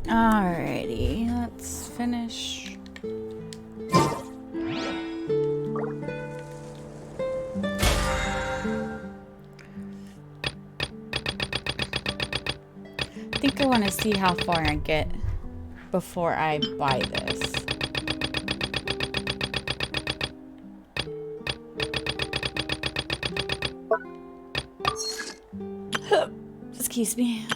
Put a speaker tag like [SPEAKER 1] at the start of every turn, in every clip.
[SPEAKER 1] Alrighty, let's finish. I think I want to see how far I get before I buy this. Excuse me.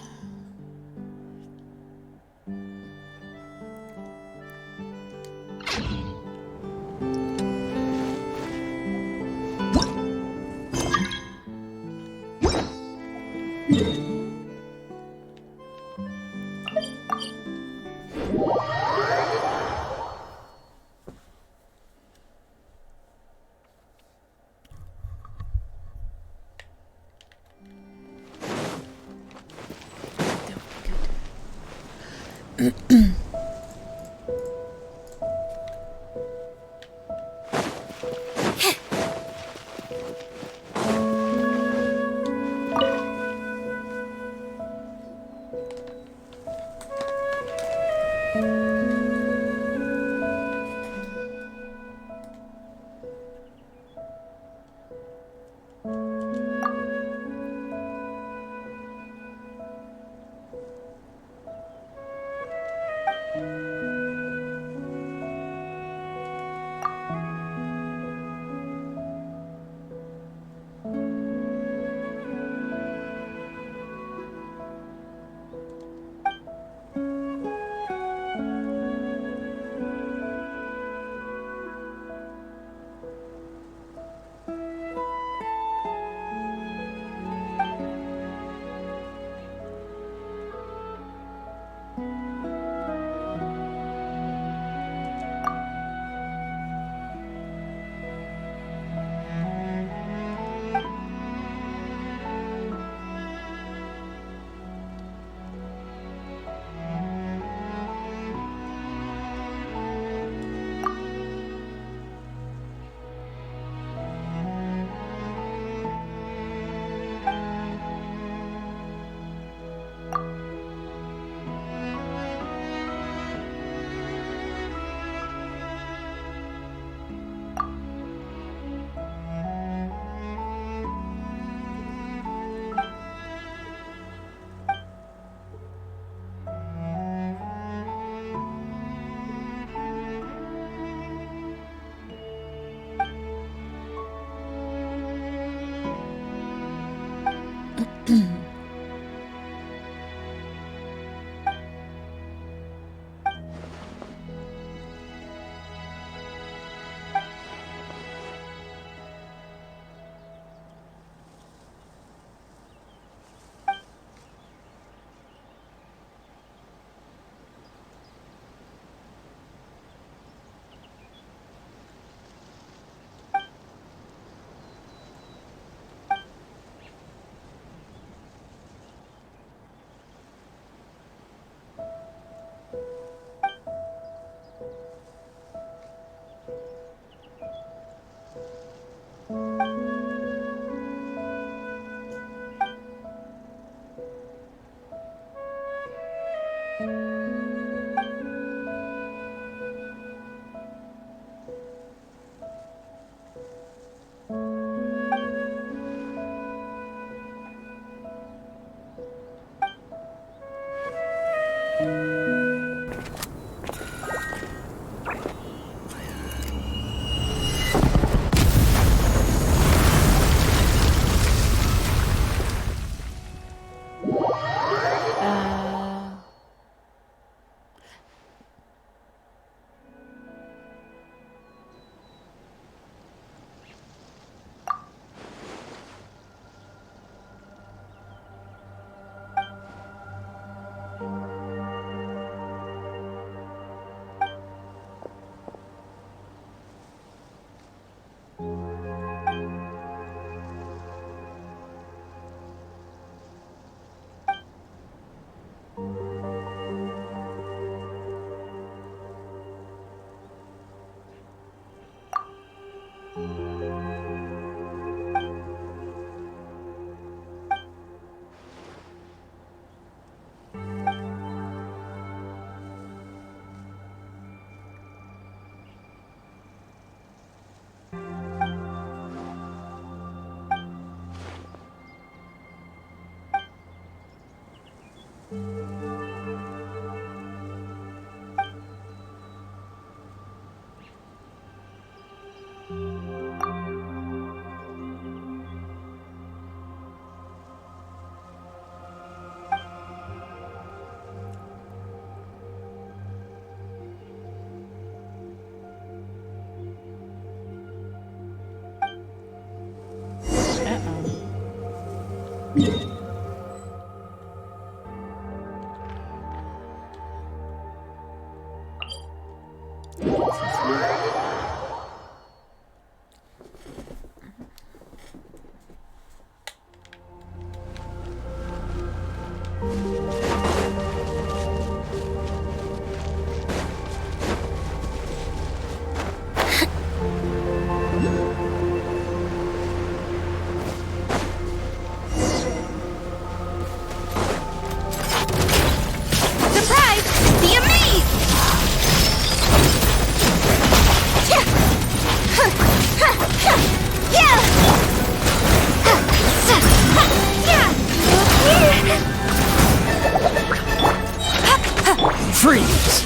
[SPEAKER 2] Freeze!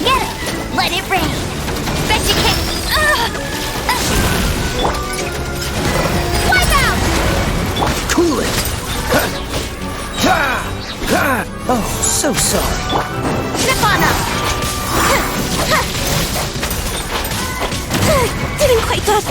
[SPEAKER 3] Get it! Let it rain! Bet you can't... Wipe out!
[SPEAKER 2] Cool it! Oh, so sorry.
[SPEAKER 3] Snip on up! Didn't quite got...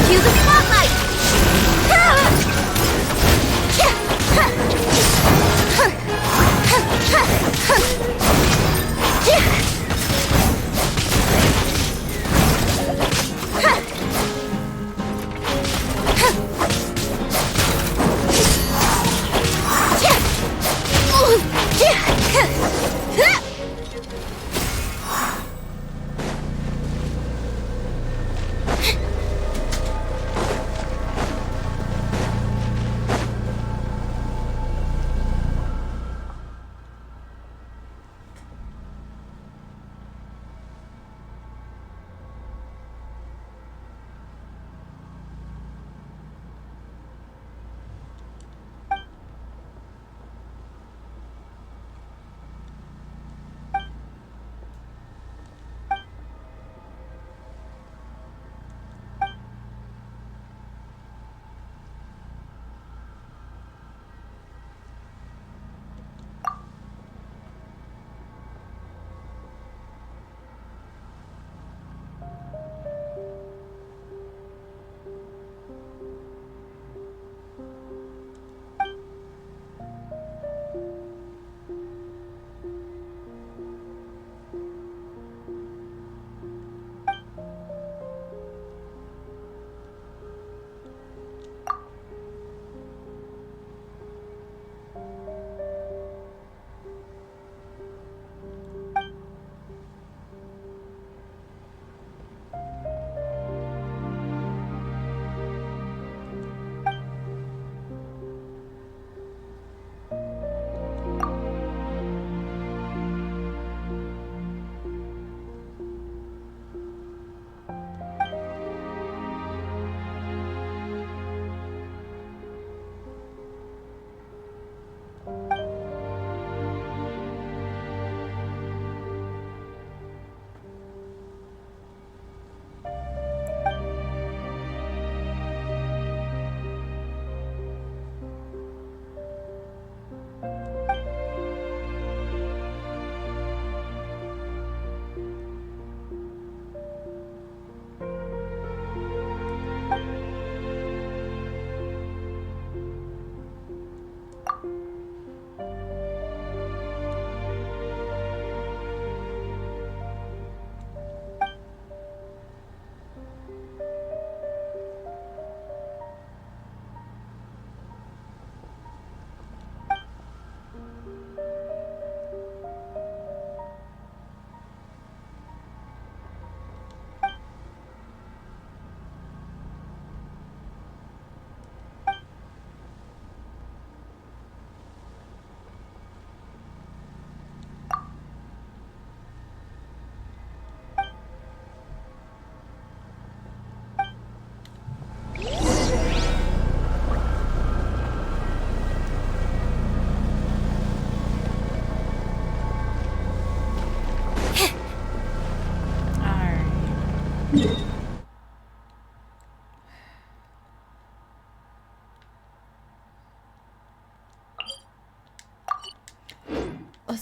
[SPEAKER 3] Cue the spotlight!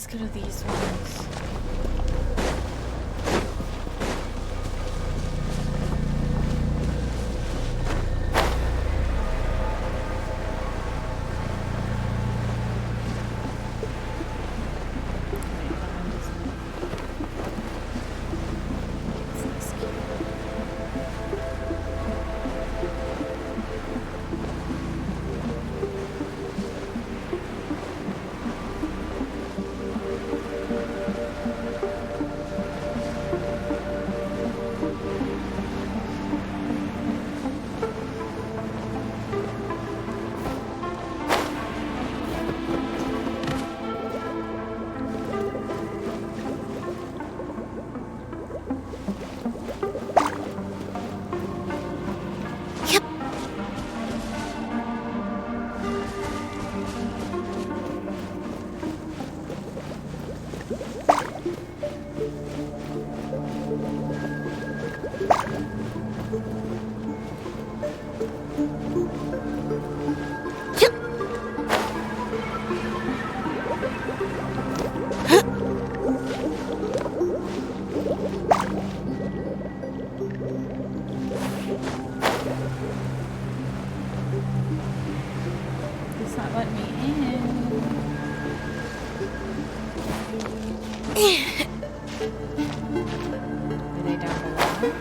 [SPEAKER 1] Let's go to these ones. It's not letting me in. Are they down below?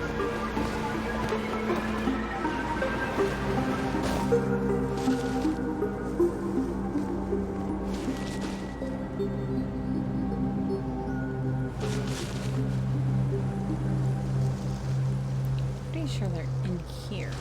[SPEAKER 1] Pretty sure they're in here.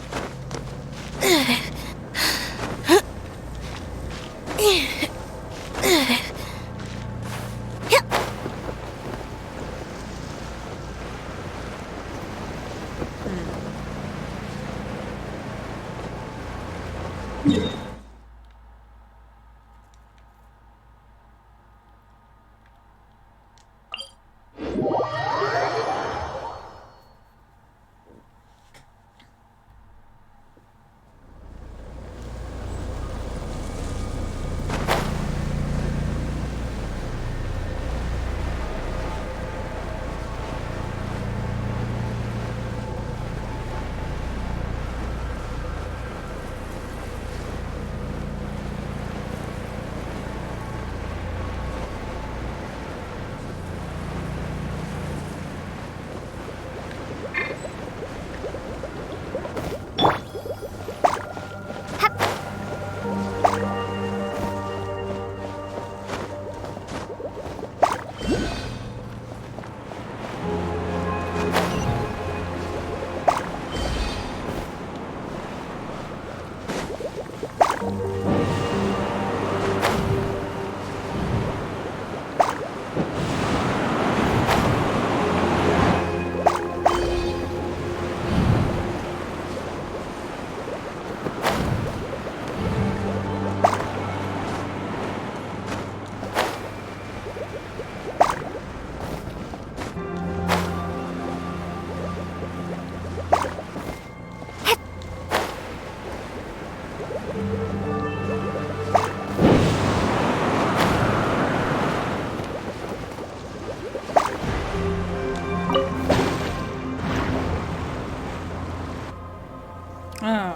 [SPEAKER 1] Oh.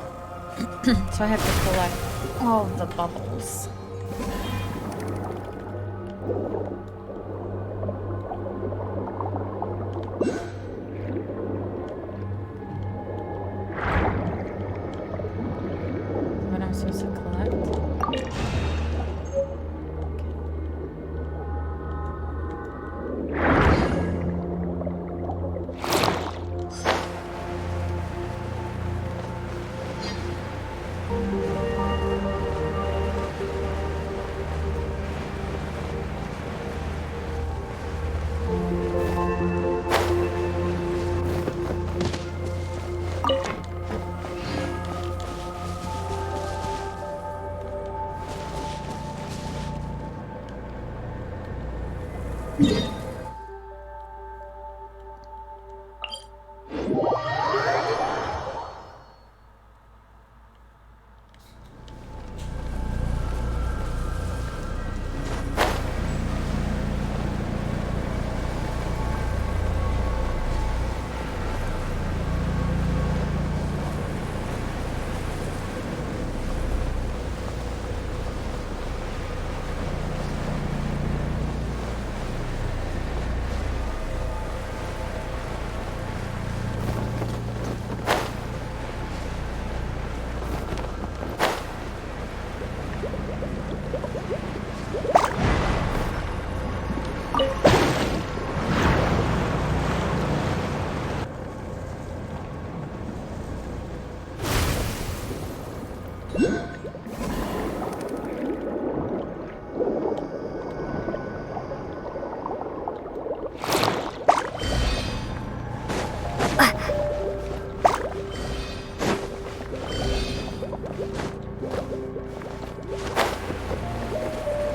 [SPEAKER 1] So I have to collect all of the bubbles. What I'm supposed to collect?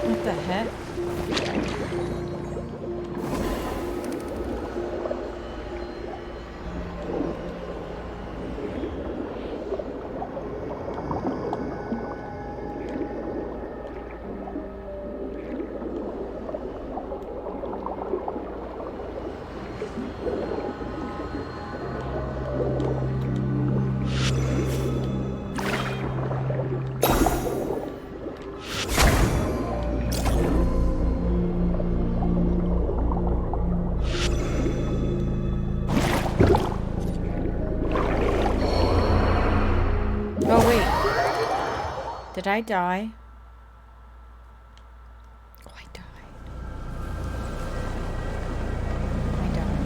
[SPEAKER 1] What the heck? Oh, wait. Did I die? Oh, I died. I died.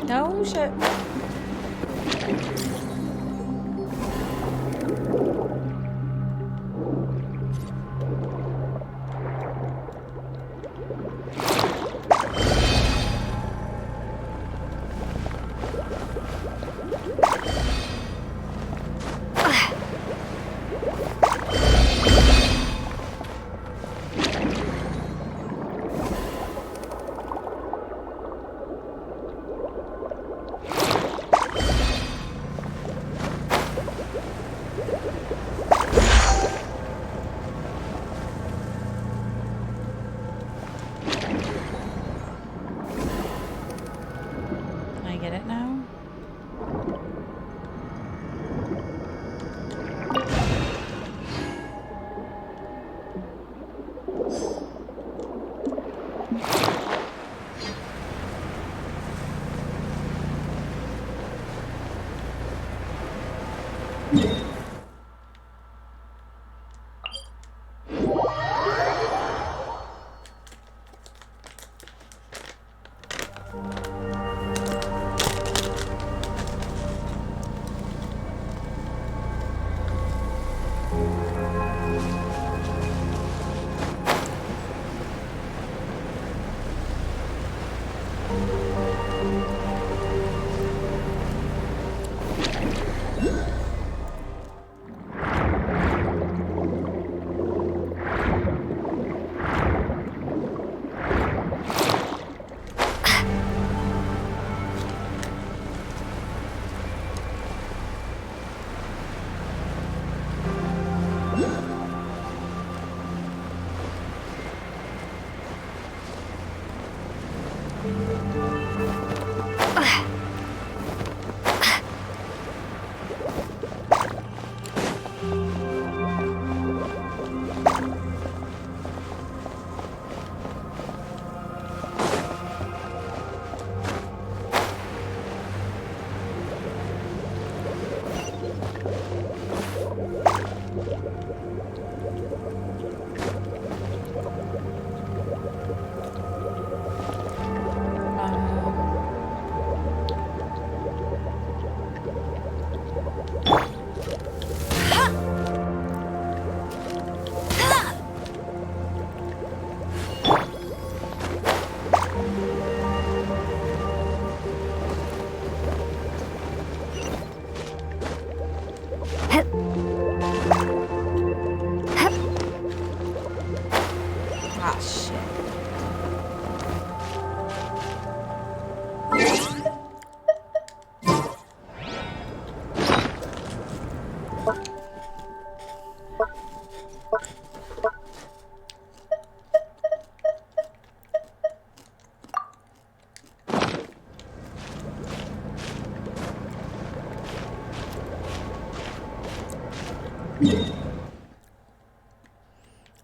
[SPEAKER 1] No shit. Can I get it now?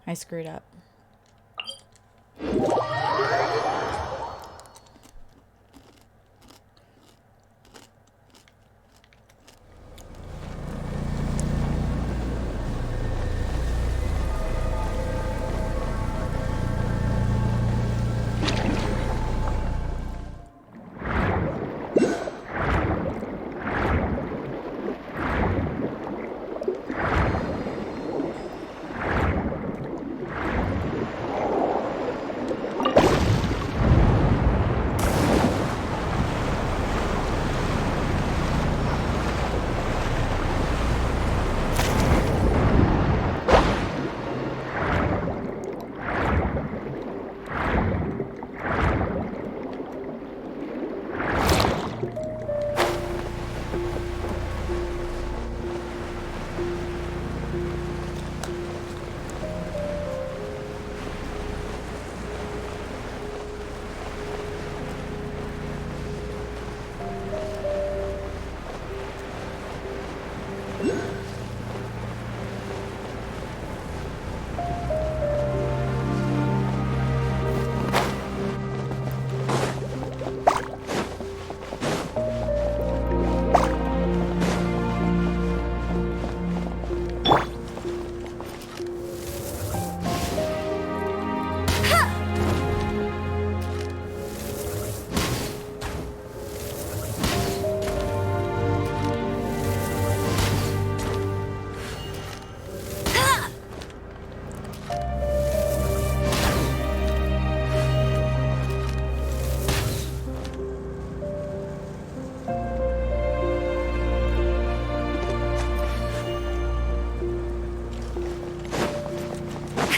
[SPEAKER 1] I screwed up.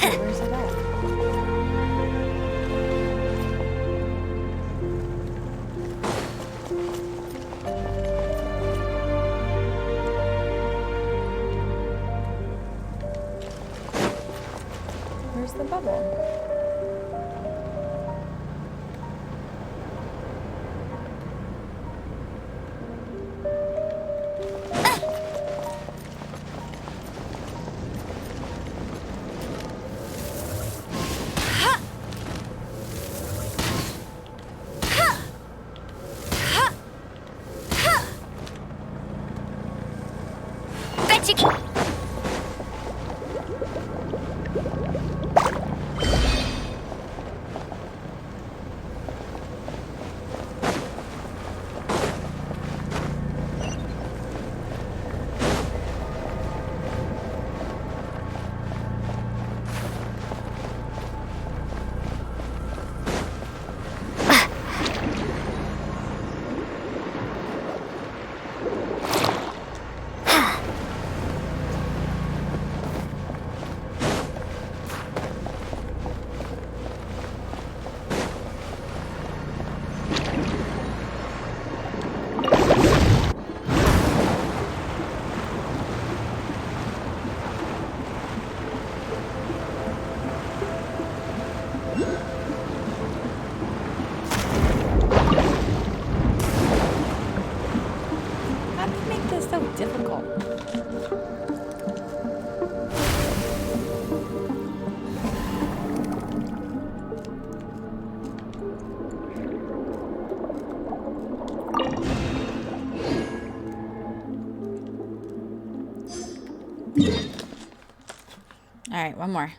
[SPEAKER 1] Where's it at? Where's the bubble?
[SPEAKER 3] Bet you can.
[SPEAKER 1] How do you make this so difficult? All right, one more.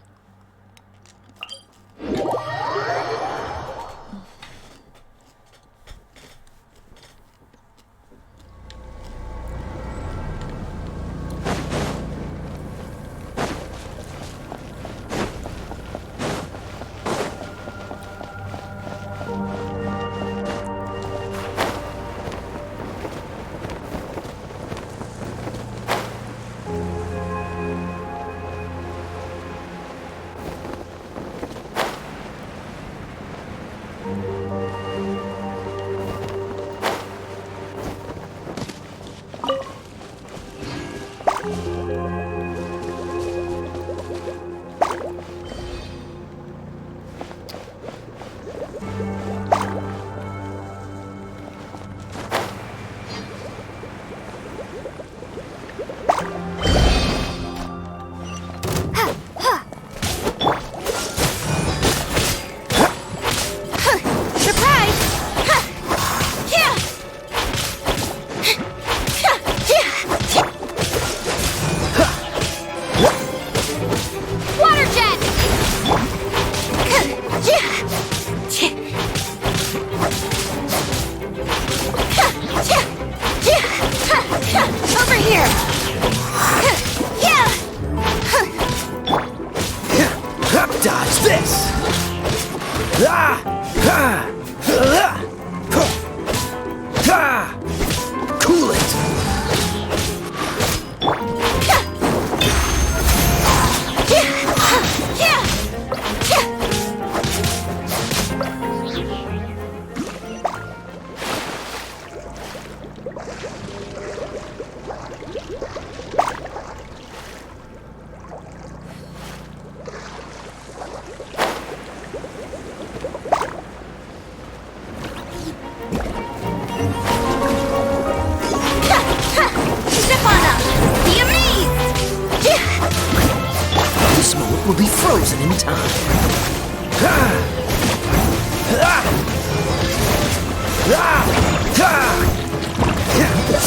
[SPEAKER 2] in time.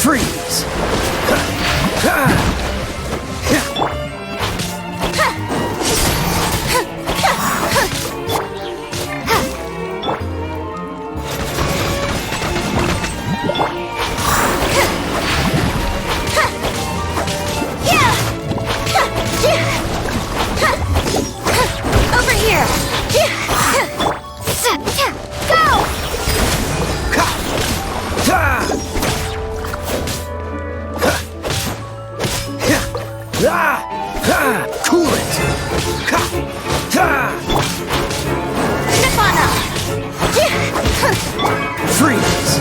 [SPEAKER 2] Freeze!
[SPEAKER 3] Over here! Go!
[SPEAKER 2] Cool it!
[SPEAKER 3] Nirvana!
[SPEAKER 2] Freeze!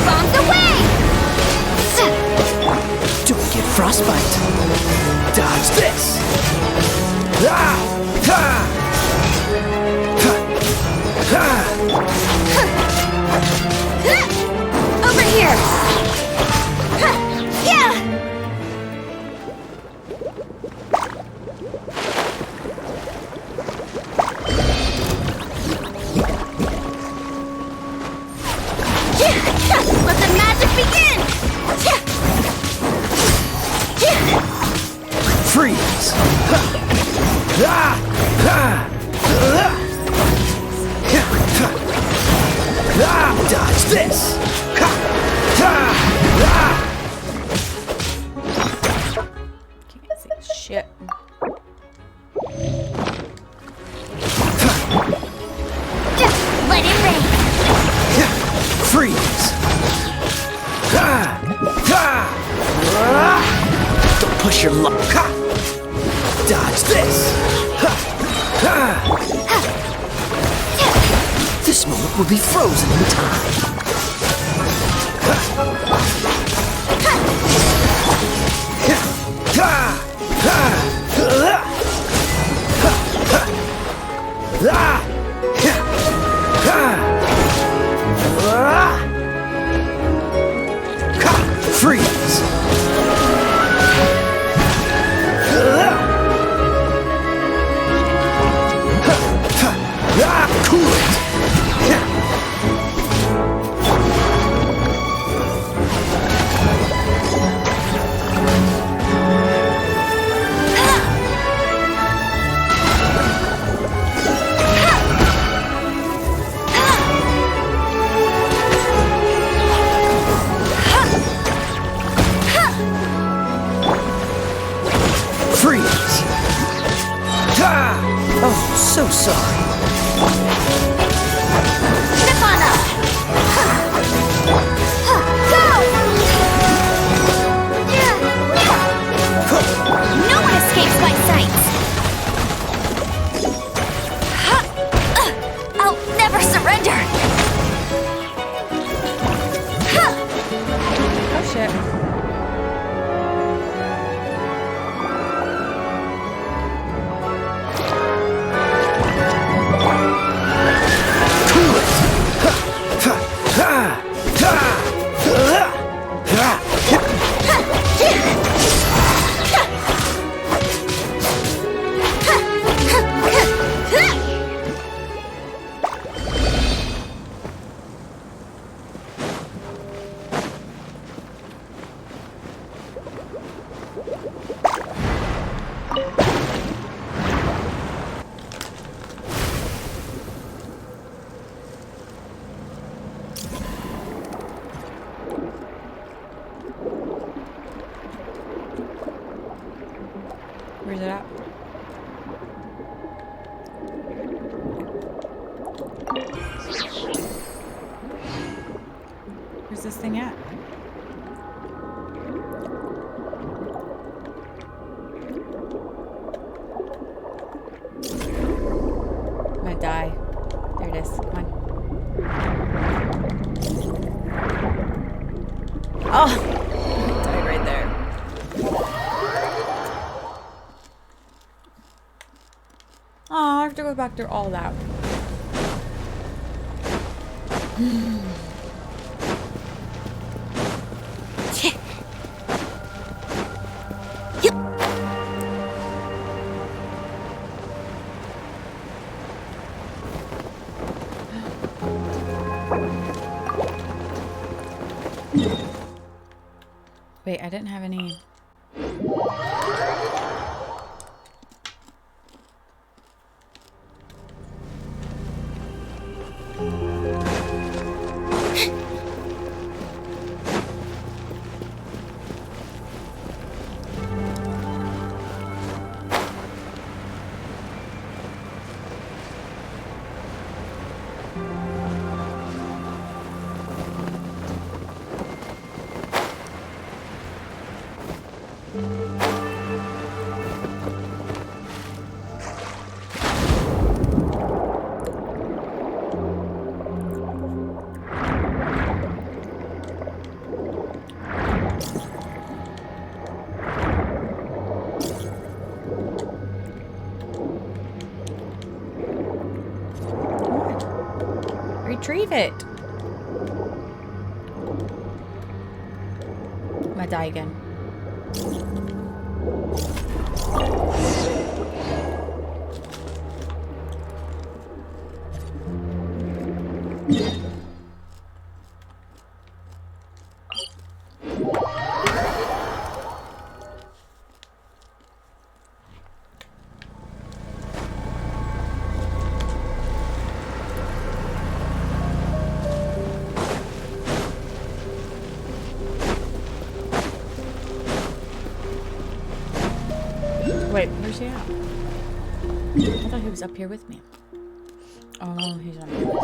[SPEAKER 3] Bombs away!
[SPEAKER 2] Don't get frostbite. Dodge this.
[SPEAKER 3] Over here! Let the magic begin!
[SPEAKER 2] Freeze! Dodge this!
[SPEAKER 1] Can't see shit.
[SPEAKER 3] Let it rain!
[SPEAKER 2] Freeze! Don't push your luck. Dodge this! This moment will be frozen in time. Freeze! Cool it! Freeze! Oh, so sorry.
[SPEAKER 3] Nirvana! Go! No one escapes my sight! I'll never surrender!
[SPEAKER 1] Oh shit. Where's it at? Where's this thing at? I'm gonna die. There it is. Come on. Oh! I died right there. Oh, I have to go back through all that. Wait, I didn't have any. Retrieve it. I'm gonna die again. Wait, where's he at? I thought he was up here with me. Oh, he's up here with me.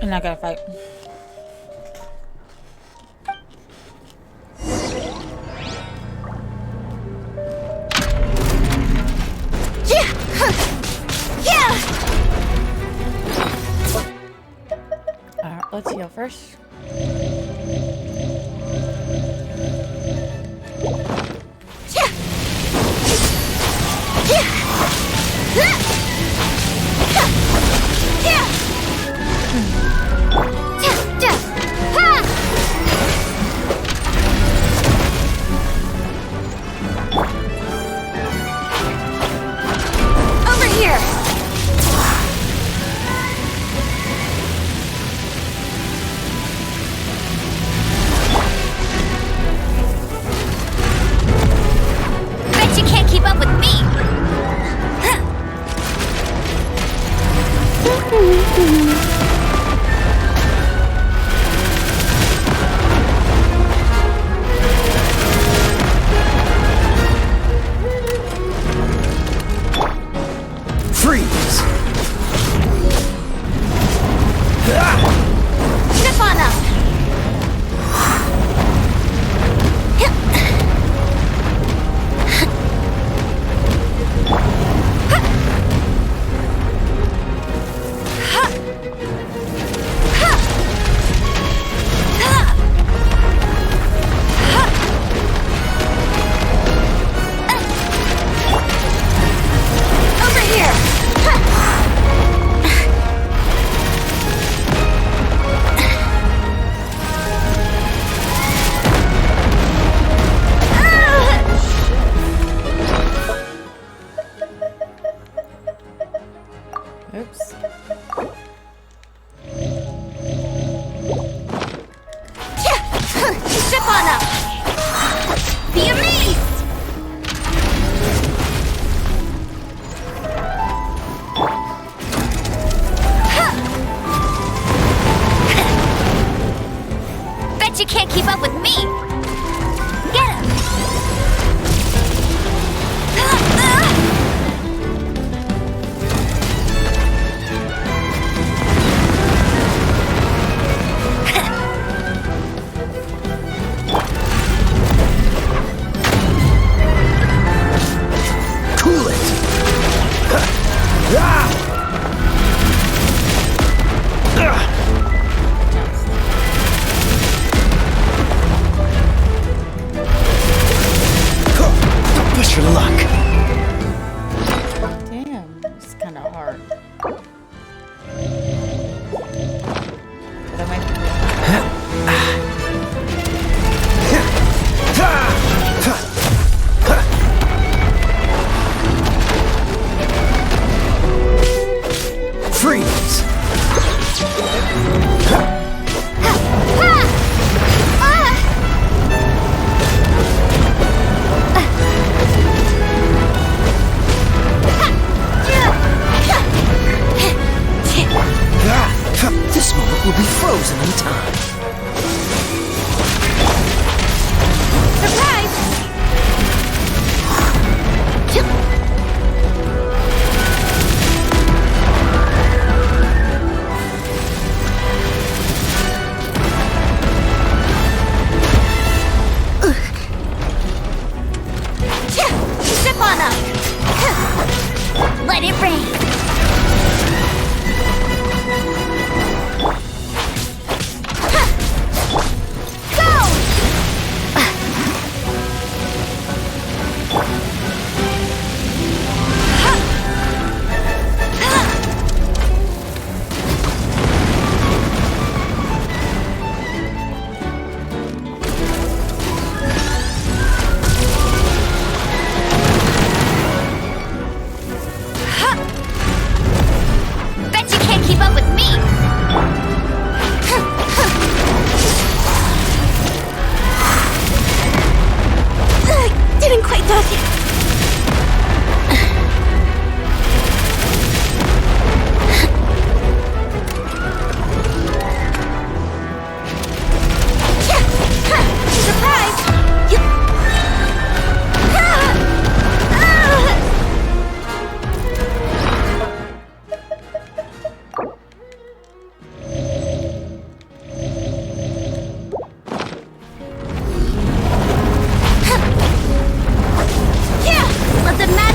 [SPEAKER 1] And I gotta fight. Alright, let's heal first.
[SPEAKER 3] Over here! you can't keep up with me! Get him!
[SPEAKER 2] Cool it! Don't push your luck.
[SPEAKER 1] Damn, it's kind of hard. But that might be
[SPEAKER 2] Freeze! This moment will be frozen in time.
[SPEAKER 3] Surprise! Step on up! Let it rain! Bet you can't keep up with me! Didn't quite dodge it. Surprise! Let the mad...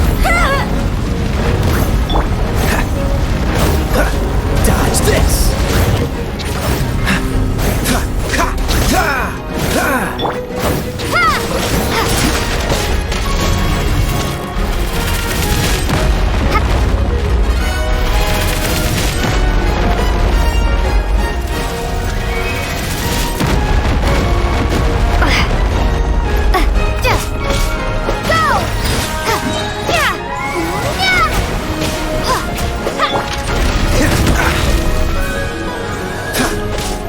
[SPEAKER 2] Dodge this!
[SPEAKER 3] Just go!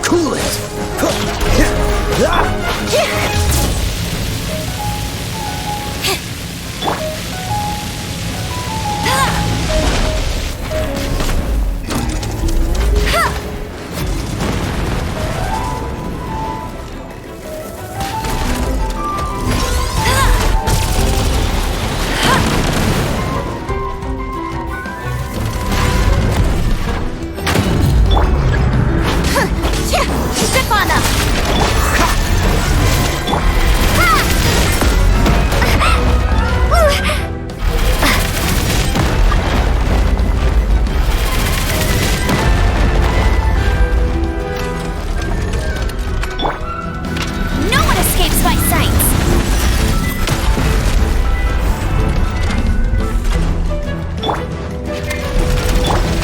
[SPEAKER 2] Cool it!
[SPEAKER 3] Step on up! No one escapes my sights!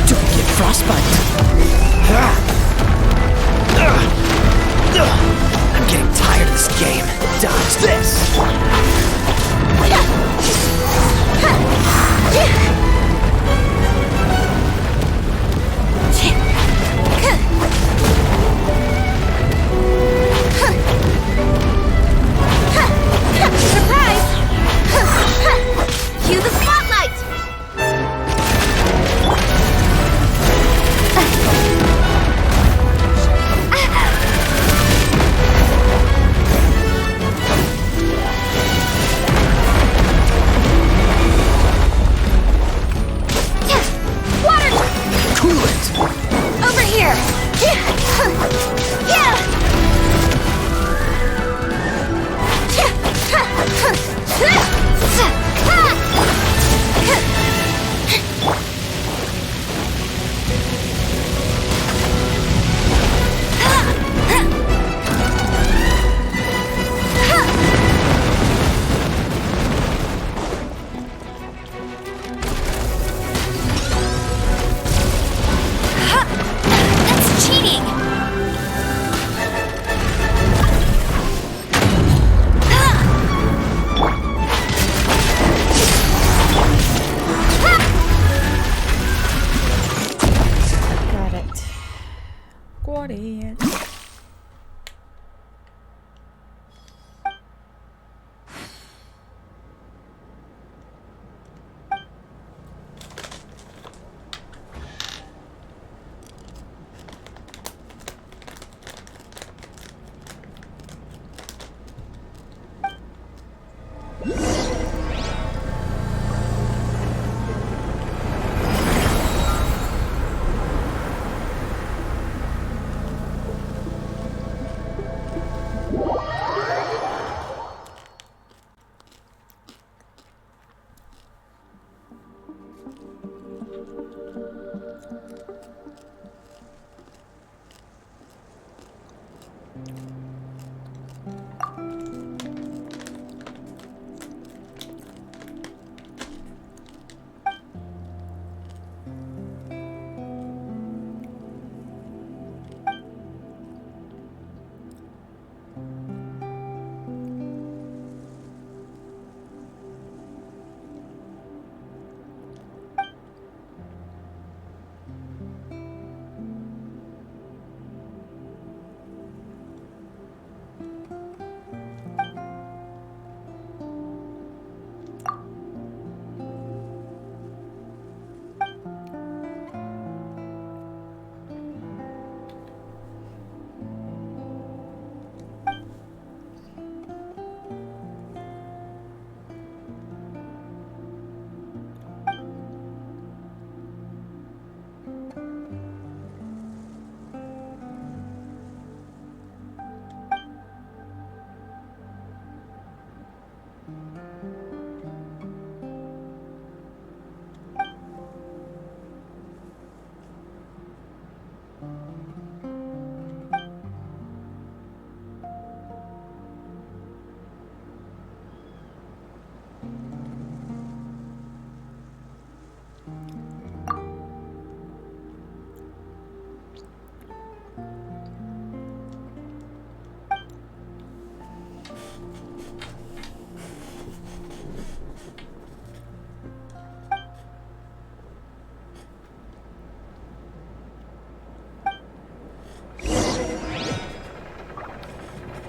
[SPEAKER 2] Don't get frostbite! I'm getting tired of this game. Dodge this!
[SPEAKER 3] Surprise! Cue the spotlight!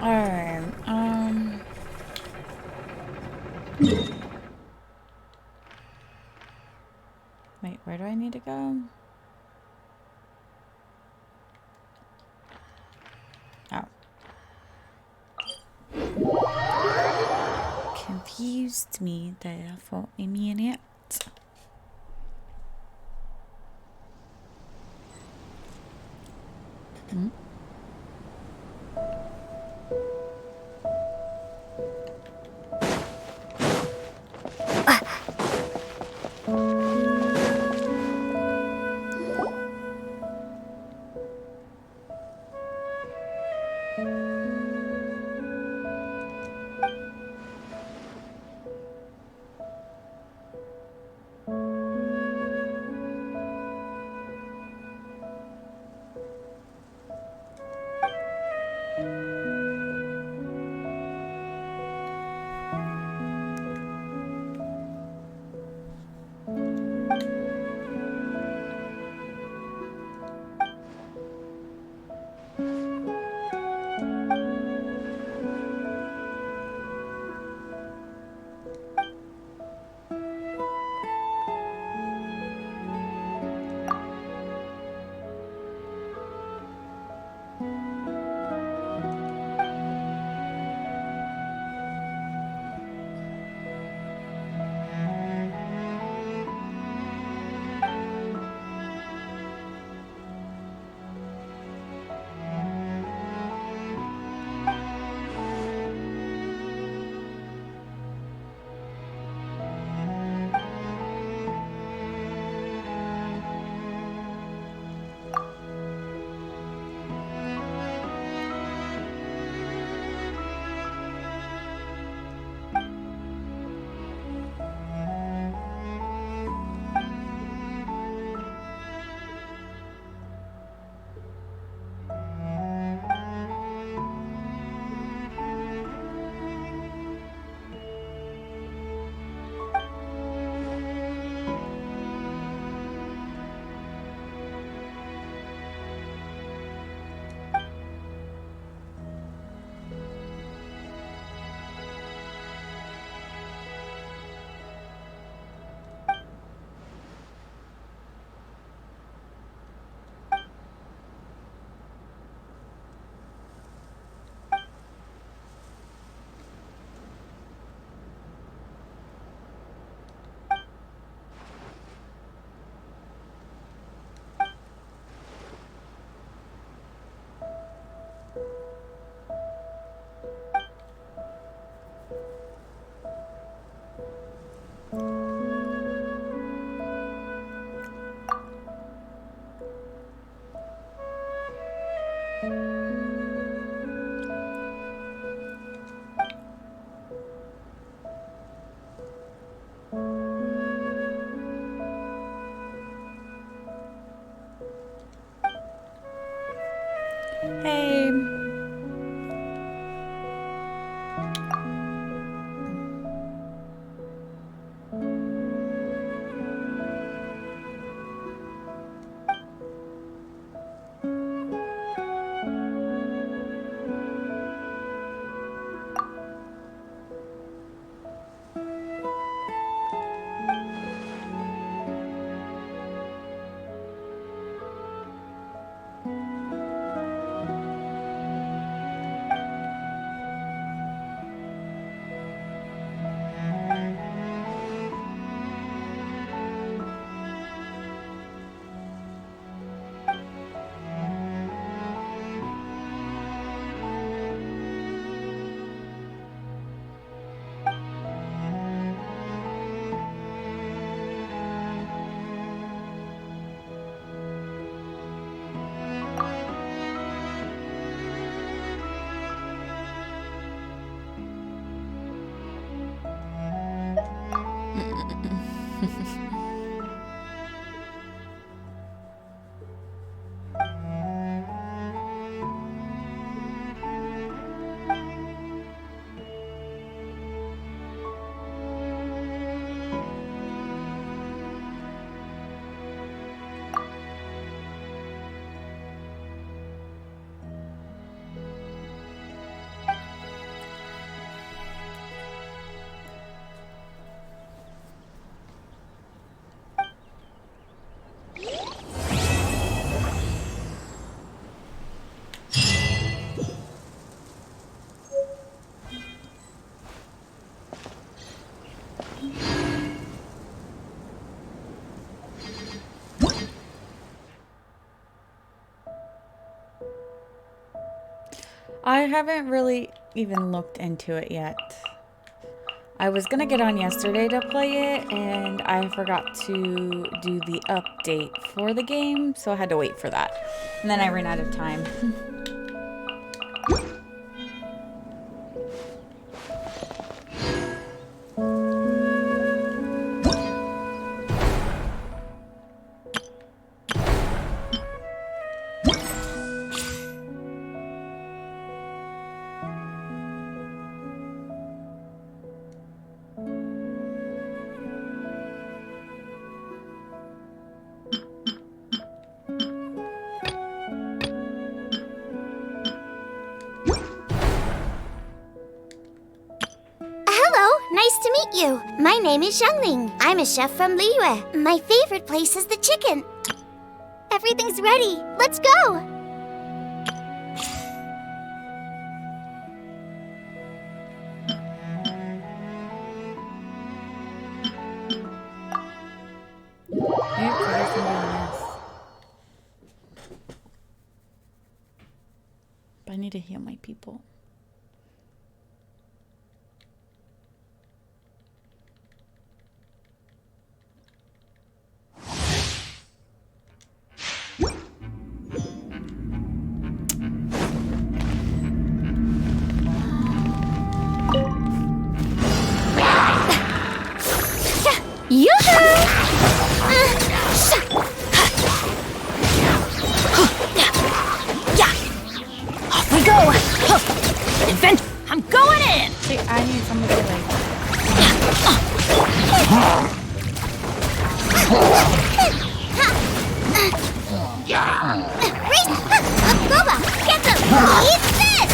[SPEAKER 1] Alright, wait, where do I need to go? Oh. Confused me there for a minute. Hmm? I haven't really even looked into it yet. I was gonna get on yesterday to play it, and I forgot to do the update for the game, so I had to wait for that. And then I ran out of time.
[SPEAKER 3] Hello, nice to meet you. My name is Xiangling. I'm a chef from Liyue. My favorite place is the chicken. Everything's ready. Let's go.
[SPEAKER 1] Maybe put us in the nest. But I need to heal my people.
[SPEAKER 3] Off we go! Invent! I'm going in!
[SPEAKER 1] See, I need somebody like...
[SPEAKER 3] Goba, get them! Eat this!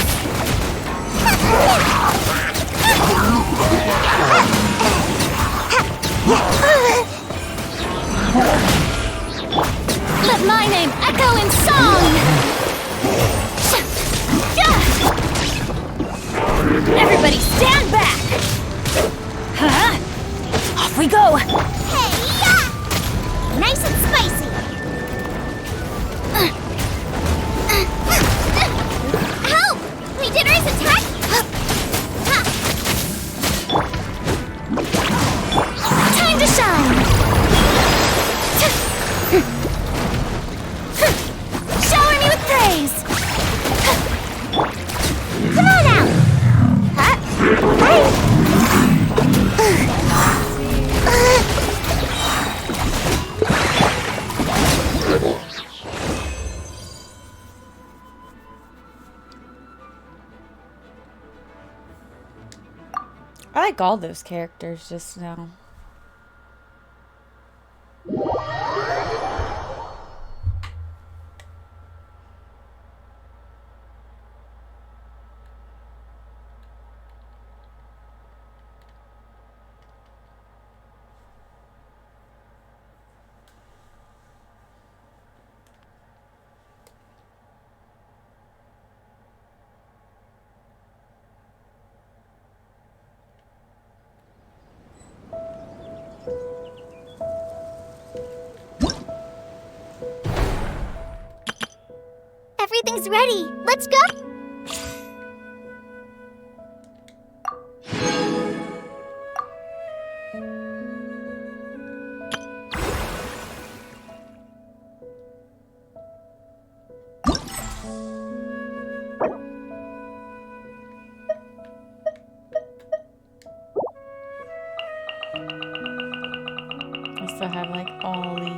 [SPEAKER 3] Let my name echo in song! Everybody stand back! Huh? Off we go! Hey, yeah! Nice and spicy! Help! Legionnaires attack! Time to shine! Shower me with praise! Come on out!
[SPEAKER 1] I like all those characters just now.
[SPEAKER 3] Everything's ready. Let's go.
[SPEAKER 1] I still have like all these.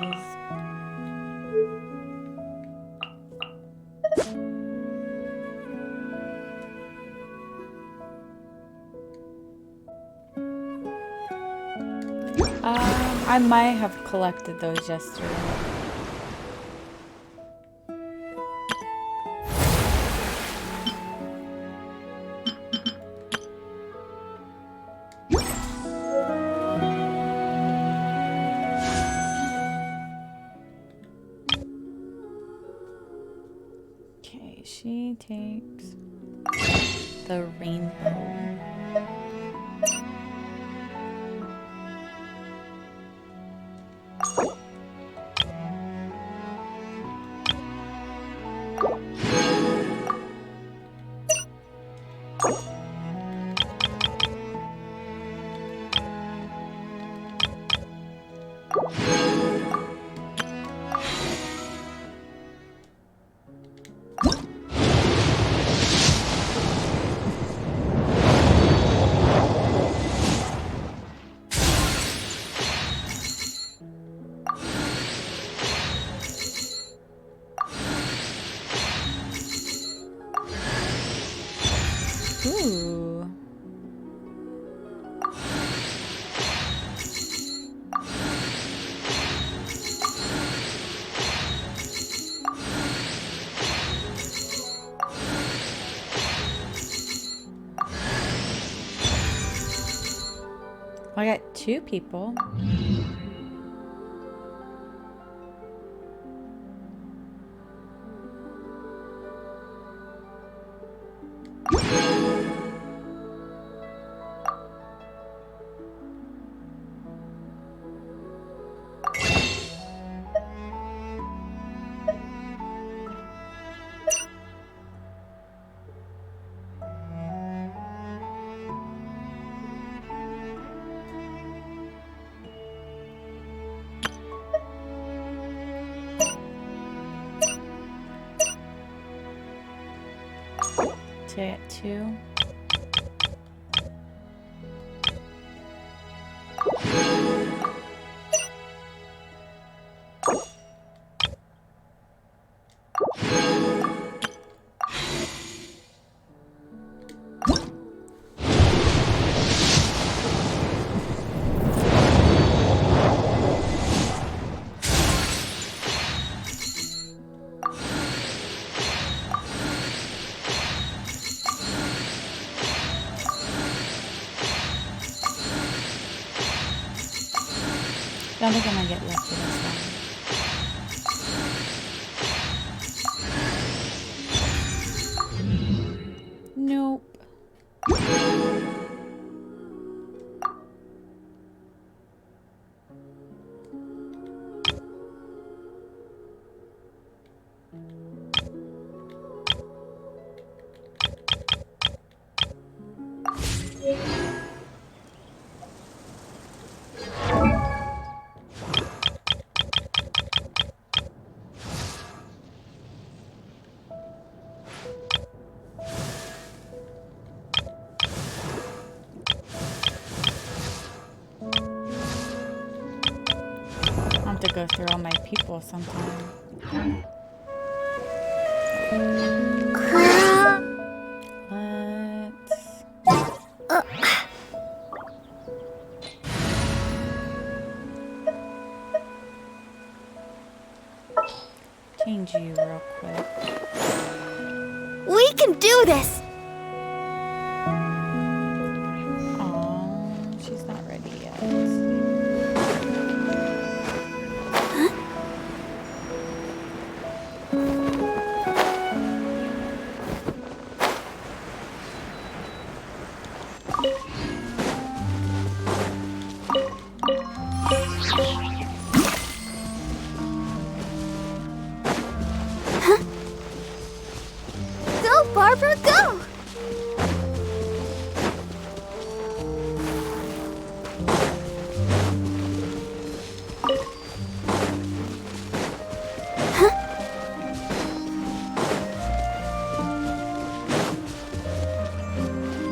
[SPEAKER 1] I might have collected those yesterday. Okay, she takes the rainbow. Ooh. I got 2 people. So I got 2. I don't think I'm gonna get lucky this time. Nope. I'll have to go through all my people sometime. Let's change you real quick.
[SPEAKER 3] We can do this!
[SPEAKER 1] Oh, she's not ready yet.
[SPEAKER 3] Go, Barbara, go!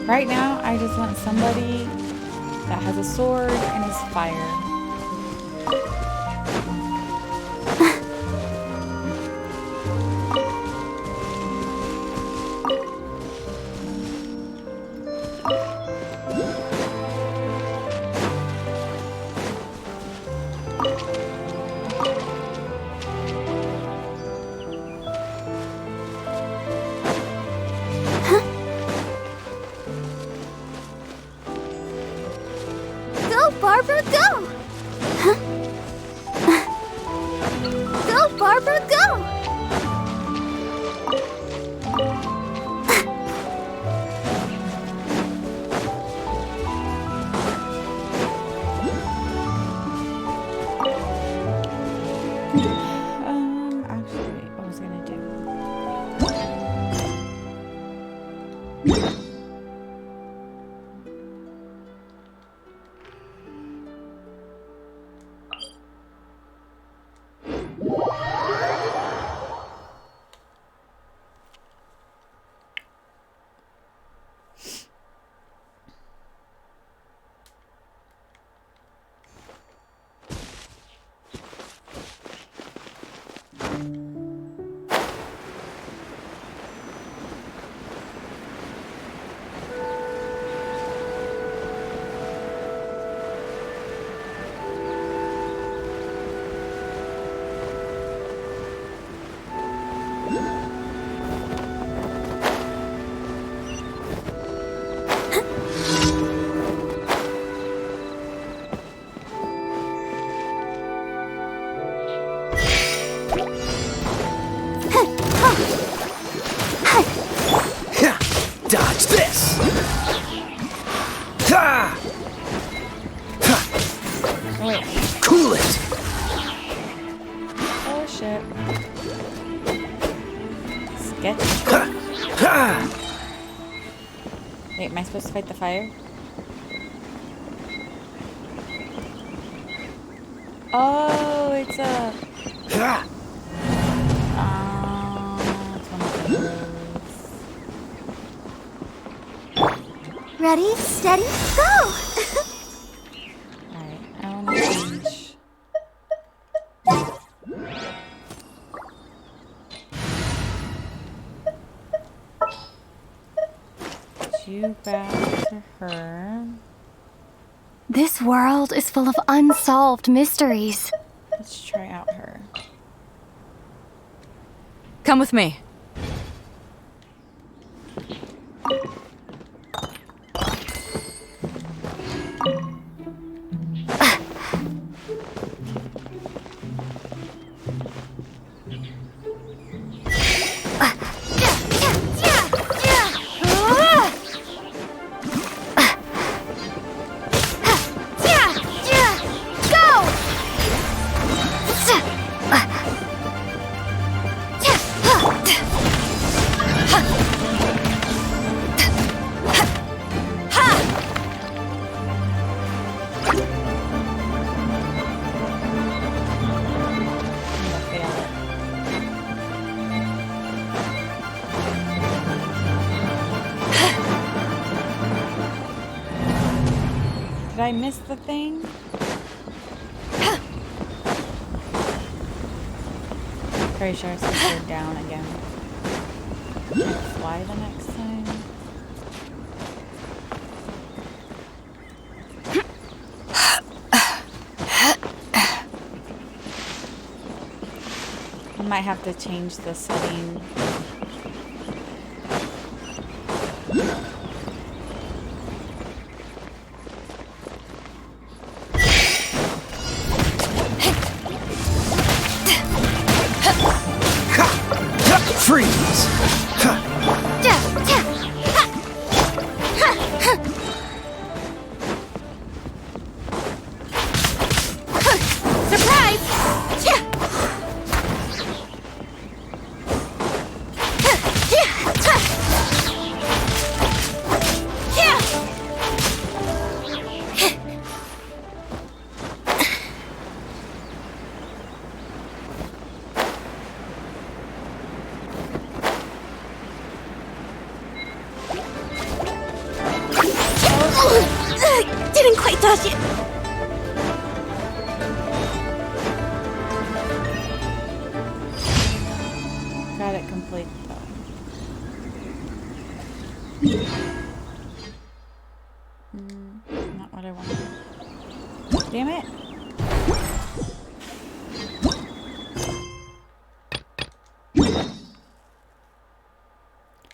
[SPEAKER 1] Right now, I just want somebody that has a sword and is fire.
[SPEAKER 3] Go, Barbara, go! Go, Barbara, go!
[SPEAKER 1] Actually, what was I gonna do?
[SPEAKER 2] Dodge this! Ha!
[SPEAKER 1] Oh, wait.
[SPEAKER 2] Cool it!
[SPEAKER 1] Oh, shit. Sketch.
[SPEAKER 2] Ha! Ha!
[SPEAKER 1] Wait, am I supposed to fight the fire? Oh, it's a...
[SPEAKER 2] Ha!
[SPEAKER 1] It's one of those.
[SPEAKER 3] Ready, steady, go!
[SPEAKER 1] Alright, I want to change. You back to her.
[SPEAKER 3] This world is full of unsolved mysteries.
[SPEAKER 1] Let's try out her.
[SPEAKER 4] Come with me.
[SPEAKER 1] Did I miss the thing? Pretty sure it's supposed to go down again. Fly the next time. I might have to change the setting.
[SPEAKER 2] Freeze! Ha!
[SPEAKER 3] Didn't quite dodge it.
[SPEAKER 1] Got it complete though. Not what I wanted. Damn it!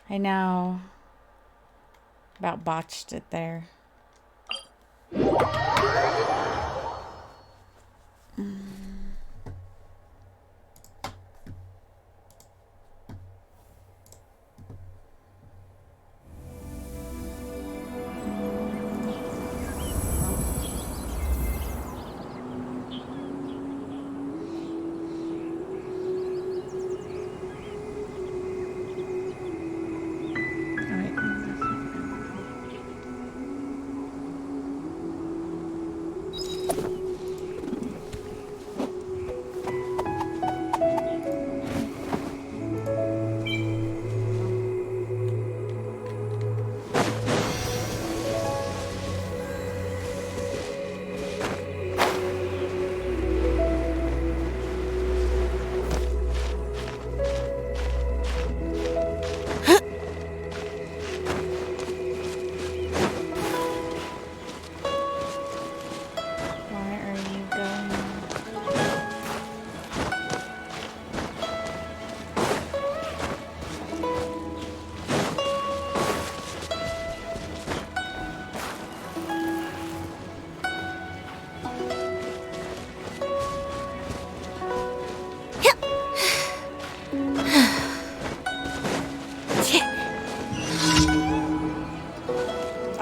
[SPEAKER 1] I now about botched it there.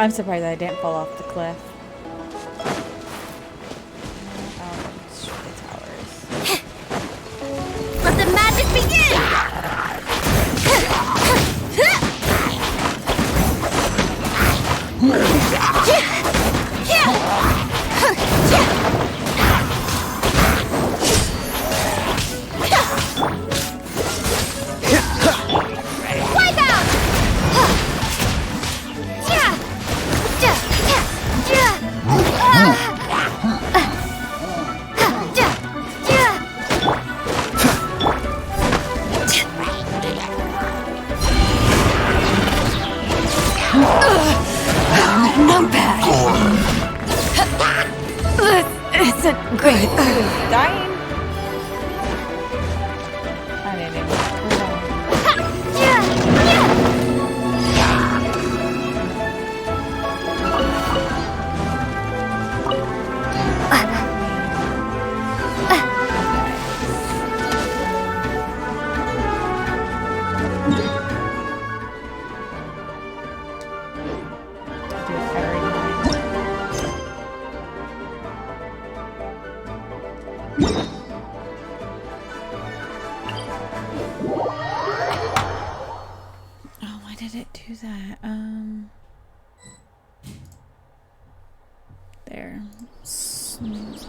[SPEAKER 1] I'm surprised I didn't fall off the cliff. Oh, shoot the towers.
[SPEAKER 3] Let the magic begin! Wipe out!
[SPEAKER 4] Numpad! This isn't great.
[SPEAKER 1] Dying? I didn't even. Oh, why did it do that? There. Snooze it.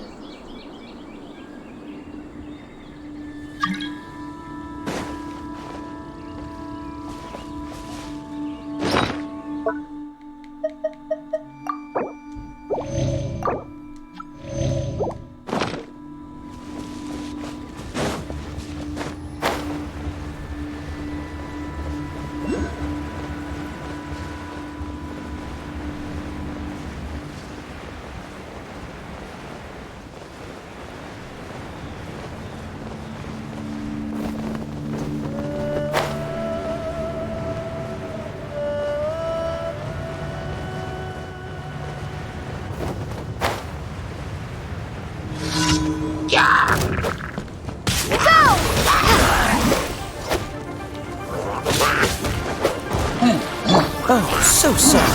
[SPEAKER 2] Oh, so sorry.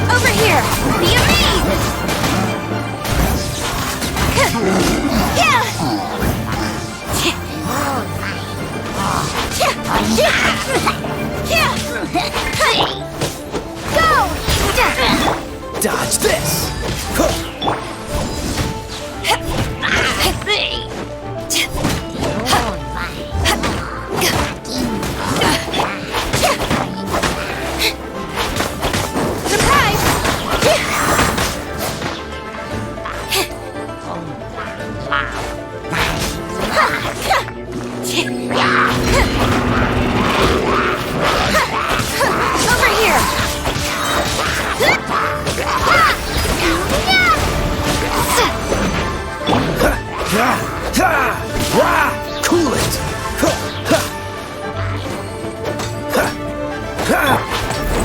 [SPEAKER 3] Over here! Be amazed! Go!
[SPEAKER 2] Dodge this!
[SPEAKER 3] Over here!
[SPEAKER 2] Cool it!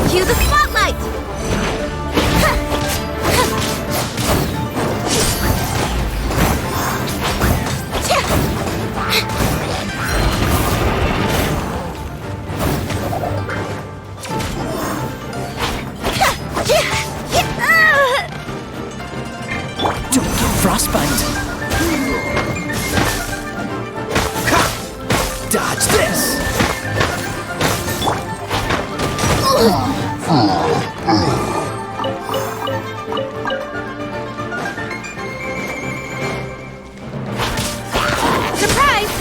[SPEAKER 3] Cue the spotlight!
[SPEAKER 2] Don't get frostbite! Dodge this!
[SPEAKER 3] Surprise!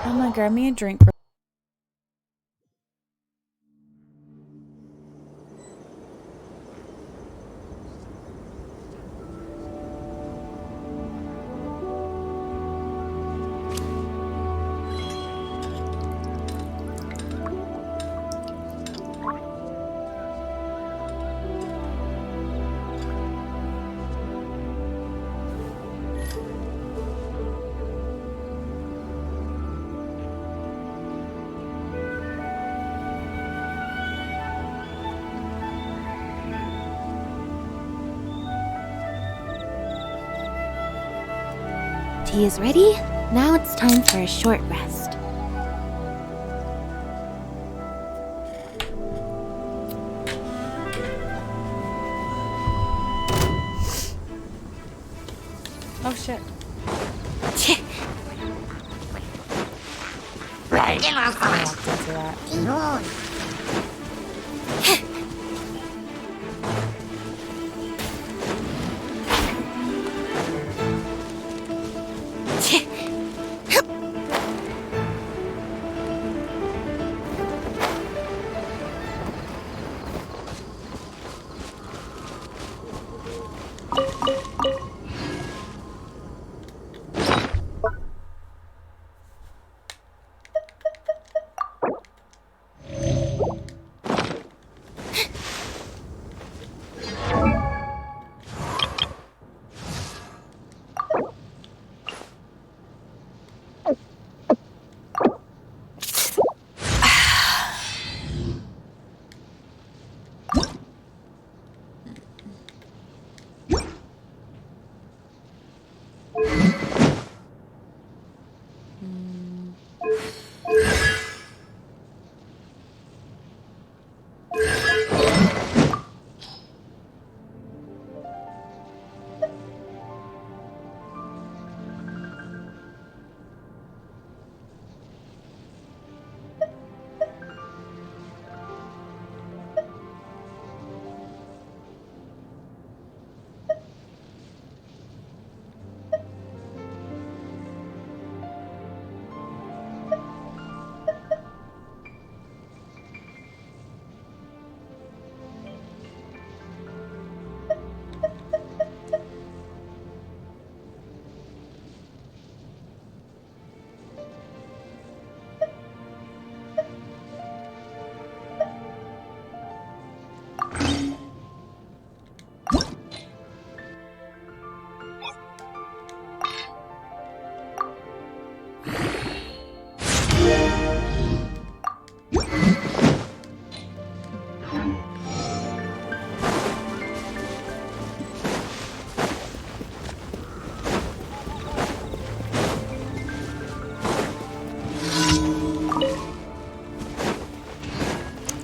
[SPEAKER 1] I'm gonna grab me a drink.
[SPEAKER 3] he is ready, now it's time for a short rest.
[SPEAKER 1] Oh shit. I walked into that.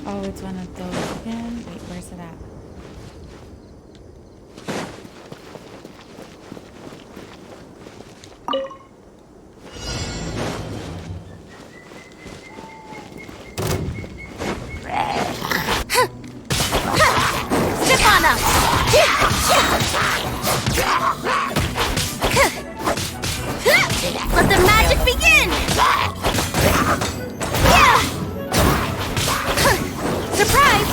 [SPEAKER 1] Oh, it's one of those again. Wait, where's it at?
[SPEAKER 3] Let the magic begin! Surprise!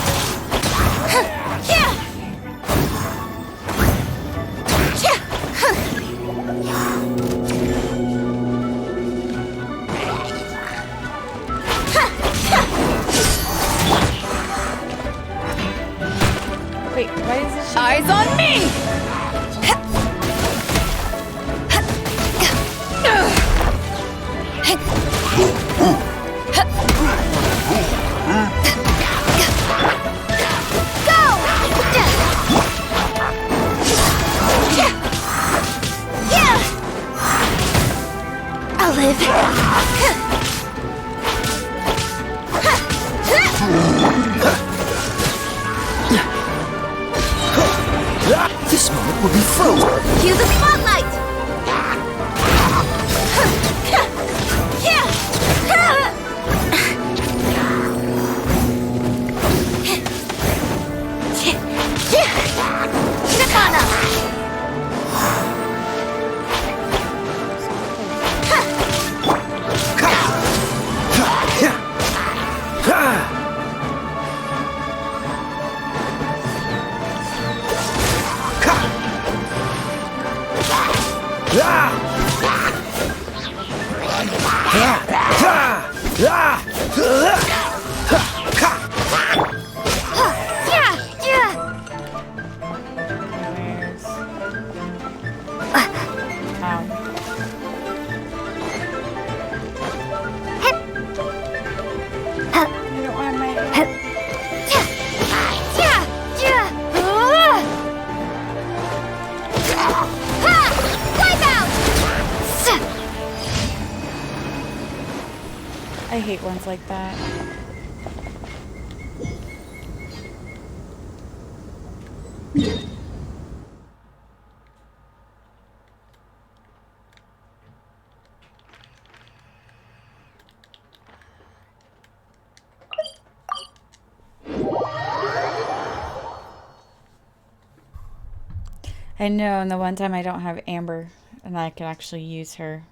[SPEAKER 1] Wait, why is it?
[SPEAKER 4] Eyes on me!
[SPEAKER 3] I'll live.
[SPEAKER 2] This moment will be frozen.
[SPEAKER 3] Cue the spotlight!
[SPEAKER 1] I hate ones like that. I know, and the one time I don't have Amber, and I can actually use her.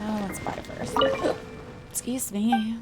[SPEAKER 1] Oh, let's buy first. Excuse me.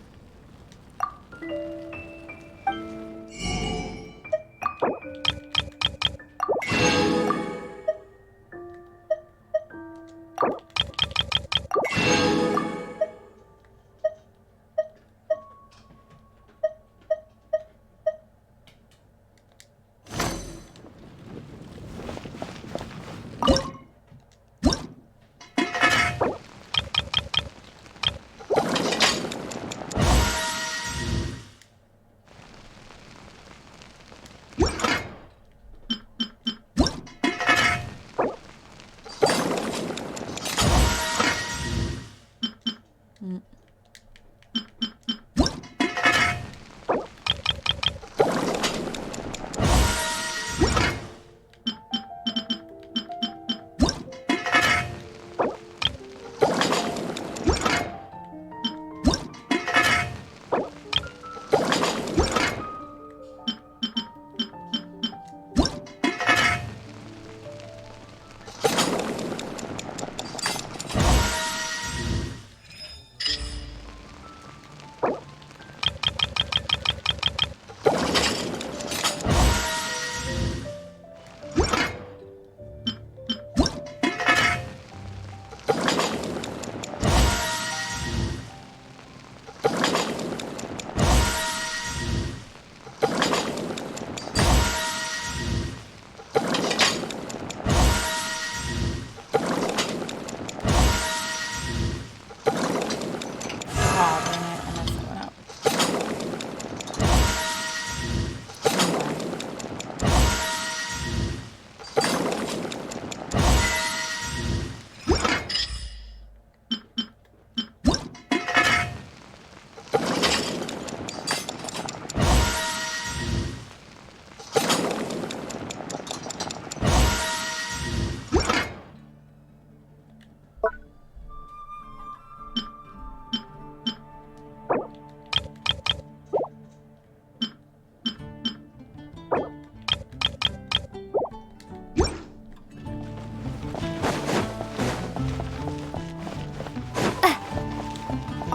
[SPEAKER 1] Oh, dang it. I messed that one up.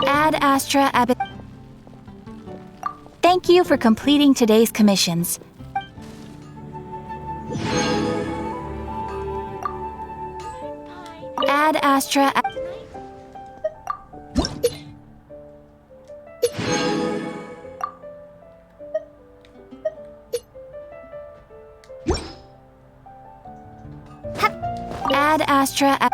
[SPEAKER 5] Ad Astra Ab. Thank you for completing today's commissions. Ad Astra. Ad Astra.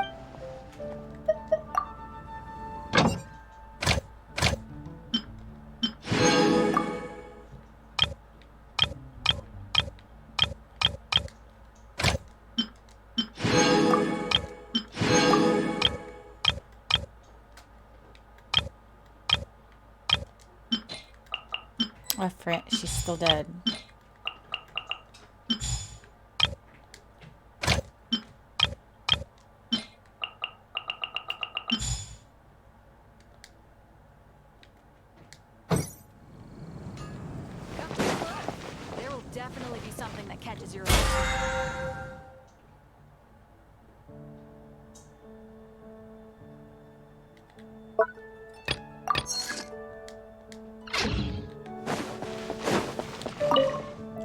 [SPEAKER 1] Oh, frick. She's still dead.
[SPEAKER 4] There will definitely be something that catches your eye.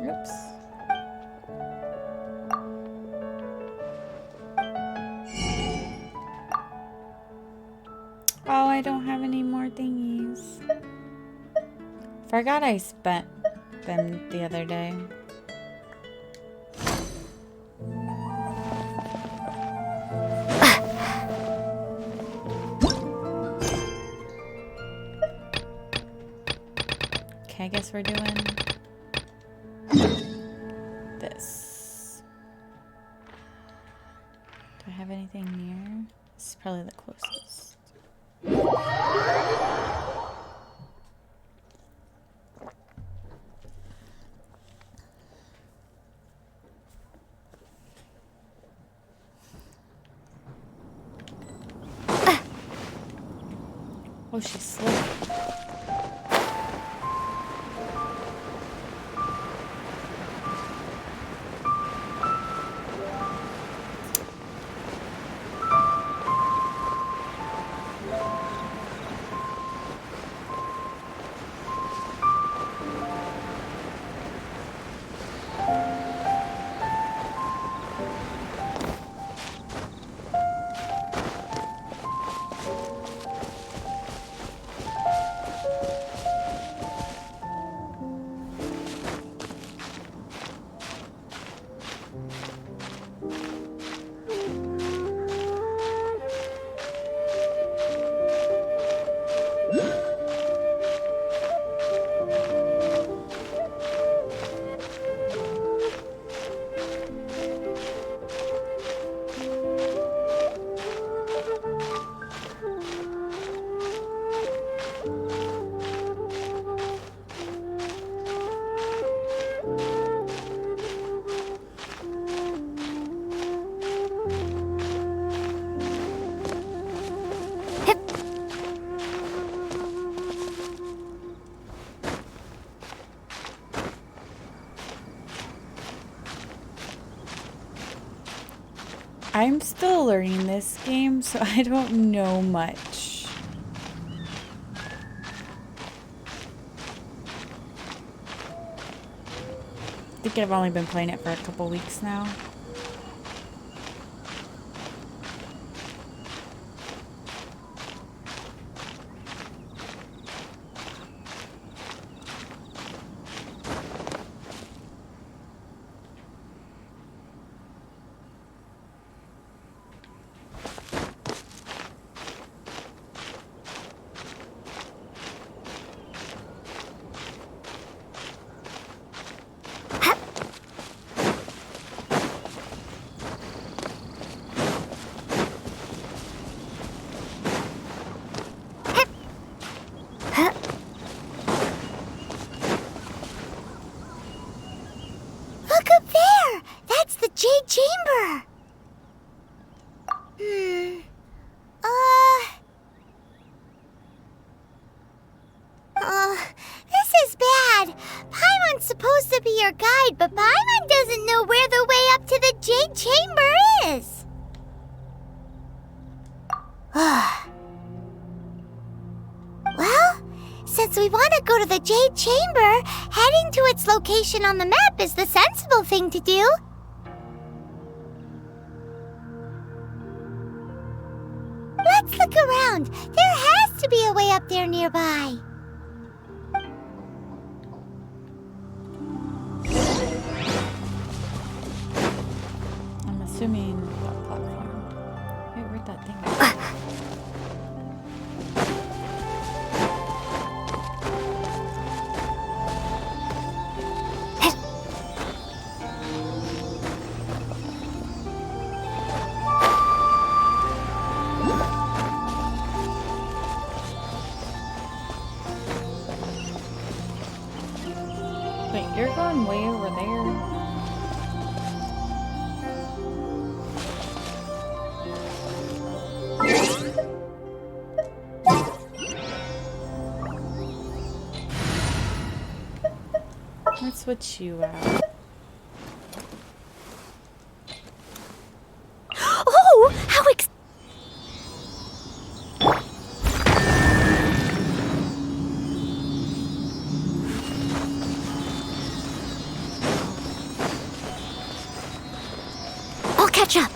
[SPEAKER 1] Oops. Oh, I don't have any more thingies. Forgot I spent them the other day. Okay, I guess we're doing this. Do I have anything near? This is probably the closest. Oh, she's slick. I'm still learning this game, so I don't know much. I think I've only been playing it for a couple weeks now.
[SPEAKER 3] Look up there! That's the Jade Chamber! This is bad. Paimon's supposed to be your guide, but Paimon doesn't know where the way up to the Jade Chamber is. Well, since we want to go to the Jade Chamber, heading to its location on the map is the sensible thing to do. Let's look around. There has to be a way up there nearby.
[SPEAKER 1] I'm assuming that platform. Wait, where'd that thing go? Wait, you're going way over there. Let's switch you out.
[SPEAKER 3] Oh, how I'll catch up.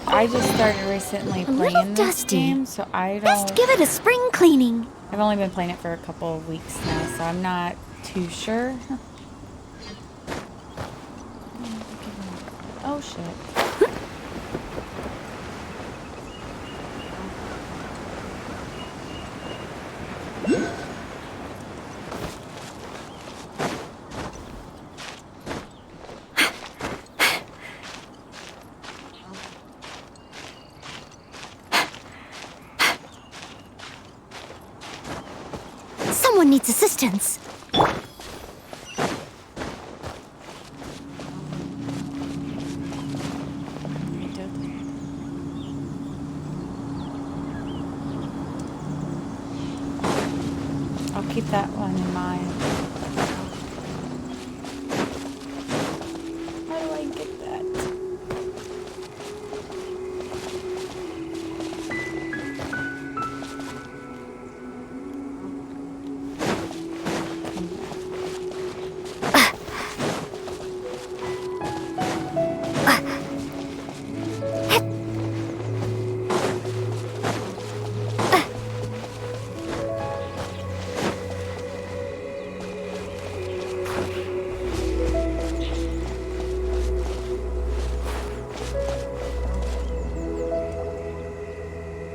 [SPEAKER 1] I just started recently playing this game, so I
[SPEAKER 3] Best
[SPEAKER 1] don't.
[SPEAKER 3] give it a spring cleaning.
[SPEAKER 1] I've only been playing it for a couple of weeks now, so I'm not too sure. Oh shit.
[SPEAKER 3] Someone needs assistance.
[SPEAKER 1] I'll keep that one in mind. How do I get that?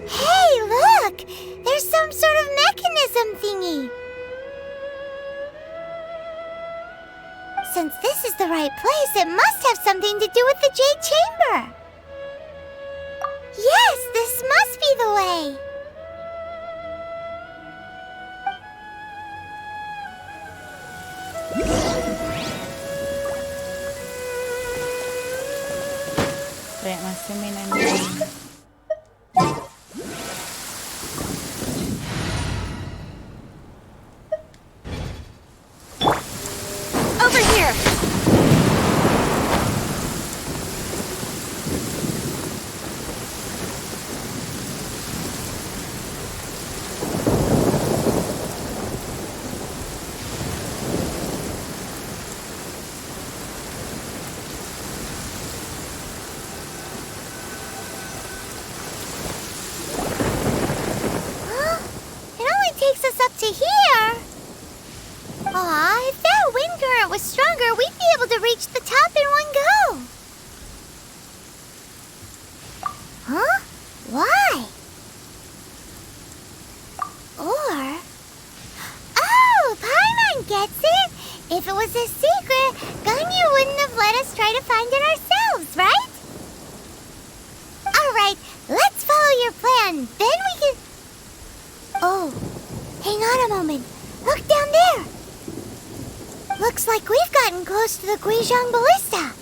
[SPEAKER 3] Hey, look! There's some sort of mechanism thingy. Since this is the right place, it must have something to do with the Jade Chamber. Yes, this must be the way.
[SPEAKER 1] Wait, I'm assuming I need...
[SPEAKER 3] Over here! Huh? It only takes us up to here. Aw, if that wind current was stronger, we'd be able to reach the top in one go. Huh? Why? Or... Oh, Paimon gets it! If it was a secret, Ganyu wouldn't have let us try to find it ourselves, right? Alright, let's follow your plan. Then we can... Oh, hang on a moment. Look down there! Looks like we've gotten close to the Guizhong Ballista.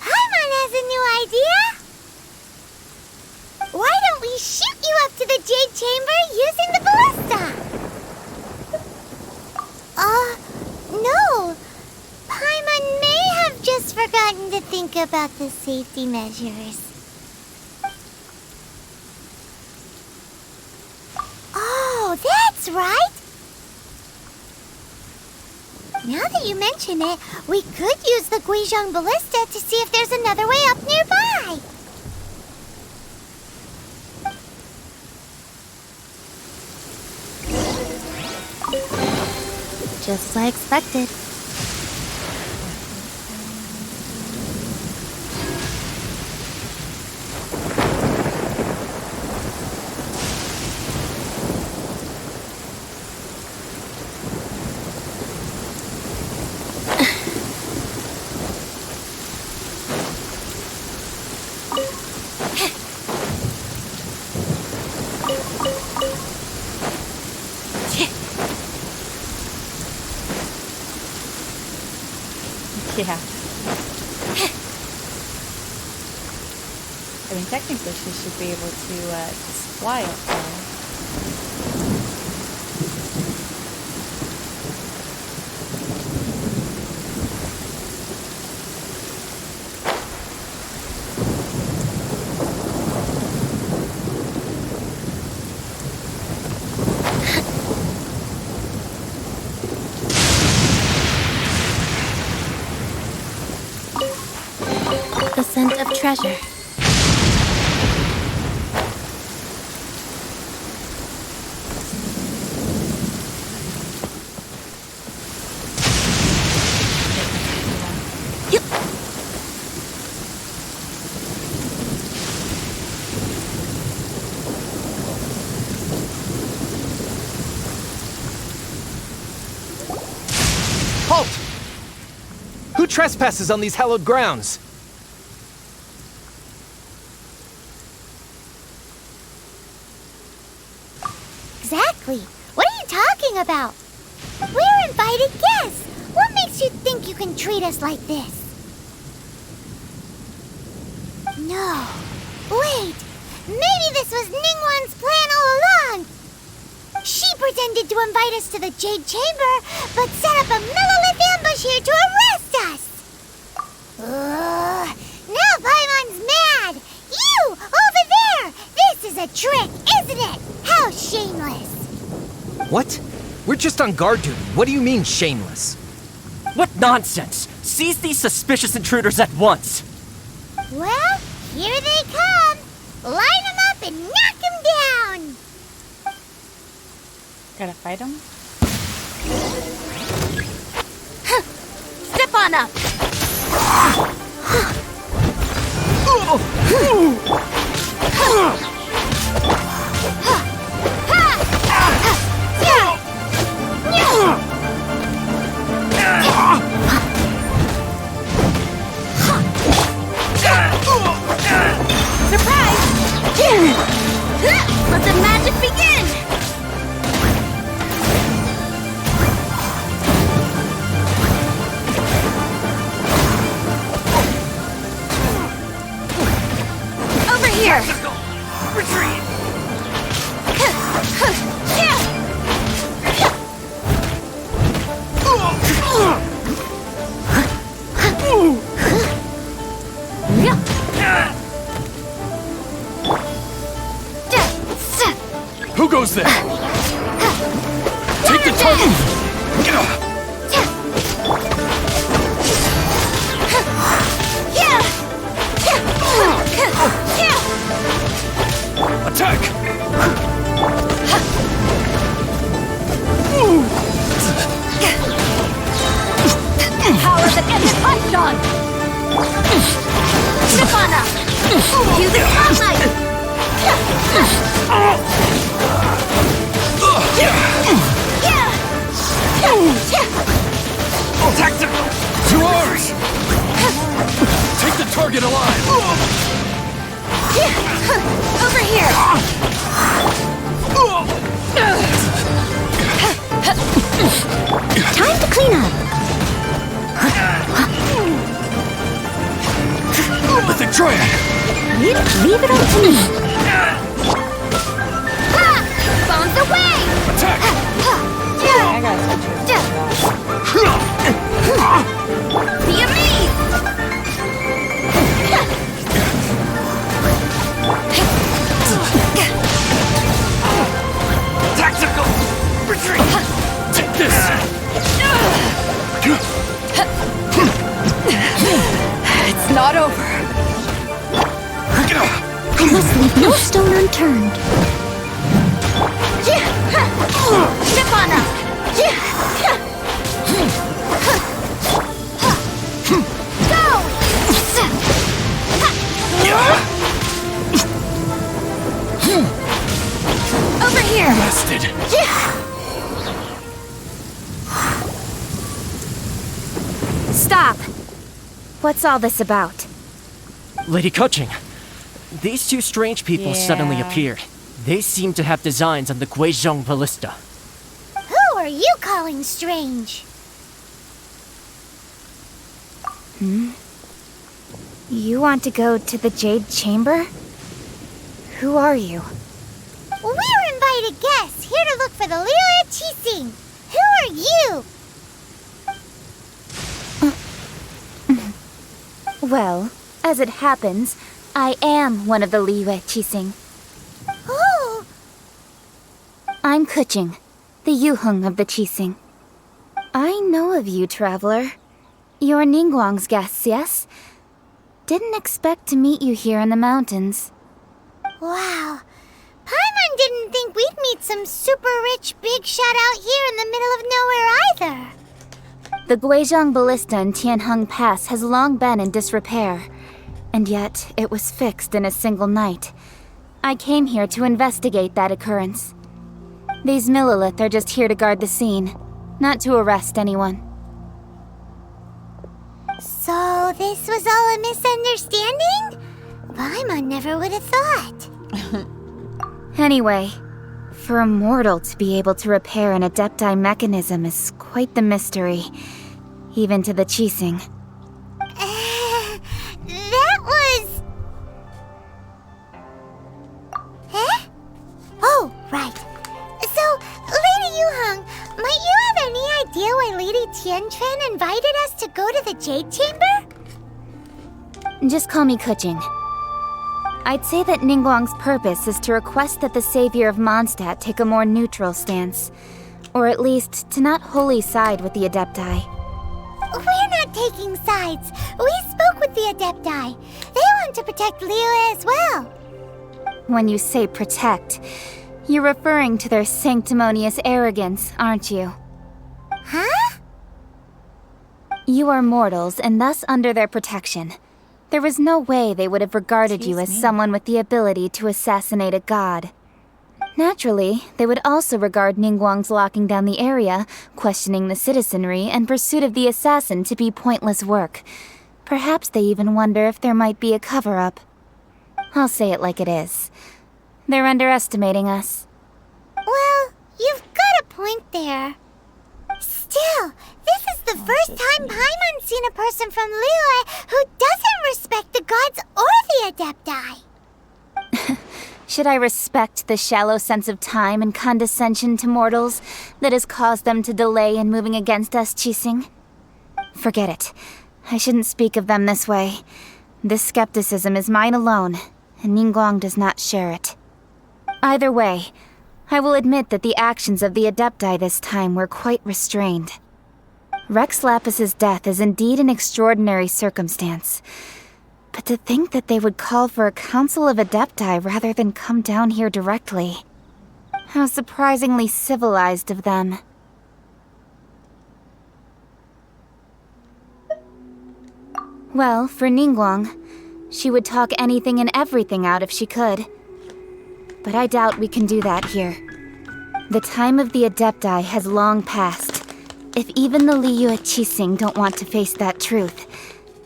[SPEAKER 3] Paimon has a new idea. Why don't we shoot you up to the Jade Chamber using the ballista? No. Paimon may have just forgotten to think about the safety measures. Oh, that's right! Now that you mention it, we could use the Guizhong Ballista to see if there's another way up nearby! Just as I expected.
[SPEAKER 1] Yeah. I mean, technically she should be able to just fly up there.
[SPEAKER 3] The scent of treasure.
[SPEAKER 2] Halt! Who trespasses on these hallowed grounds?
[SPEAKER 3] exactly. What are you talking about? We're invited guests. What makes you think you can treat us like this? No. Wait. Maybe this was Ningguang's plan all along. She pretended to invite us to the Jade Chamber, but set up a Millilith ambush here to arrest us. Now Paimon's mad. You, over there. This is a trick, isn't it? How shameless.
[SPEAKER 2] What? We're just on guard duty. What do you mean, shameless?
[SPEAKER 6] What nonsense! Seize these suspicious intruders at once!
[SPEAKER 3] Well, here they come. Line them up and knock them down.
[SPEAKER 1] Gotta fight him?
[SPEAKER 4] Step on up!
[SPEAKER 3] Surprise! Let the magic begin!
[SPEAKER 4] Over here!
[SPEAKER 6] Retreat!
[SPEAKER 2] Who goes there? Take the target! Attack!
[SPEAKER 4] Power that can be punched on! Step on up! Use the spotlight!
[SPEAKER 2] Tactical! To arms! Take the target alive!
[SPEAKER 4] Over here!
[SPEAKER 3] Time to clean up.
[SPEAKER 2] Mythic Triad!
[SPEAKER 3] Leave it all to me. Bones away!
[SPEAKER 2] Attack!
[SPEAKER 1] I gotta switch it.
[SPEAKER 3] Be amazed!
[SPEAKER 2] Tactical! Retreat! Take this!
[SPEAKER 4] It's not over.
[SPEAKER 3] Must leave no stone unturned.
[SPEAKER 4] Step on up! Over here!
[SPEAKER 2] Blasted!
[SPEAKER 5] Stop! What's all this about?
[SPEAKER 6] Lady Coaching, these two strange people suddenly
[SPEAKER 1] Yeah.
[SPEAKER 6] appeared. They seem to have designs on the Guizhong Ballista.
[SPEAKER 3] Who are you calling strange?
[SPEAKER 5] You want to go to the Jade Chamber? Who are you?
[SPEAKER 3] We're invited guests here to look for the Liyue Qixing. Who are you?
[SPEAKER 5] Well, as it happens, I am one of the Liyue Qixing.
[SPEAKER 3] Oh,
[SPEAKER 5] I'm Kuching, the Yuheng of the Qixing. I know of you, traveler. You're Ningguang's guests, yes? Didn't expect to meet you here in the mountains.
[SPEAKER 3] wow. Paimon didn't think we'd meet some super rich big shot out here in the middle of nowhere either.
[SPEAKER 5] The Guizhong Ballista in Tianheng Pass has long been in disrepair, and yet it was fixed in a single night. I came here to investigate that occurrence. These Millilith are just here to guard the scene, not to arrest anyone.
[SPEAKER 3] So this was all a misunderstanding? Paimon never would have thought.
[SPEAKER 5] Anyway, For a mortal to be able to repair an Adepti mechanism is quite the mystery, even to the Qixing.
[SPEAKER 3] That was... Huh? Oh, right. So, Lady Yuheng, might you have any idea why Lady Tianquan invited us to go to the Jade Chamber?
[SPEAKER 5] Just call me Kuching. I'd say that Ningguang's purpose is to request that the savior of Mondstadt take a more neutral stance. Or at least, to not wholly side with the Adepti.
[SPEAKER 3] We're not taking sides. We spoke with the Adepti. They want to protect Liyue as well.
[SPEAKER 5] When you say protect, you're referring to their sanctimonious arrogance, aren't you?
[SPEAKER 3] Huh?
[SPEAKER 5] You are mortals and thus under their protection. There was no way they would have regarded you as someone with the ability to assassinate a god. Naturally, they would also regard Ningguang's locking down the area, questioning the citizenry, and pursuit of the assassin to be pointless work. Perhaps they even wonder if there might be a cover-up. I'll say it like it is. They're underestimating us.
[SPEAKER 3] Well, you've got a point there. Still, this is the first time Paimon's seen a person from Liyue who doesn't respect the gods or the Adepti.
[SPEAKER 5] Should I respect the shallow sense of time and condescension to mortals that has caused them to delay in moving against us, Qixing? Forget it. I shouldn't speak of them this way. This skepticism is mine alone, and Ningguang does not share it. Either way, I will admit that the actions of the Adepti this time were quite restrained. Rex Lapis's death is indeed an extraordinary circumstance. But to think that they would call for a council of Adepti rather than come down here directly. How surprisingly civilized of them. Well, for Ningguang, she would talk anything and everything out if she could. But I doubt we can do that here. The time of the Adepti has long passed. If even the Liyue Qixing don't want to face that truth,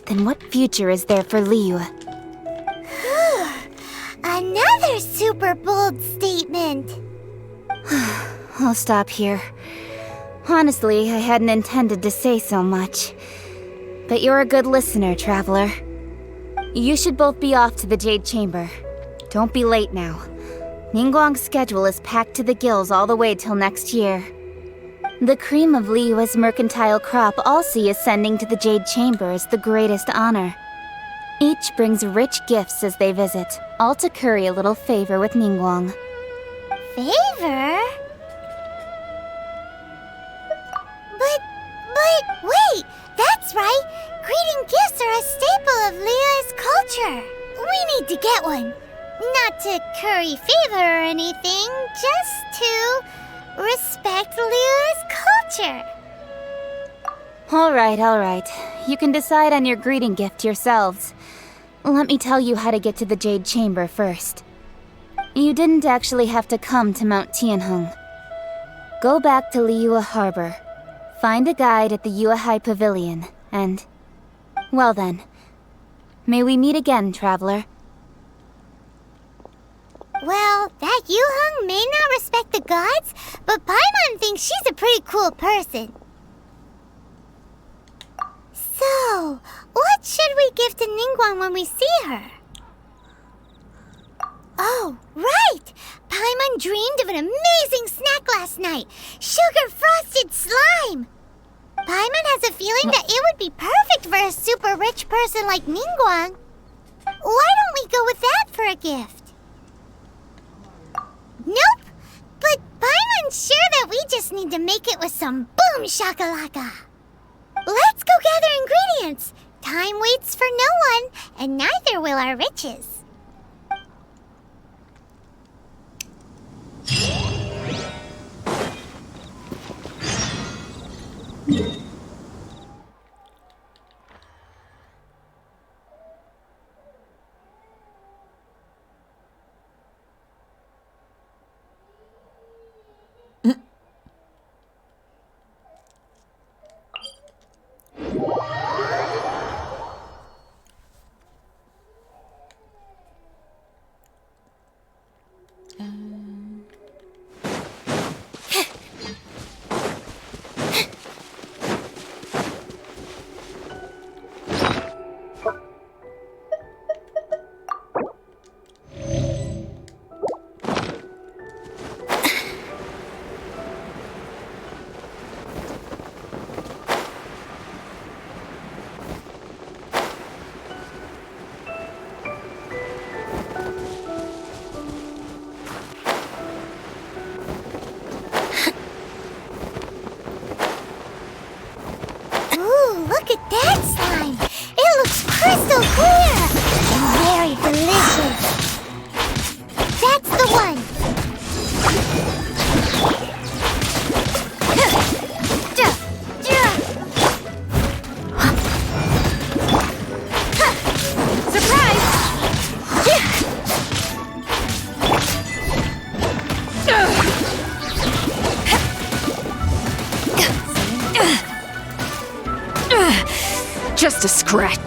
[SPEAKER 5] then what future is there for Liyue?
[SPEAKER 3] Another super bold statement.
[SPEAKER 5] I'll stop here. Honestly, I hadn't intended to say so much. But you're a good listener, Traveler. You should both be off to the Jade Chamber. Don't be late now. Ningguang's schedule is packed to the gills all the way till next year. The cream of Liyue's mercantile crop all see ascending to the Jade Chamber as the greatest honor. Each brings rich gifts as they visit, all to curry a little favor with Ningguang.
[SPEAKER 3] Favor? But, wait! That's right! Greeting gifts are a staple of Liyue's culture. We need to get one. Not to curry favor or anything, just to respect Liyue's culture.
[SPEAKER 5] Alright. You can decide on your greeting gift yourselves. Let me tell you how to get to the Jade Chamber first. You didn't actually have to come to Mount Tianheng. Go back to Liyue Harbor. Find a guide at the Yuehai Pavilion, and... well then. May we meet again, Traveler.
[SPEAKER 3] Well, that Yuheng may not respect the gods, but Paimon thinks she's a pretty cool person. So, what should we give to Ningguang when we see her? Oh, right! Paimon dreamed of an amazing snack last night. Sugar-frosted slime! Paimon has a feeling that it would be perfect for a super rich person like Ningguang. Why don't we go with that for a gift? Nope! But Paimon's sure that we just need to make it with some boom shakalaka. Let's go gather ingredients. Time waits for no one, and neither will our riches.
[SPEAKER 7] just a scratch.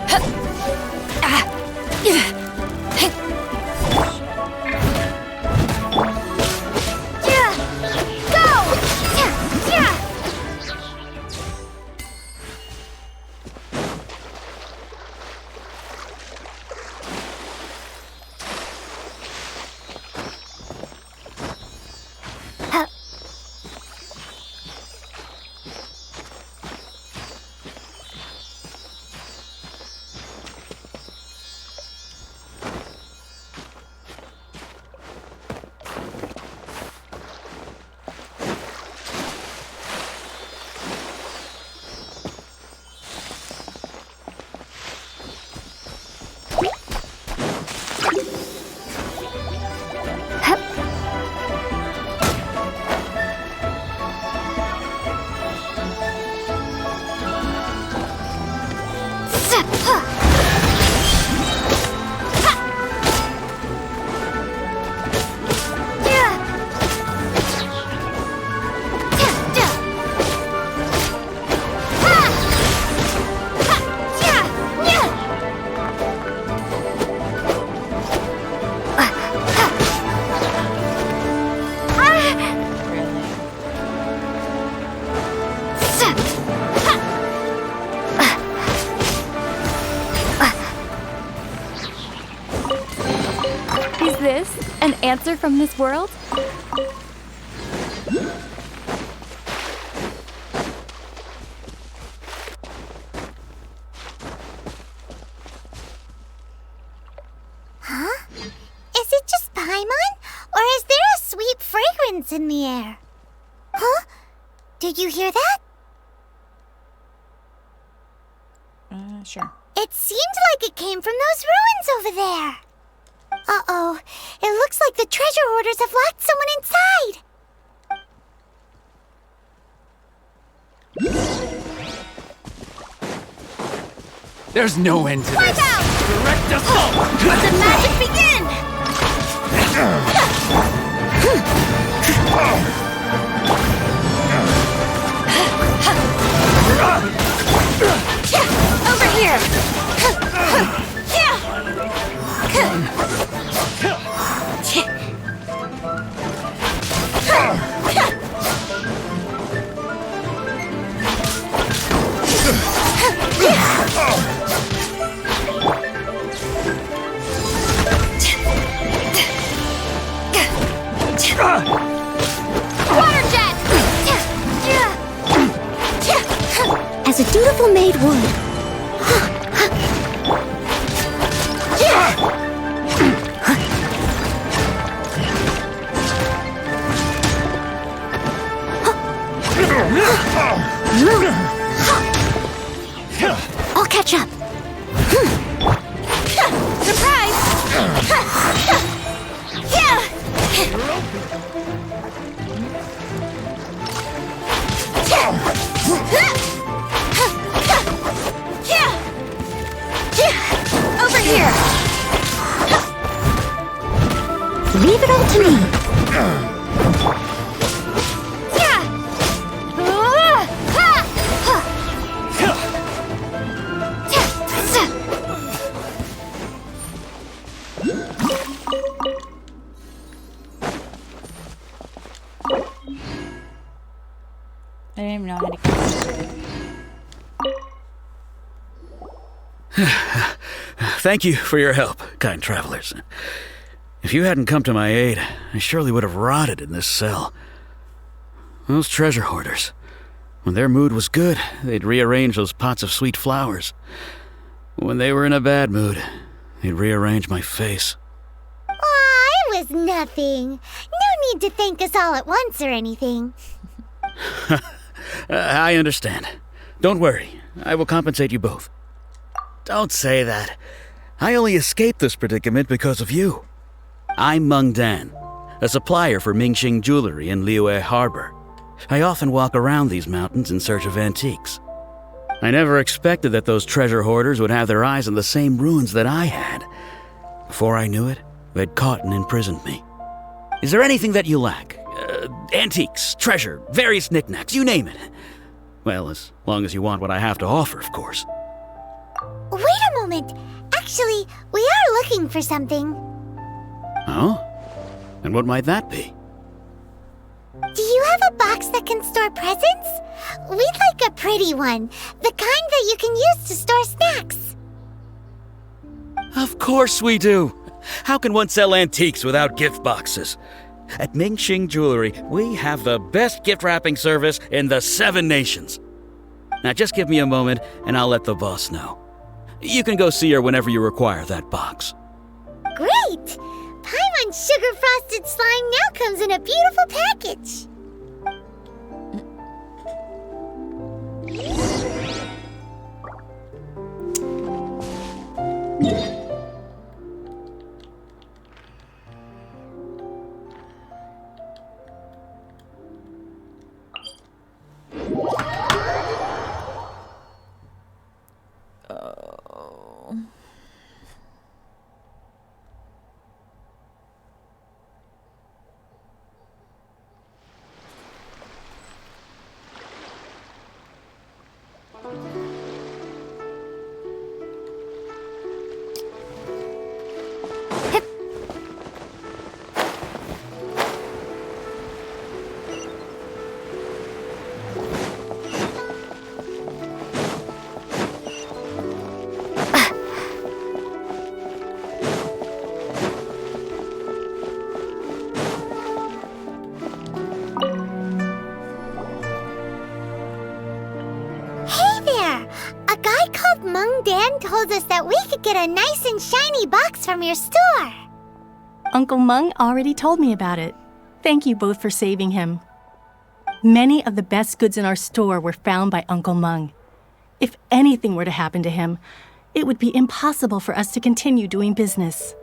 [SPEAKER 5] Is this an answer from this world?
[SPEAKER 3] Huh? Is it just Paimon? Or is there a sweet fragrance in the air? Huh? Did you hear that?
[SPEAKER 1] Sure.
[SPEAKER 3] It seemed like it came from those ruins over there. Uh-oh. It looks like the treasure hoarders have locked someone inside.
[SPEAKER 2] There's no end to
[SPEAKER 3] Wipe
[SPEAKER 2] this.
[SPEAKER 3] out!
[SPEAKER 2] Direct assault!
[SPEAKER 3] Let the magic begin! Over here! Water jet! As a dutiful maid would. I'll catch up. Surprise! Over here! Leave it all to me.
[SPEAKER 1] I didn't even know how to get
[SPEAKER 8] Thank you for your help, kind travelers. If you hadn't come to my aid, I surely would have rotted in this cell. Those treasure hoarders, when their mood was good, they'd rearrange those pots of sweet flowers. When they were in a bad mood, they'd rearrange my face.
[SPEAKER 3] Aw, it was nothing. No need to thank us all at once or anything.
[SPEAKER 8] I understand. Don't worry, I will compensate you both. Don't say that. I only escaped this predicament because of you. I'm Meng Dan, a supplier for Mingxing Jewelry in Liyue Harbor. I often walk around these mountains in search of antiques. I never expected that those treasure hoarders would have their eyes on the same ruins that I had. Before I knew it, they'd caught and imprisoned me. Is there anything that you lack? Antiques, treasure, various knickknacks, you name it. Well, as long as you want what I have to offer, of course.
[SPEAKER 3] moment. Actually, we are looking for something.
[SPEAKER 8] Oh? And what might that be?
[SPEAKER 3] Do you have a box that can store presents? We'd like a pretty one. The kind that you can use to store snacks.
[SPEAKER 8] Of course we do! How can one sell antiques without gift boxes? At Mingxing Jewelry, we have the best gift wrapping service in the 7 nations. Now just give me a moment and I'll let the boss know. You can go see her whenever you require that box.
[SPEAKER 3] Great! Paimon Sugar Frosted Slime now comes in a beautiful package.
[SPEAKER 1] Oh.
[SPEAKER 3] Hey there! A guy called Mung Dan told us that we could get a nice and shiny box from your store.
[SPEAKER 7] Uncle Mung already told me about it. Thank you both for saving him. Many of the best goods in our store were found by Uncle Mung. If anything were to happen to him, it would be impossible for us to continue doing business.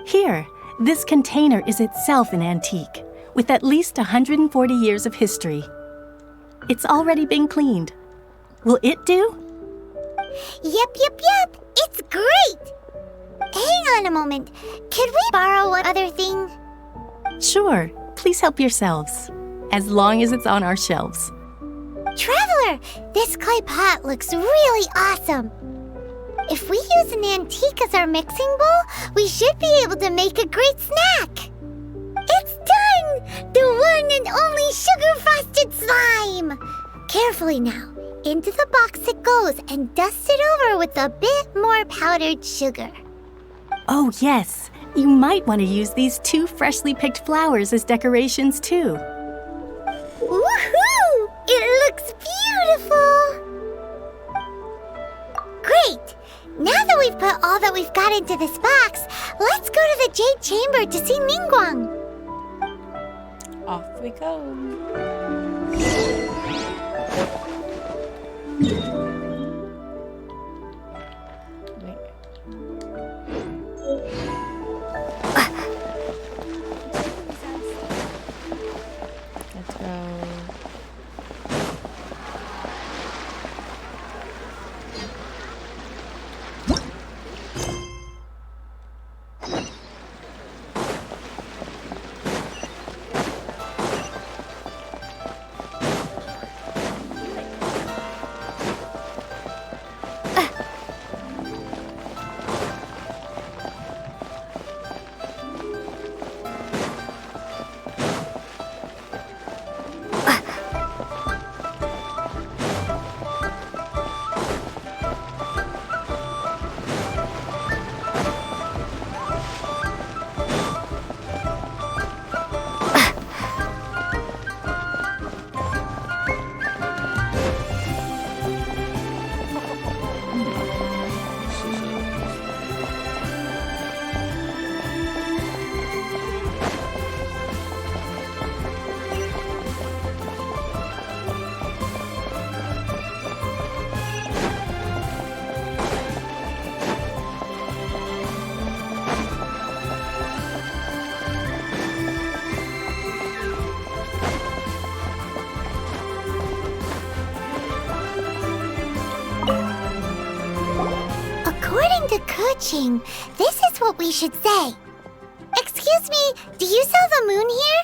[SPEAKER 7] Here, this container is itself an antique, with at least 140 years of history. It's already been cleaned. Will it do?
[SPEAKER 3] Yep. It's great! Hang on a moment. Could we borrow one other thing?
[SPEAKER 7] Sure, please help yourselves, as long as it's on our shelves.
[SPEAKER 3] Traveler, this clay pot looks really awesome. If we use an antique as our mixing bowl, we should be able to make a great snack. It's done! The one and only sugar-frosted slime! Carefully now. Into the box it goes and dust it over with a bit more powdered sugar.
[SPEAKER 7] Oh yes, you might want to use these 2 freshly picked flowers as decorations too.
[SPEAKER 3] Woohoo! It looks beautiful! Great! Now that we've put all that we've got into this box, let's go to the Jade Chamber to see Ningguang.
[SPEAKER 1] Off we go. Wait. Let's go.
[SPEAKER 3] According to Kuching, this is what we should say. Excuse me, do you sell the moon here?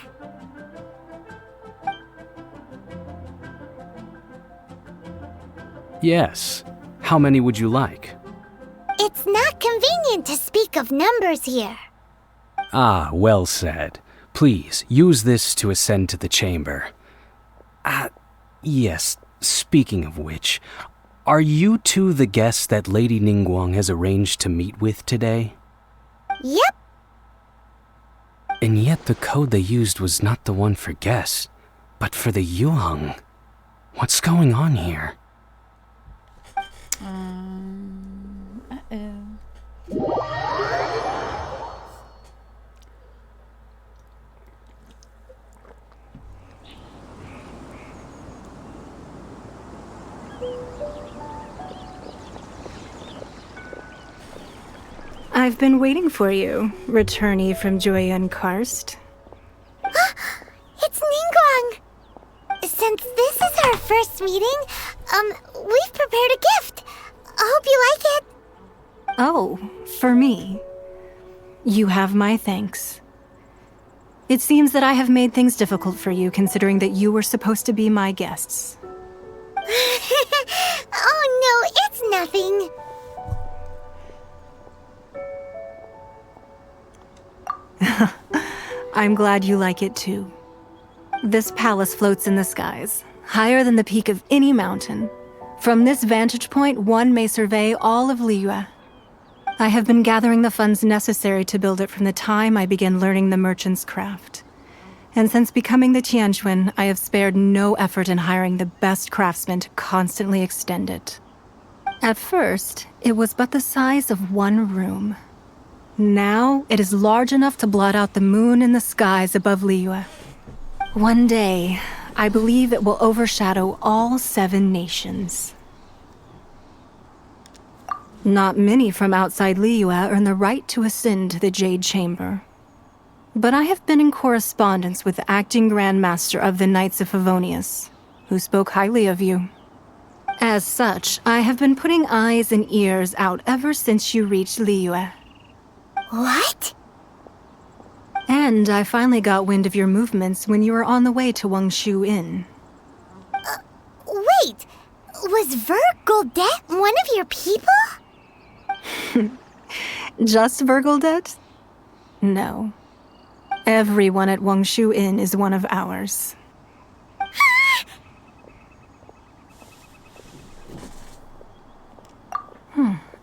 [SPEAKER 9] Yes. How many would you like?
[SPEAKER 3] It's not convenient to speak of numbers here.
[SPEAKER 9] Ah, well said. Please, use this to ascend to the chamber. Yes, speaking of which, are you two the guests that Lady Ningguang has arranged to meet with today?
[SPEAKER 3] Yep.
[SPEAKER 9] And yet the code they used was not the one for guests, but for the Yuheng. What's going on here?
[SPEAKER 10] I've been waiting for you, returnee from Joyun Karst.
[SPEAKER 3] It's Ningguang! Since this is our first meeting, we've prepared a gift. I hope you like it.
[SPEAKER 10] Oh, for me. You have my thanks. It seems that I have made things difficult for you, considering that you were supposed to be my guests.
[SPEAKER 3] Oh no, it's nothing.
[SPEAKER 10] I'm glad you like it too. This palace floats in the skies, higher than the peak of any mountain. From this vantage point, one may survey all of Liyue. I have been gathering the funds necessary to build it from the time I began learning the merchant's craft. And since becoming the Tianquan, I have spared no effort in hiring the best craftsmen to constantly extend it. At first, it was but the size of one room. Now, it is large enough to blot out the moon in the skies above Liyue. One day, I believe it will overshadow all 7 nations. Not many from outside Liyue earn the right to ascend to the Jade Chamber. But I have been in correspondence with the acting Grand Master of the Knights of Favonius, who spoke highly of you. As such, I have been putting eyes and ears out ever since you reached Liyue.
[SPEAKER 3] What?
[SPEAKER 10] And I finally got wind of your movements when you were on the way to Wangshu Inn.
[SPEAKER 3] Wait, was Vergoldet one of your people?
[SPEAKER 10] Just Vergoldet? No. Everyone at Wangshu Inn is one of ours.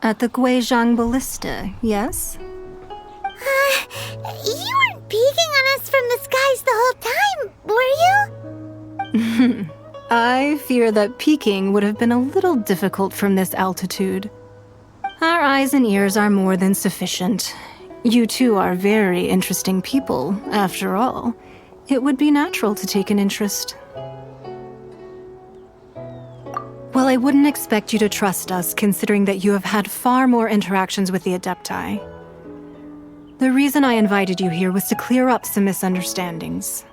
[SPEAKER 10] At the Guizhang Ballista, yes?
[SPEAKER 3] You weren't peeking on us from the skies the whole time, were you?
[SPEAKER 10] I fear that peeking would have been a little difficult from this altitude. Our eyes and ears are more than sufficient. You two are very interesting people, after all. It would be natural to take an interest. Well, I wouldn't expect you to trust us, considering that you have had far more interactions with the Adepti. The reason I invited you here was to clear up some misunderstandings.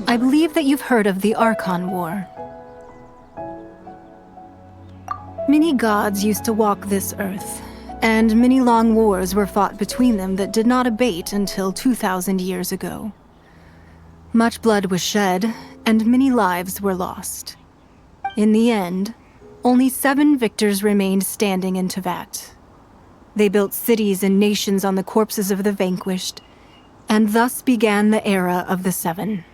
[SPEAKER 10] I believe that you've heard of the Archon War. Many gods used to walk this earth, and many long wars were fought between them that did not abate until 2,000 years ago. Much blood was shed, and many lives were lost. In the end, only 7 victors remained standing in Tevat. They built cities and nations on the corpses of the vanquished, and thus began the era of the 7.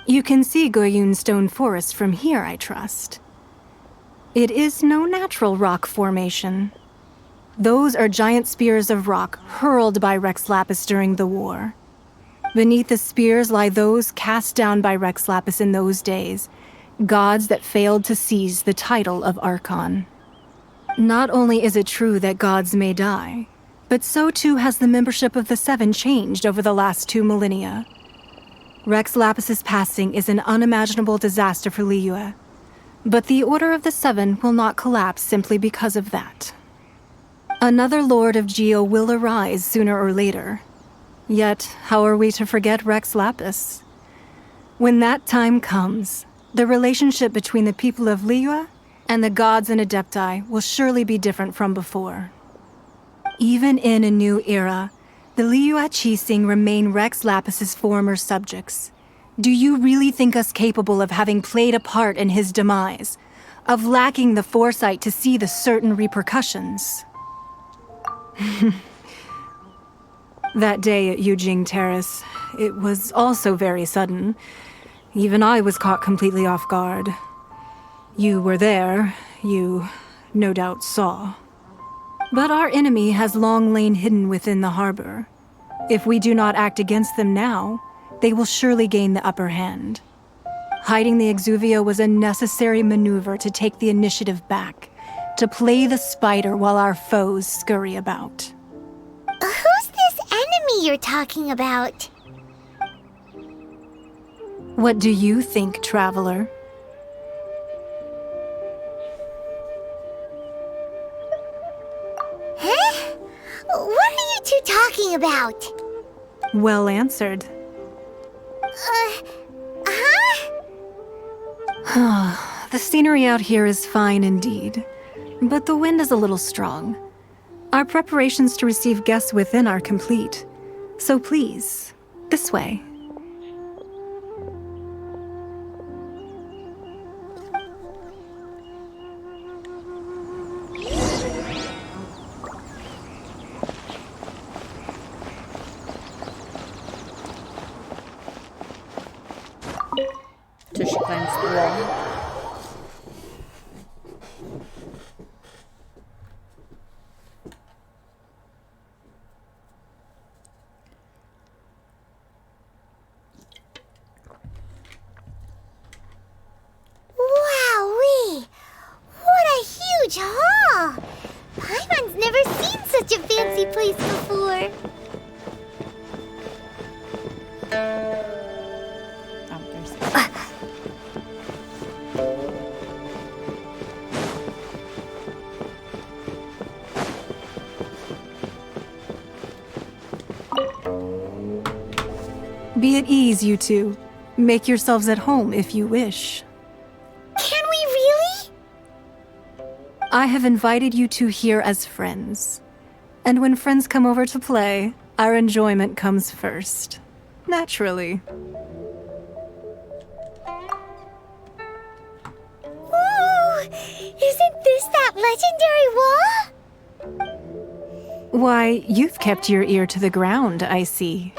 [SPEAKER 10] You can see Goyun Stone Forest from here, I trust. It is no natural rock formation. Those are giant spears of rock hurled by Rex Lapis during the war. Beneath the spears lie those cast down by Rex Lapis in those days, gods that failed to seize the title of Archon. Not only is it true that gods may die, but so too has the membership of the 7 changed over the last 2 millennia. Rex Lapis's passing is an unimaginable disaster for Liyue, but the Order of the 7 will not collapse simply because of that. Another Lord of Geo will arise sooner or later. Yet, how are we to forget Rex Lapis? When that time comes, the relationship between the people of Liyue and the gods and Adepti will surely be different from before. Even in a new era, The Liyue Qixing remain Rex Lapis's former subjects. Do you really think us capable of having played a part in his demise? Of lacking the foresight to see the certain repercussions? That day at Yujing Terrace, it was also very sudden. Even I was caught completely off guard. You were there, you no doubt saw. But our enemy has long lain hidden within the harbor. If we do not act against them now, they will surely gain the upper hand. Hiding the Exuvia was a necessary maneuver to take the initiative back, to play the spider while our foes scurry about.
[SPEAKER 3] Who's this enemy you're talking about?
[SPEAKER 10] What do you think, traveler?
[SPEAKER 3] Huh? What are you two talking about?
[SPEAKER 10] Well answered. The scenery out here is fine indeed, but the wind is a little strong. Our preparations to receive guests within are complete, so please, this way.
[SPEAKER 1] So she climbs the wall.
[SPEAKER 3] Wowee! What a huge hall! Paimon's never seen such a fancy place before.
[SPEAKER 1] Oh, there's
[SPEAKER 10] Be at ease, you two. Make yourselves at home if you wish.
[SPEAKER 3] Can we really?
[SPEAKER 10] I have invited you two here as friends. And when friends come over to play, our enjoyment comes first. Naturally.
[SPEAKER 3] Ooh! Isn't this that legendary wall?
[SPEAKER 10] Why, you've kept your ear to the ground, I see.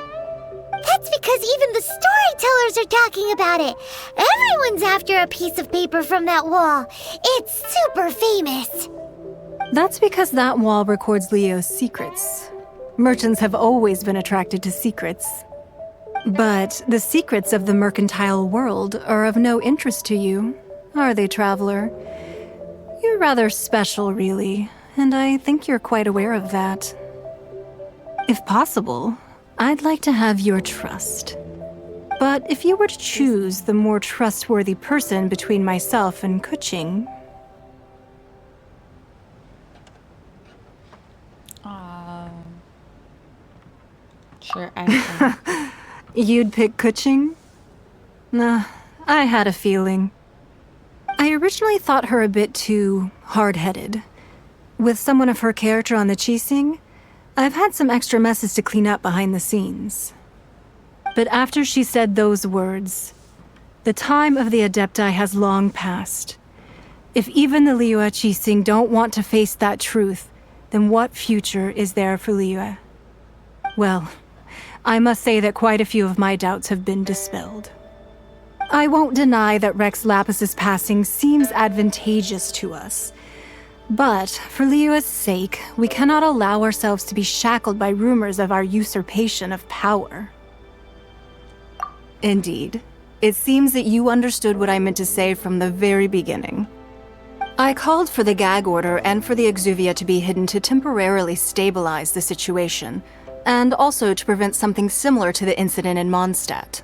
[SPEAKER 3] That's because even the storytellers are talking about it. Everyone's after a piece of paper from that wall. It's super famous.
[SPEAKER 10] That's because that wall records Leo's secrets. Merchants have always been attracted to secrets. But the secrets of the mercantile world are of no interest to you, are they, traveler? You're rather special, really, and I think you're quite aware of that. If possible, I'd like to have your trust. But if you were to choose the more trustworthy person between myself and Kuching...
[SPEAKER 1] Sure, I
[SPEAKER 10] You'd pick Kuching? Nah, I had a feeling. I originally thought her a bit too hard-headed. With someone of her character on the Qixing, I've had some extra messes to clean up behind the scenes. But after she said those words, the time of the Adepti has long passed. If even the Liyue Qixing don't want to face that truth, then what future is there for Liyue? Well, I must say that quite a few of my doubts have been dispelled. I won't deny that Rex Lapis's passing seems advantageous to us. But, for Liyue's sake, we cannot allow ourselves to be shackled by rumors of our usurpation of power. Indeed. It seems that you understood what I meant to say from the very beginning. I called for the gag order and for the Exuvia to be hidden to temporarily stabilize the situation, and also to prevent something similar to the incident in Mondstadt.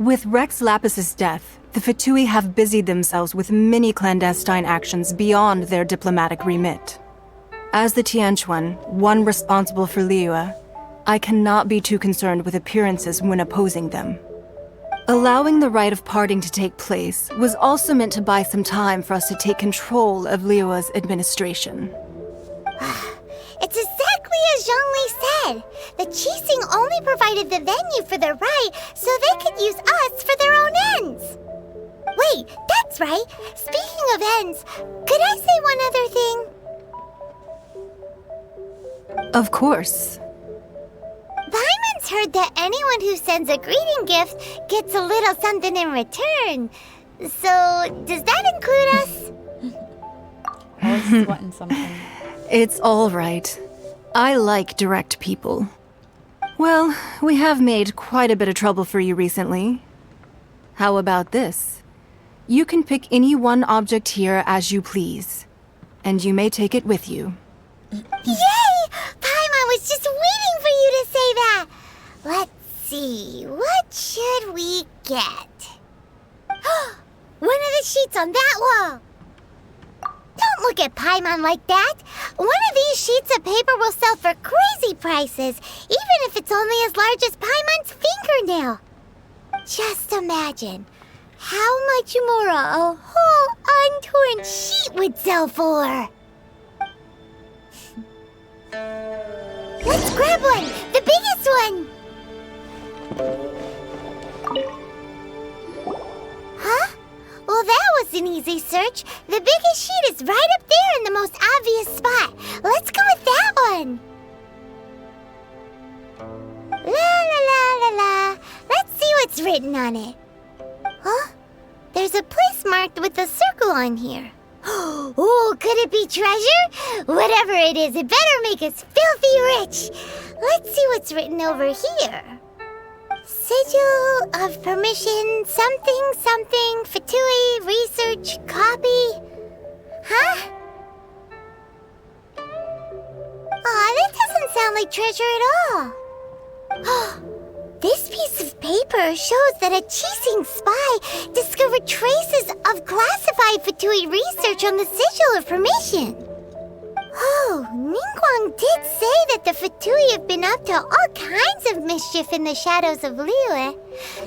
[SPEAKER 10] With Rex Lapis's death, the Fatui have busied themselves with many clandestine actions beyond their diplomatic remit. As the Tianquan, one responsible for Liyue, I cannot be too concerned with appearances when opposing them. Allowing the rite of parting to take place was also meant to buy some time for us to take control of Liyue's administration.
[SPEAKER 3] It's exactly as Zhongli said. The Chising only provided the venue for the rite so they could use us for their own ends. Wait, that's right. Speaking of ends, could I say one other thing?
[SPEAKER 10] Of course.
[SPEAKER 3] Paimon's heard that anyone who sends a greeting gift gets a little something in return. So, does that include us?
[SPEAKER 1] I was sweating something.
[SPEAKER 10] It's all right. I like direct people. Well, we have made quite a bit of trouble for you recently. How about this? You can pick any one object here as you please, and you may take it with you.
[SPEAKER 3] Yay! Paimon was just waiting for you to say that! Let's see, what should we get? One of the sheets on that wall! Don't look at Paimon like that! One of these sheets of paper will sell for crazy prices, even if it's only as large as Paimon's fingernail. Just imagine how much more a whole untorn sheet would sell for. Let's grab one! The biggest one! Huh? Well, that was an easy search. The biggest sheet is right up there in the most obvious spot. Let's go with that one. La la la la la. Let's see what's written on it. Huh? There's a place marked with a circle on here. Oh, could it be treasure? Whatever it is, it better make us filthy rich. Let's see what's written over here. Sigil of permission, something, something, Fatui, research, copy. Huh? Aw, that doesn't sound like treasure at all. This piece of paper shows that a Chising spy discovered traces of classified Fatui research on the Sigil of Permission. Oh, Ningguang did say that the Fatui have been up to all kinds of mischief in the shadows of Liyue,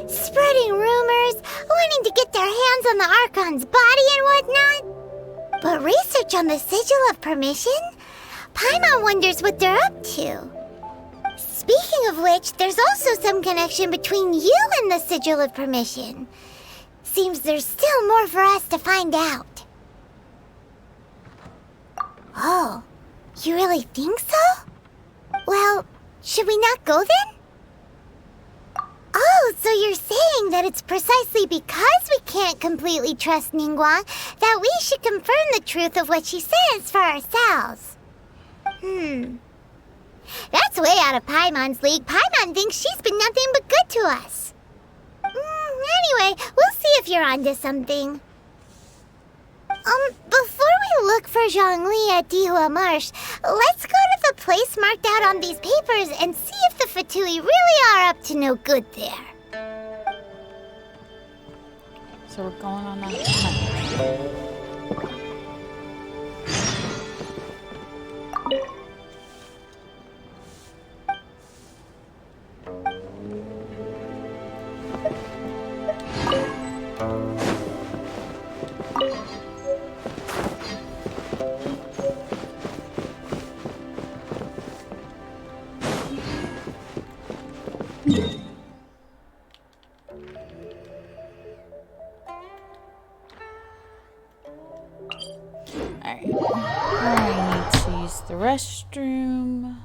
[SPEAKER 3] spreading rumors, wanting to get their hands on the Archon's body and whatnot. But research on the Sigil of Permission? Paimon wonders what they're up to. Speaking of which, there's also some connection between you and the Sigil of Permission. Seems there's still more for us to find out. Oh, you really think so? Well, should we not go then? Oh, so you're saying that it's precisely because we can't completely trust Ningguang that we should confirm the truth of what she says for ourselves. That's way out of Paimon's league. Paimon thinks she's been nothing but good to us. Anyway, we'll see if you're onto something. Before we look for Zhongli at Dihua Marsh, let's go to the place marked out on these papers and see if the Fatui really are up to no good there.
[SPEAKER 1] So we're going on that hunt. Alright. I need to use the restroom.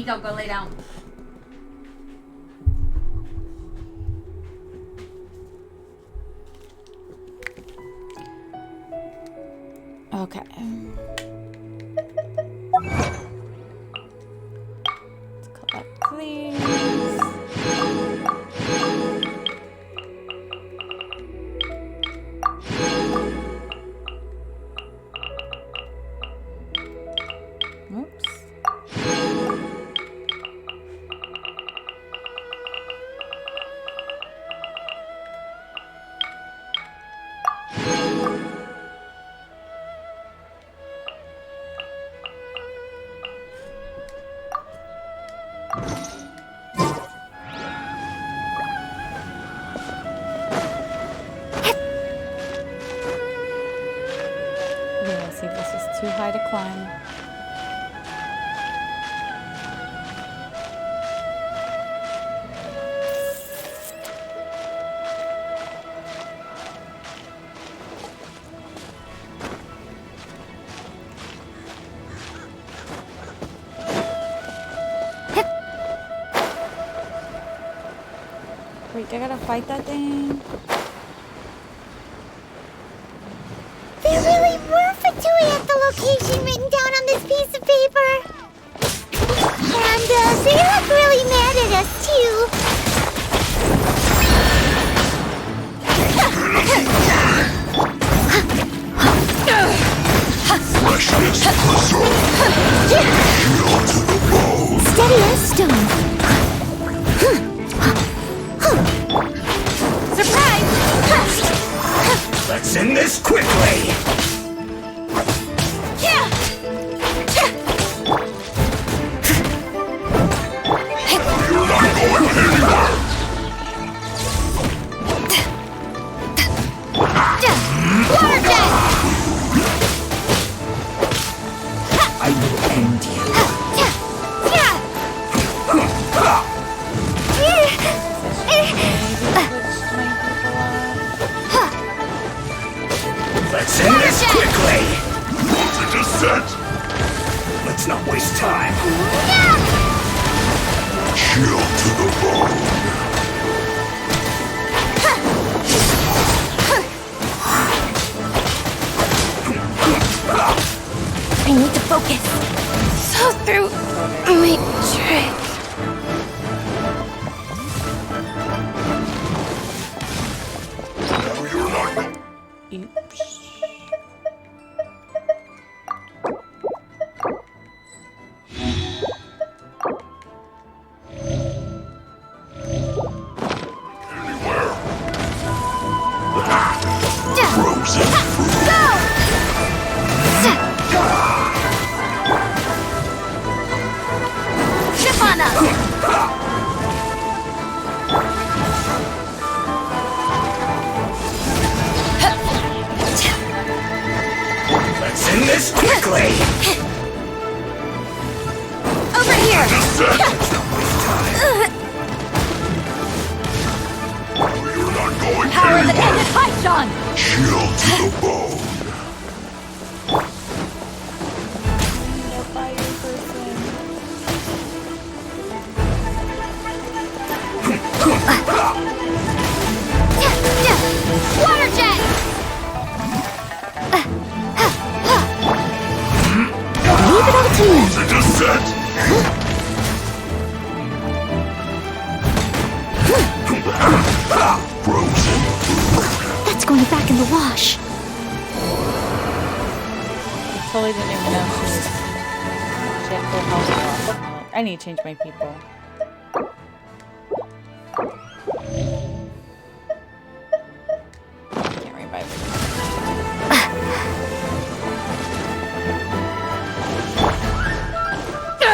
[SPEAKER 1] Nico, go lay down. Okay. Let's collect these. Oops. Yeah, see if this is too high to climb. Wait, I gotta fight that thing?
[SPEAKER 3] There really were Fatui at the location written down on this piece of paper. And they look really mad at us too.
[SPEAKER 2] Freshness preserved. Shield to the bone.
[SPEAKER 3] Steady as stone. Surprise!
[SPEAKER 2] Let's end this quickly. You're not going anywhere.
[SPEAKER 3] Water jet!
[SPEAKER 2] I will end you. Let's end this quickly. Voltage is set. Let's not waste time. Chill to the bone.
[SPEAKER 3] I need to focus. So through my trick.
[SPEAKER 2] No, you're not going.
[SPEAKER 1] Oops.
[SPEAKER 2] Anywhere. Frozen fruit. Let's end this quickly.
[SPEAKER 3] Over here!
[SPEAKER 2] Just set. Let's not waste time. You're not going
[SPEAKER 4] Power the
[SPEAKER 2] anywhere.
[SPEAKER 4] pendant Python!
[SPEAKER 2] Chill to the bone.
[SPEAKER 1] No fire person.
[SPEAKER 3] Water jet! Leave it all to me.
[SPEAKER 2] Voltage is set. Frozen fruit.
[SPEAKER 3] That's going back in the wash.
[SPEAKER 1] I totally didn't even know she had full health. I need to change my people. Can't revive her.
[SPEAKER 2] No,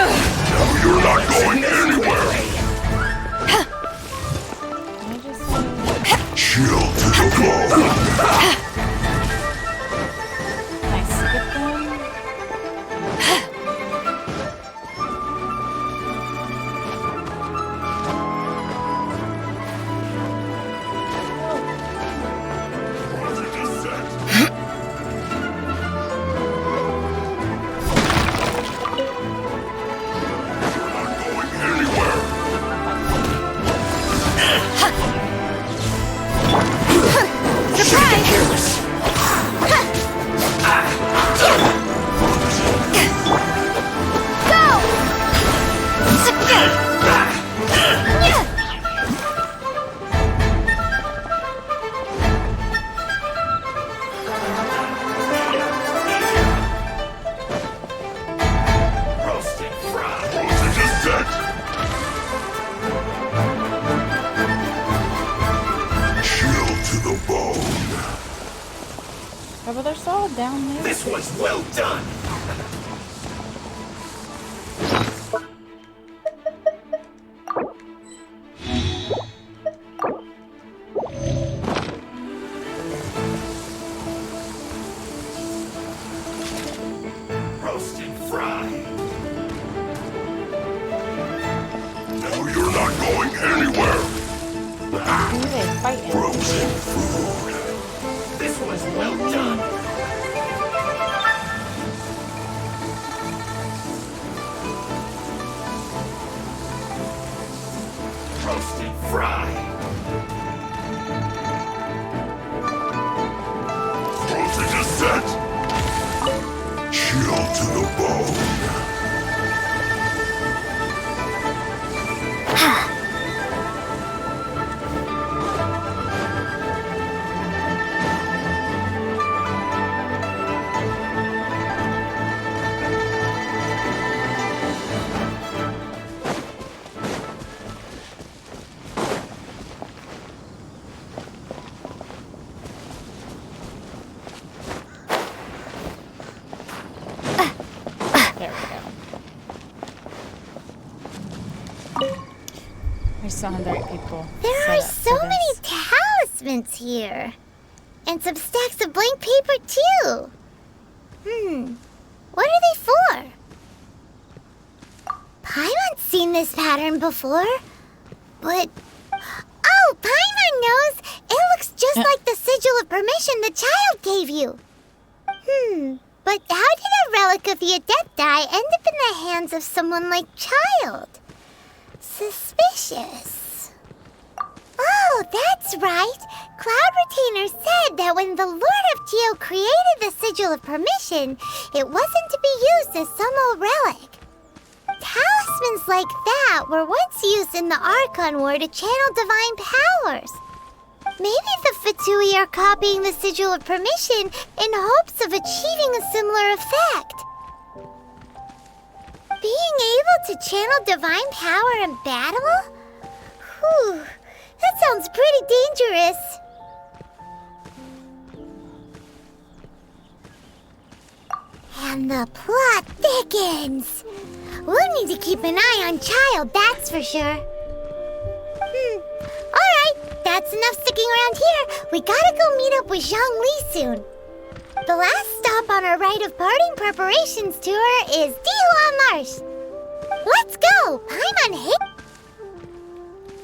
[SPEAKER 2] you're not going anywhere.
[SPEAKER 1] Can I just
[SPEAKER 2] Chill to the bone.
[SPEAKER 1] can I skip them?
[SPEAKER 2] Voltage is set. You're not
[SPEAKER 1] Yeah, but they're all down there.
[SPEAKER 2] This was well done. Roast and fry. No, you're not going anywhere.
[SPEAKER 1] Who are they fighting?
[SPEAKER 2] Frozen food. This was well done. Roast and fry. Voltage is set. Chill to the bone.
[SPEAKER 1] There we go. I still have the right people.
[SPEAKER 3] There
[SPEAKER 1] set
[SPEAKER 3] are
[SPEAKER 1] up
[SPEAKER 3] so
[SPEAKER 1] for
[SPEAKER 3] many
[SPEAKER 1] this.
[SPEAKER 3] talismans here. And some stacks of blank paper, too. What are they for? Paimon's seen this pattern before. But... Oh, Paimon knows! It looks just like the sigil of permission the child gave you. But how did a relic of the Adepti end up in the hands of someone like Child? Suspicious. Oh, that's right. Cloud Retainer said that when the Lord of Geo created the Sigil of Permission, it wasn't to be used as some old relic. Talismans like that were once used in the Archon War to channel divine powers. Maybe the Fatui are copying the Sigil of Permission in hopes of achieving a similar effect. Being able to channel divine power in battle? Whew, that sounds pretty dangerous. And the plot thickens. We'll need to keep an eye on Child, that's for sure. Alright, that's enough sticking around here. We gotta go meet up with Zhang Li soon. The last stop on our rite of parting preparations tour is Dihua Marsh. Let's go! Paimon hit.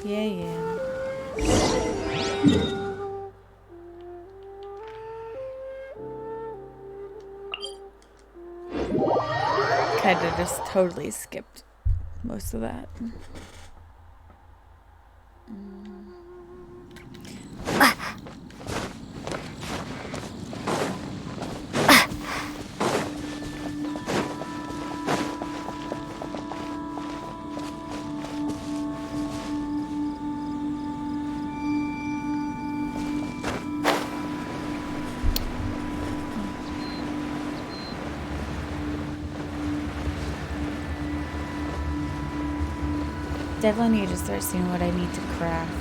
[SPEAKER 1] Yeah. Kinda just totally skipped most of that. Definitely need to start seeing what I need to craft.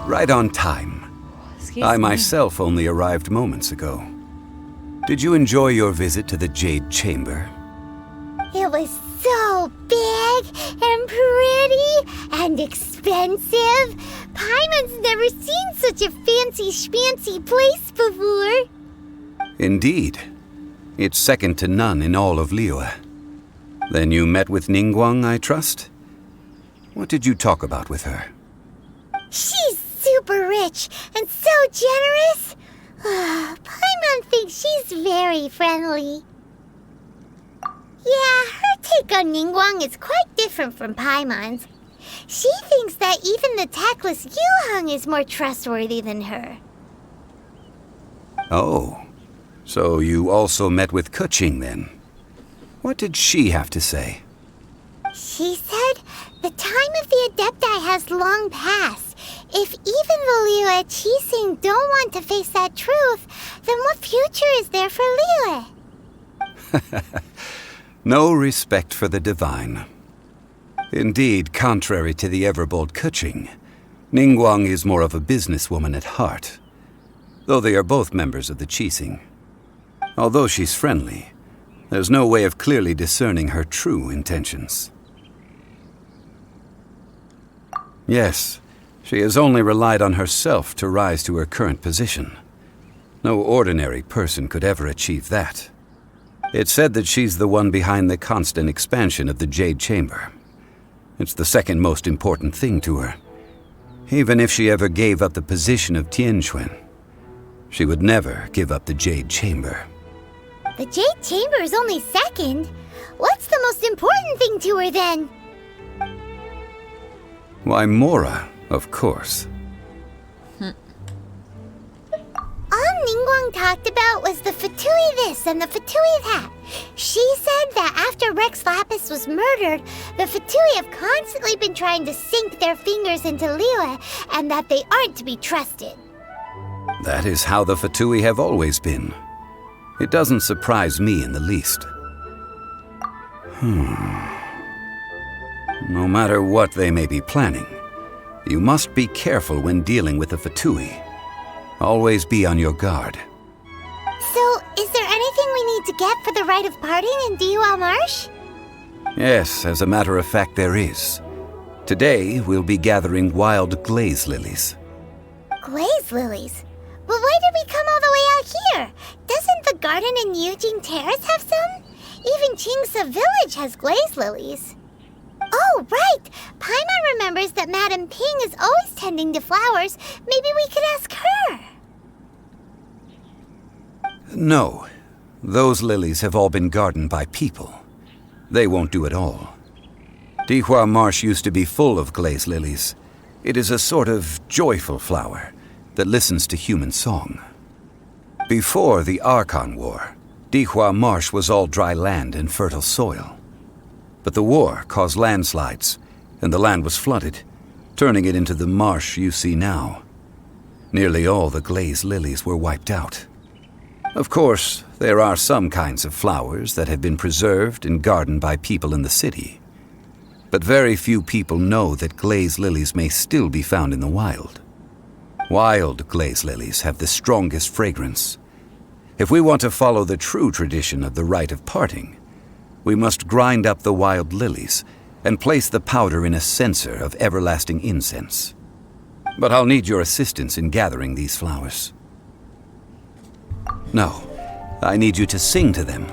[SPEAKER 11] Right on time.
[SPEAKER 1] Excuse
[SPEAKER 11] I
[SPEAKER 1] me.
[SPEAKER 11] myself only arrived moments ago. Did you enjoy your visit to the Jade Chamber?
[SPEAKER 3] It was so big and pretty and expensive. Paimon's never seen such a fancy schmancy place before.
[SPEAKER 11] Indeed. It's second to none in all of Liyue. Then you met with Ningguang, I trust? What did you talk about with her?
[SPEAKER 3] She's super rich and so generous. Paimon thinks she's very friendly. Yeah, her take on Ningguang is quite different from Paimon's. She thinks that even the tactless Yuheng is more trustworthy than her.
[SPEAKER 11] Oh, so you also met with Keqing then? What did she have to say?
[SPEAKER 3] She said the time of the Adepti has long passed. If even the Liyue Qixing don't want to face that truth, then what future is there for Liyue?
[SPEAKER 11] No respect for the divine. Indeed, contrary to the ever-bold Keqing, Ningguang is more of a businesswoman at heart, though they are both members of the Qixing. Although she's friendly, there's no way of clearly discerning her true intentions. Yes, she has only relied on herself to rise to her current position. No ordinary person could ever achieve that. It's said that she's the one behind the constant expansion of the Jade Chamber. It's the second most important thing to her. Even if she ever gave up the position of Tianquan, she would never give up the Jade Chamber.
[SPEAKER 3] The Jade Chamber is only second. What's the most important thing to her then?
[SPEAKER 11] Why, Mora, of course.
[SPEAKER 3] All Ningguang talked about was the Fatui this and the Fatui that. She said that after Rex Lapis was murdered, the Fatui have constantly been trying to sink their fingers into Liyue, and that they aren't to be trusted.
[SPEAKER 11] That is how the Fatui have always been. It doesn't surprise me in the least. No matter what they may be planning, you must be careful when dealing with the Fatui. Always be on your guard.
[SPEAKER 3] So, is there anything we need to get for the rite of parting in Dihua Marsh?
[SPEAKER 11] Yes, as a matter of fact, there is. Today, we'll be gathering wild glaze lilies.
[SPEAKER 3] Glaze lilies? But why did we come all the way out here? Doesn't the garden in Yujing Terrace have some? Even Qingse Village has glaze lilies. Oh, right! Paimon remembers that Madame Ping is always tending to flowers. Maybe we could ask her.
[SPEAKER 11] No. Those lilies have all been gardened by people. They won't do it all. Dihua Marsh used to be full of glaze lilies. It is a sort of joyful flower that listens to human song. Before the Archon War, Dihua Marsh was all dry land and fertile soil. But the war caused landslides, and the land was flooded, turning it into the marsh you see now. Nearly all the glaze lilies were wiped out. Of course, there are some kinds of flowers that have been preserved and gardened by people in the city. But very few people know that glaze lilies may still be found in the wild. Wild glaze lilies have the strongest fragrance. If we want to follow the true tradition of the rite of parting, we must grind up the wild lilies and place the powder in a censer of everlasting incense. But I'll need your assistance in gathering these flowers. No, I need you to sing to them.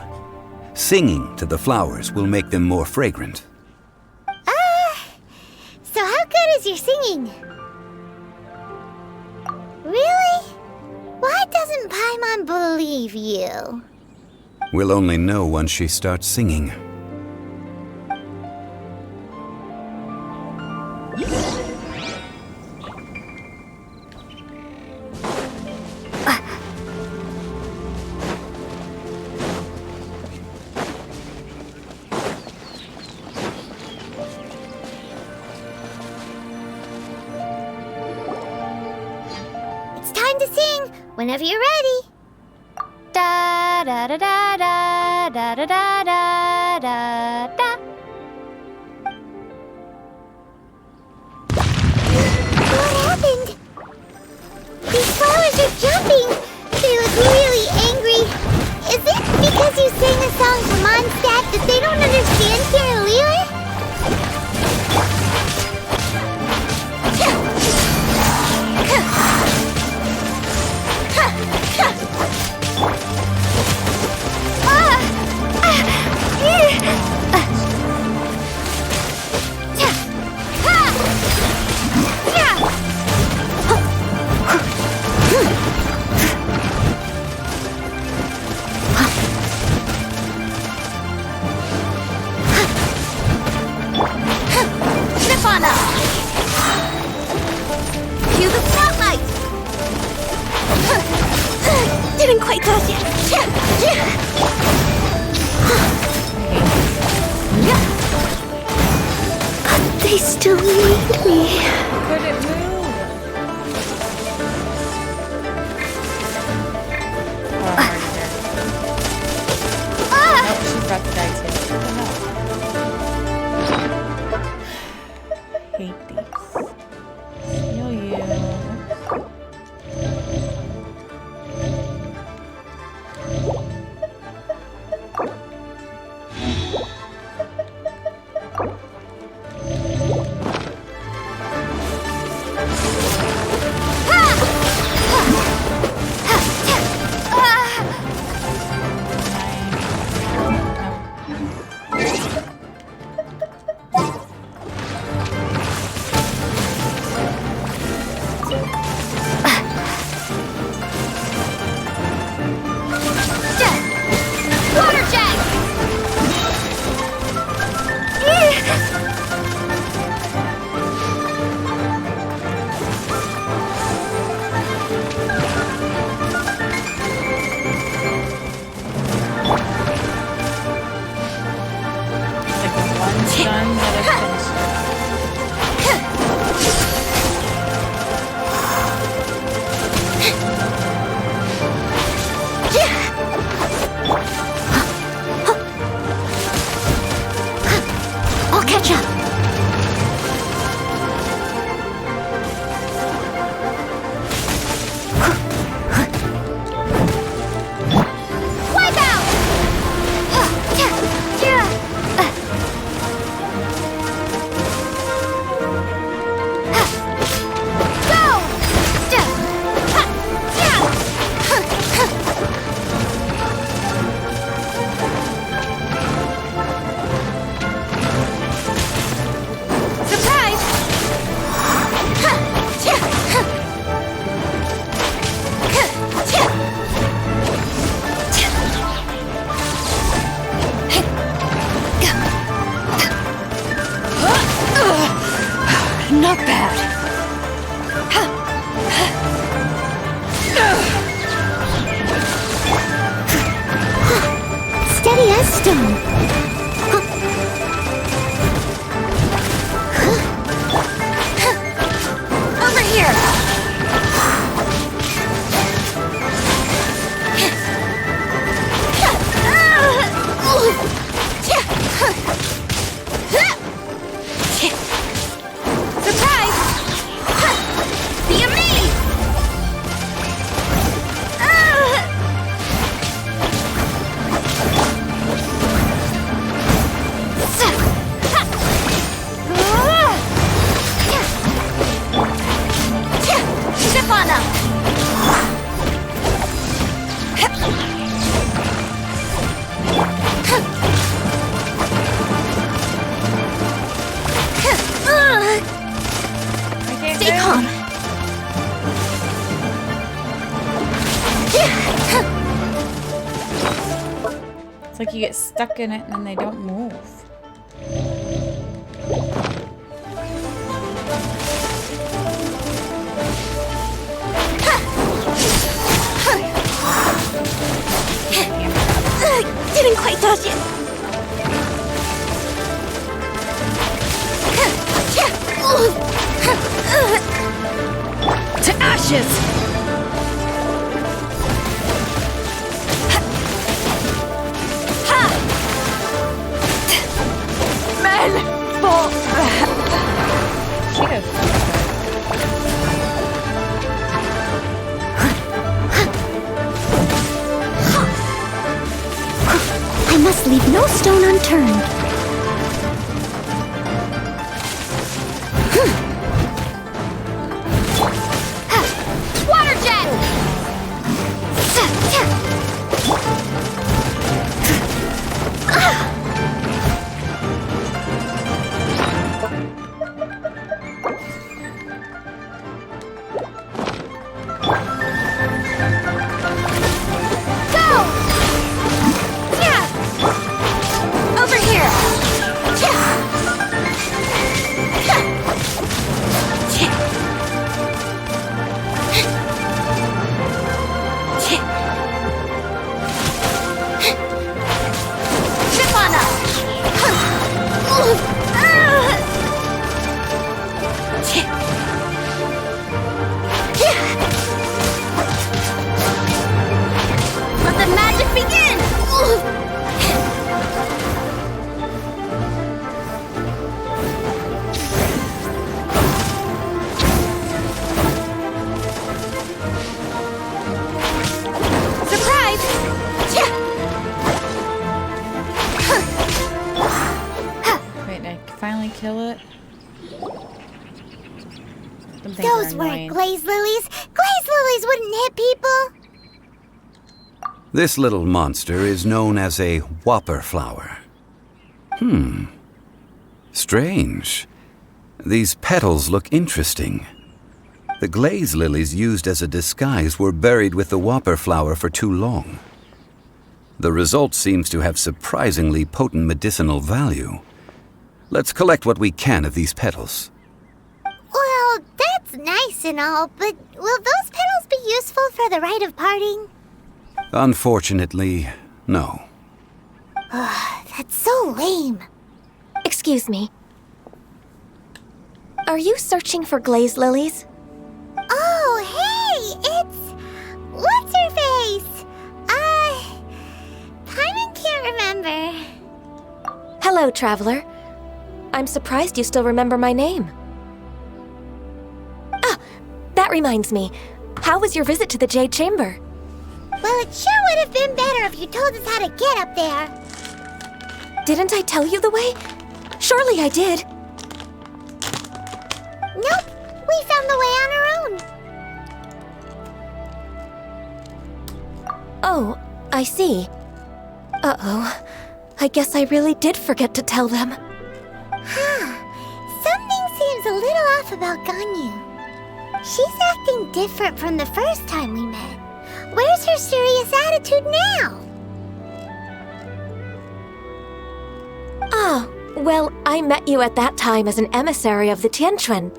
[SPEAKER 11] Singing to the flowers will make them more fragrant.
[SPEAKER 3] So how good is your singing? Really? Why doesn't Paimon believe you?
[SPEAKER 11] We'll only know once she starts singing.
[SPEAKER 3] It's time to sing, whenever you're ready. Da da da da da da da da da da. What happened? These flowers are jumping. They look really angry. Is it because you sang a song to Mondstadt that they don't understand here in Liyue? Snip on us! Cue the spotlight! Didn't quite touch it. But they still need me.
[SPEAKER 1] Couldn't move. Oh, I'm already dead. Nope, she's about to die too.
[SPEAKER 3] Water jet!
[SPEAKER 1] Like one stun that I finished.
[SPEAKER 3] I'll catch up. Wipe out!
[SPEAKER 7] Not bad.
[SPEAKER 3] Steady as stone. Over here. Surprise! Be amazed! Step on up!
[SPEAKER 1] I can't
[SPEAKER 3] Stay
[SPEAKER 1] move.
[SPEAKER 3] calm.
[SPEAKER 1] It's like you get stuck in it and then they don't move.
[SPEAKER 3] Didn't quite touch it.
[SPEAKER 7] To ashes!
[SPEAKER 1] She goes.
[SPEAKER 3] I must leave no stone unturned. Water jet! Go! Yeah! Over here!
[SPEAKER 1] finally kill it? Some things
[SPEAKER 3] Those
[SPEAKER 1] are
[SPEAKER 3] weren't
[SPEAKER 1] annoying.
[SPEAKER 3] glaze lilies. Glaze lilies wouldn't hit people.
[SPEAKER 11] This little monster is known as a whopper flower. Strange. These petals look interesting. The glaze lilies used as a disguise were buried with the whopper flower for too long. The result seems to have surprisingly potent medicinal value. Let's collect what we can of these petals.
[SPEAKER 3] Well, that's nice and all, but will those petals be useful for the rite of parting?
[SPEAKER 11] Unfortunately, no.
[SPEAKER 3] That's so lame.
[SPEAKER 12] Excuse me. Are you searching for glaze lilies?
[SPEAKER 3] Oh, hey, it's... What's-her-face? Paimon can't remember.
[SPEAKER 12] Hello, traveler. I'm surprised you still remember my name. Ah, that reminds me. How was your visit to the Jade Chamber?
[SPEAKER 3] Well, it sure would have been better if you told us how to get up there.
[SPEAKER 12] Didn't I tell you the way? Surely I did.
[SPEAKER 3] Nope, we found the way on our own.
[SPEAKER 12] Oh, I see. Uh-oh. I guess I really did forget to tell them.
[SPEAKER 3] Something seems a little off about Ganyu. She's acting different from the first time we met. Where's her serious attitude now?
[SPEAKER 12] Ah, well, I met you at that time as an emissary of the Tianquan.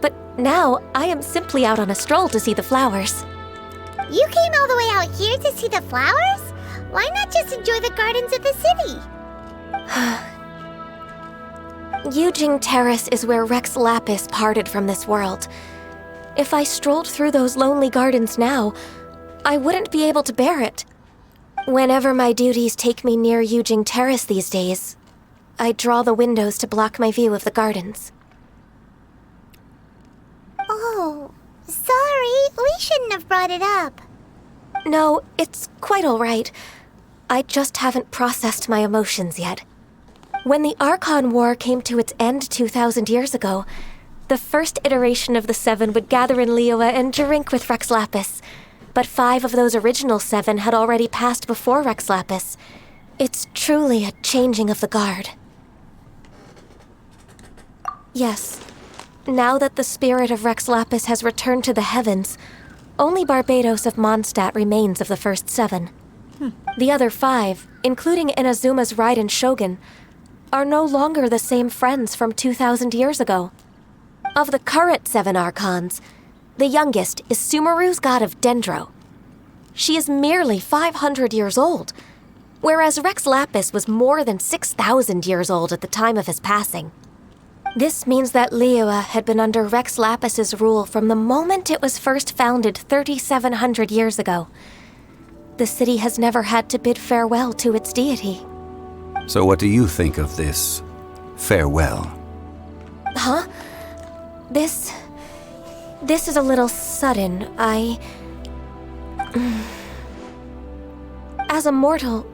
[SPEAKER 12] But now, I am simply out on a stroll to see the flowers.
[SPEAKER 3] You came all the way out here to see the flowers? Why not just enjoy the gardens of the city?
[SPEAKER 12] Yujing Terrace is where Rex Lapis parted from this world. If I strolled through those lonely gardens now, I wouldn't be able to bear it. Whenever my duties take me near Yujing Terrace these days, I draw the windows to block my view of the gardens.
[SPEAKER 3] Oh, sorry, we shouldn't have brought it up.
[SPEAKER 12] No, it's quite all right. I just haven't processed my emotions yet. When the Archon War came to its end 2,000 years ago, the first iteration of the Seven would gather in Liyue and drink with Rex Lapis. But 5 of those original 7 had already passed before Rex Lapis. It's truly a changing of the guard. Yes, now that the spirit of Rex Lapis has returned to the heavens, only Barbados of Mondstadt remains of the first 7. The other 5, including Inazuma's Raiden Shogun, are no longer the same friends from 2,000 years ago. Of the current 7 Archons, the youngest is Sumeru's god of Dendro. She is merely 500 years old, whereas Rex Lapis was more than 6,000 years old at the time of his passing. This means that Liyue had been under Rex Lapis's rule from the moment it was first founded 3,700 years ago. The city has never had to bid farewell to its deity.
[SPEAKER 11] So what do you think of this farewell?
[SPEAKER 12] Huh? This is a little sudden. As a mortal,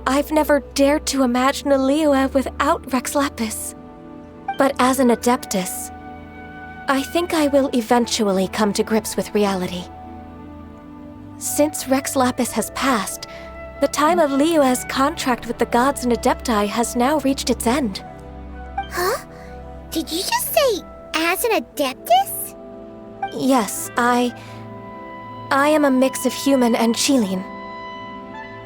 [SPEAKER 12] I've never dared to imagine a Liyue without Rex Lapis. But as an Adeptus, I think I will eventually come to grips with reality. Since Rex Lapis has passed, the time of Liyue's contract with the gods and Adepti has now reached its end.
[SPEAKER 3] Huh? Did you just say, as an Adeptus?
[SPEAKER 12] Yes, I am a mix of human and Chilean.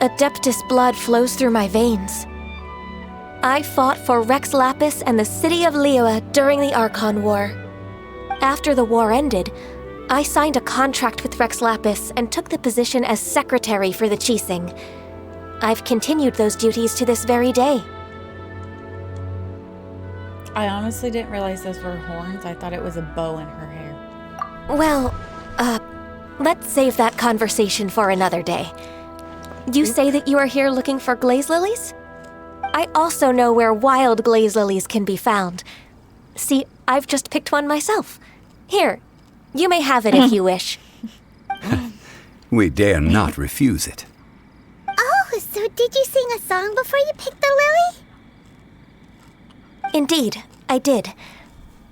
[SPEAKER 12] Adeptus blood flows through my veins. I fought for Rex Lapis and the city of Liyue during the Archon War. After the war ended, I signed a contract with Rex Lapis and took the position as secretary for the Qixing. I've continued those duties to this very day.
[SPEAKER 1] I honestly didn't realize those were horns. I thought it was a bow in her hair.
[SPEAKER 12] Well, let's save that conversation for another day. You say that you are here looking for glaze lilies? I also know where wild glaze lilies can be found. See, I've just picked one myself. Here, you may have it if you wish.
[SPEAKER 11] We dare not refuse it.
[SPEAKER 3] Oh, so did you sing a song before you picked the lily?
[SPEAKER 12] Indeed, I did.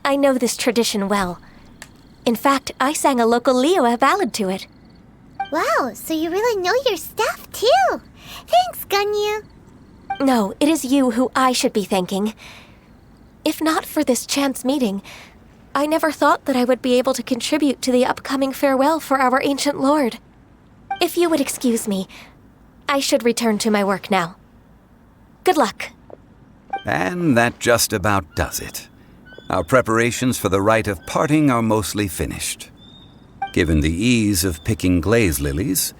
[SPEAKER 12] I know this tradition well. In fact, I sang a local Liyue ballad to it.
[SPEAKER 3] Wow, so you really know your stuff, too. Thanks, Ganyu.
[SPEAKER 12] No, it is you who I should be thanking. If not for this chance meeting, I never thought that I would be able to contribute to the upcoming farewell for our ancient lord. If you would excuse me, I should return to my work now. Good luck.
[SPEAKER 11] And that just about does it. Our preparations for the rite of parting are mostly finished. Given the ease of picking glaze lilies,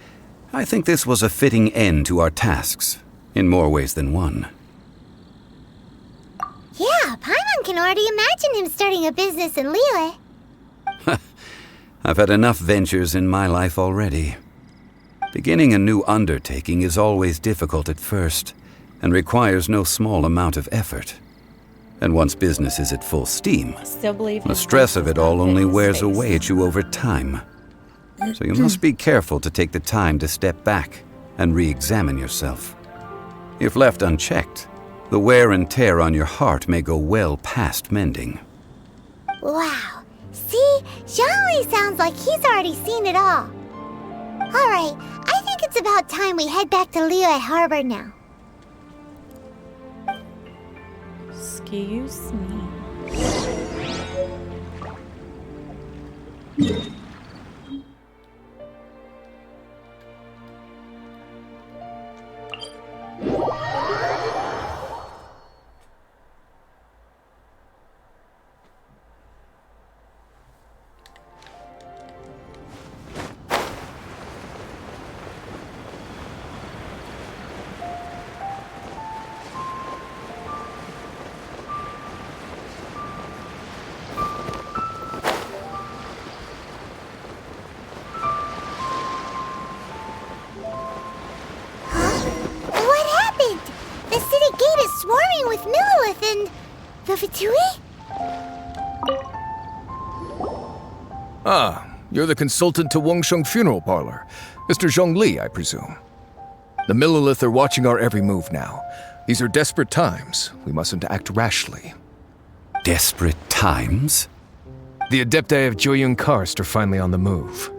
[SPEAKER 11] I think this was a fitting end to our tasks, in more ways than one.
[SPEAKER 3] Yeah, Paimon can already imagine him starting a business in Liyue.
[SPEAKER 11] I've had enough ventures in my life already. Beginning a new undertaking is always difficult at first, and requires no small amount of effort. And once business is at full steam,
[SPEAKER 1] Still believe
[SPEAKER 11] the
[SPEAKER 1] his
[SPEAKER 11] stress
[SPEAKER 1] face
[SPEAKER 11] of it
[SPEAKER 1] does not
[SPEAKER 11] all
[SPEAKER 1] fit
[SPEAKER 11] only
[SPEAKER 1] his
[SPEAKER 11] wears
[SPEAKER 1] face.
[SPEAKER 11] away at you over time. So you must be careful to take the time to step back and re-examine yourself. If left unchecked, the wear and tear on your heart may go well past mending.
[SPEAKER 3] Wow. See? Zhongli sounds like he's already seen it all. Alright, I think it's about time we head back to Liyue Harbor now.
[SPEAKER 1] Excuse me.
[SPEAKER 3] What happened? The city gate is swarming with Millilith and... the Fatui?
[SPEAKER 13] Ah, you're the consultant to Wangsheng Funeral Parlor. Mr. Zhongli, I presume. The Millilith are watching our every move now. These are desperate times. We mustn't act rashly.
[SPEAKER 11] Desperate times?
[SPEAKER 13] The Adepti of Joyun Karst are finally on the move.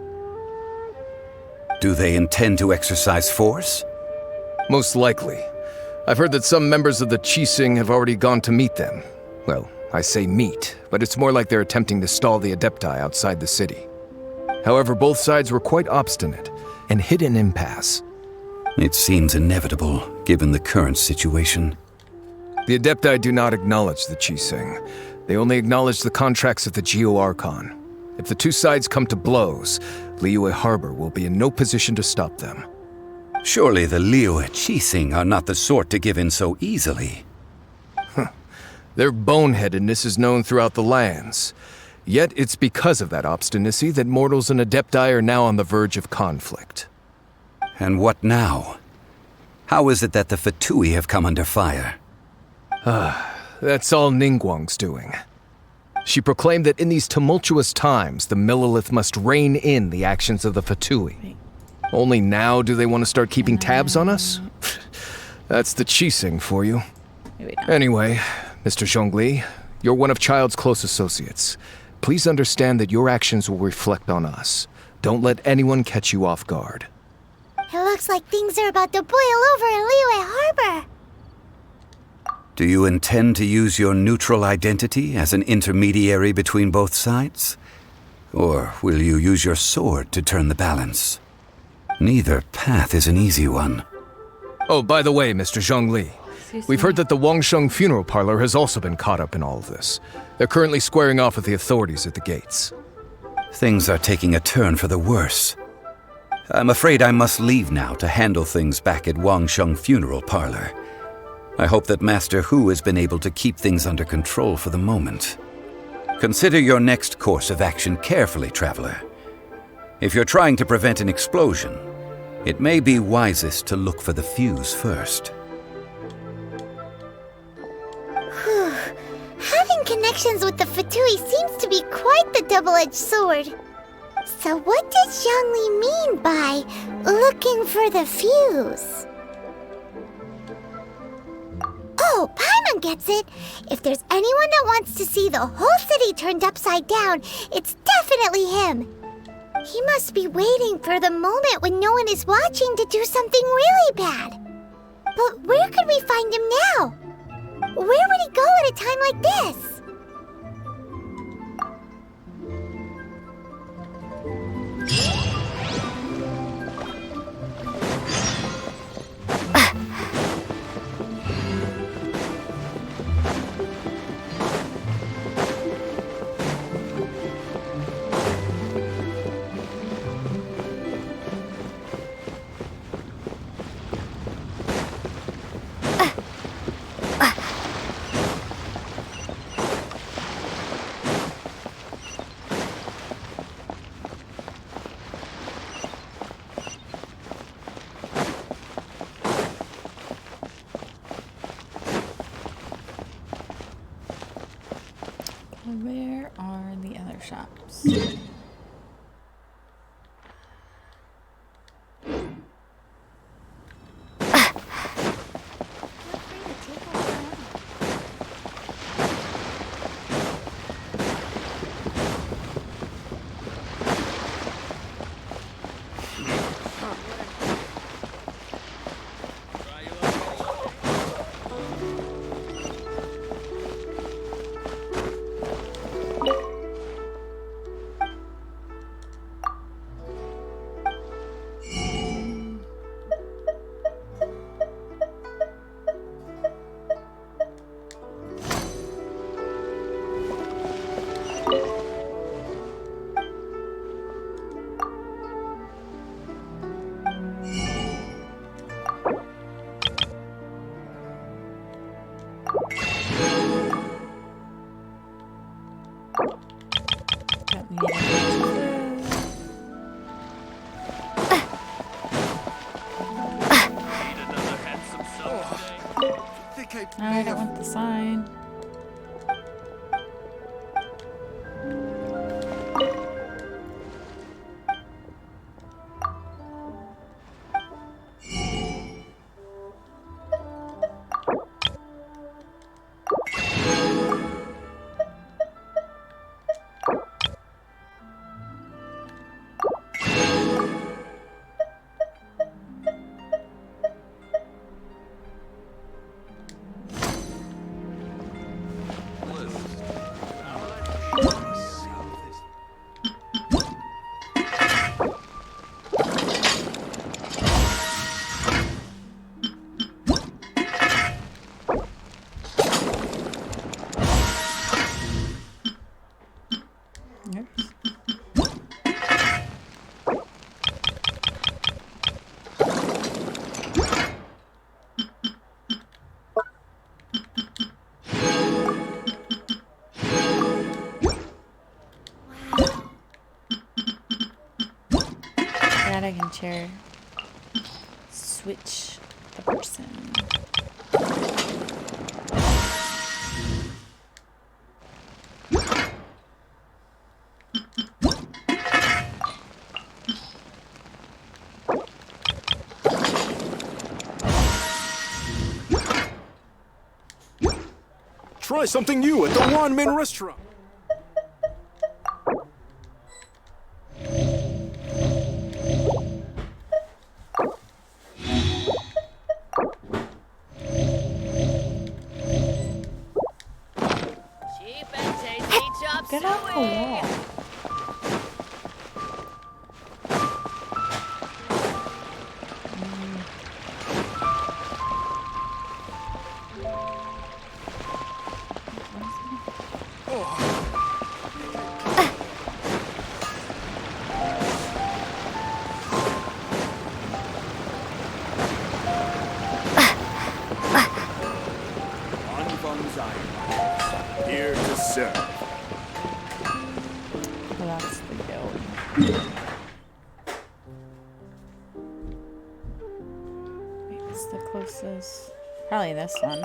[SPEAKER 11] Do they intend to exercise force?
[SPEAKER 13] Most likely. I've heard that some members of the Qixing have already gone to meet them. Well, I say meet, but it's more like they're attempting to stall the Adepti outside the city. However, both sides were quite obstinate and hit an impasse.
[SPEAKER 11] It seems inevitable, given the current situation.
[SPEAKER 13] The Adepti do not acknowledge the Qixing. They only acknowledge the contracts of the Geo-Archon. If the two sides come to blows, Liyue Harbor will be in no position to stop them.
[SPEAKER 11] Surely the Liyue Qixing are not the sort to give in so easily.
[SPEAKER 13] Their boneheadedness is known throughout the lands. Yet it's because of that obstinacy that mortals and Adepti are now on the verge of conflict.
[SPEAKER 11] And what now? How is it that the Fatui have come under fire?
[SPEAKER 13] That's all Ningguang's doing. She proclaimed that in these tumultuous times, the Millilith must rein in the actions of the Fatui. Only now do they want to start keeping tabs on us? That's the Qixing for you. Anyway, Mr. Zhongli, you're one of Child's close associates. Please understand that your actions will reflect on us. Don't let anyone catch you off guard.
[SPEAKER 3] It looks like things are about to boil over in Liyue Harbor.
[SPEAKER 11] Do you intend to use your neutral identity as an intermediary between both sides? Or will you use your sword to turn the balance? Neither path is an easy one.
[SPEAKER 13] Oh, by the way, Mr. Zhongli, we've heard that the Wangsheng Funeral Parlor has also been caught up in all of this. They're currently squaring off with the authorities at the gates.
[SPEAKER 11] Things are taking a turn for the worse. I'm afraid I must leave now to handle things back at Wangsheng Funeral Parlor. I hope that Master Hu has been able to keep things under control for the moment. Consider your next course of action carefully, Traveler. If you're trying to prevent an explosion, it may be wisest to look for the fuse first.
[SPEAKER 3] Having connections with the Fatui seems to be quite the double-edged sword. So what does Zhongli mean by looking for the fuse? Oh, Paimon Paimon gets it. If there's anyone that wants to see the whole city turned upside down, it's definitely him. He must be waiting for the moment when no one is watching to do something really bad. But where could we find him now? Where would he go at a time like this?
[SPEAKER 1] Where are the other shops? I don't want the sign. I can share. Switch the person.
[SPEAKER 14] Try something new at the Wanmin restaurant.
[SPEAKER 1] Get off the wall.
[SPEAKER 14] Here to serve.
[SPEAKER 1] Well, that's the guild. Wait, what's the closest? Probably this one.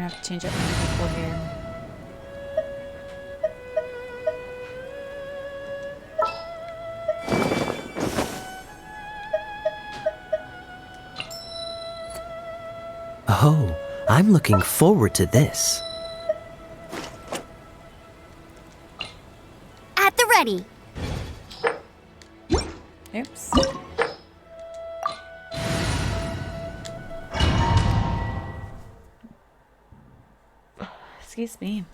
[SPEAKER 1] gonna have to change up my people here.
[SPEAKER 15] Oh, I'm looking forward to this.
[SPEAKER 3] At the ready.
[SPEAKER 1] Oops. Excuse me.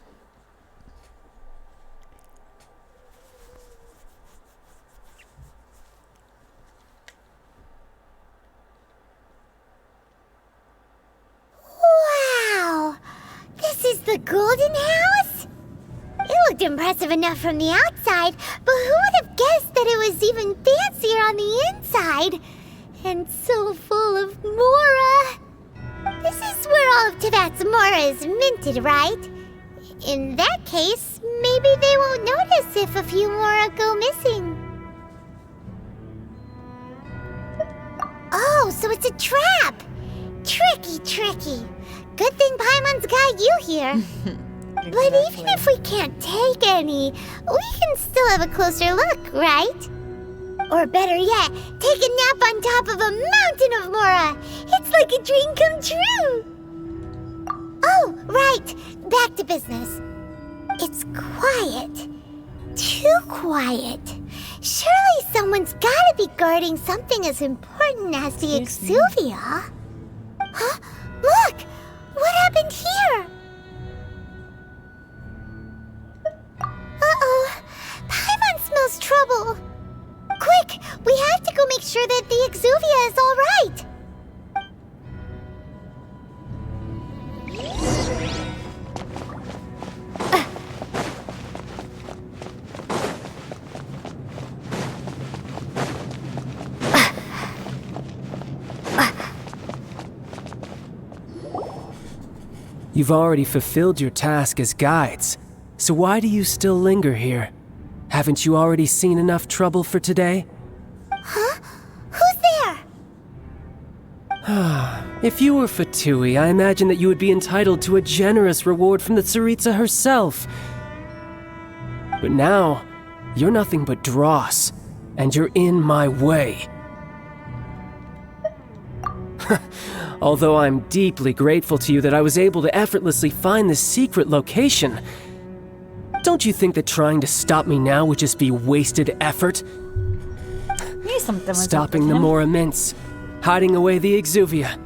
[SPEAKER 3] Wow! This is the Golden House? It looked impressive enough from the outside, but who would have guessed that it was even fancier on the inside? And so full of Mora. This is where all of Teyvat's Mora is minted, right? In that case, maybe they won't notice if a few Mora go missing. Oh, so it's a trap! Tricky, tricky. Good thing Paimon's got you here. But even if we can't take any, we can still have a closer look, right? Or better yet, take a nap on top of a mountain of Mora. It's like a dream come true. Oh, right. Back to business. It's quiet. Too quiet. Surely someone's gotta be guarding something as important as the Exuvia. Huh? Look! What happened here? Uh-oh. Paimon smells trouble. Quick! We have to go make sure that the Exuvia is all right.
[SPEAKER 15] You've already fulfilled your task as guides, so why do you still linger here? Haven't you already seen enough trouble for today?
[SPEAKER 3] Huh? Who's there?
[SPEAKER 15] If you were Fatui, I imagine that you would be entitled to a generous reward from the Tsaritsa herself. But now, you're nothing but dross, and you're in my way. Although I'm deeply grateful to you that I was able to effortlessly find this secret location, don't you think that trying to stop me now would just be wasted effort? Stopping the Mora mints, hiding away the Exuvia.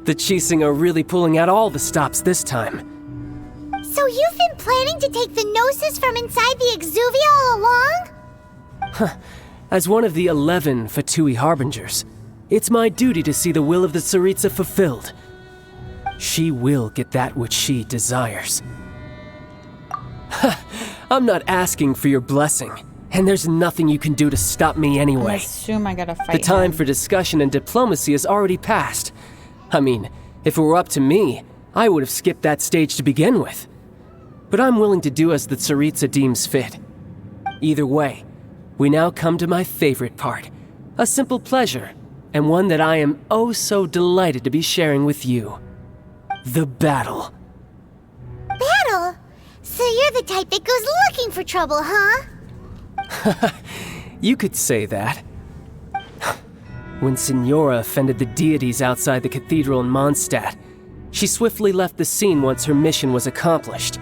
[SPEAKER 15] The Chising are really pulling out all the stops this time.
[SPEAKER 3] So you've been planning to take the Gnosis from inside the Exuvia all along?
[SPEAKER 15] As one of the 11 Fatui Harbingers, it's my duty to see the will of the Tsaritsa fulfilled. She will get that which she desires. I'm not asking for your blessing, and there's nothing you can do to stop me anyway.
[SPEAKER 1] I assume I gotta fight
[SPEAKER 15] The time
[SPEAKER 1] him.
[SPEAKER 15] for discussion and diplomacy has already passed. I mean, if it were up to me, I would have skipped that stage to begin with. But I'm willing to do as the Tsaritsa deems fit. Either way, we now come to my favorite part. A simple pleasure, and one that I am oh so delighted to be sharing with you. The battle.
[SPEAKER 3] Battle? So you're the type that goes looking for trouble, huh?
[SPEAKER 15] You could say that. When Signora offended the deities outside the cathedral in Mondstadt, she swiftly left the scene once her mission was accomplished.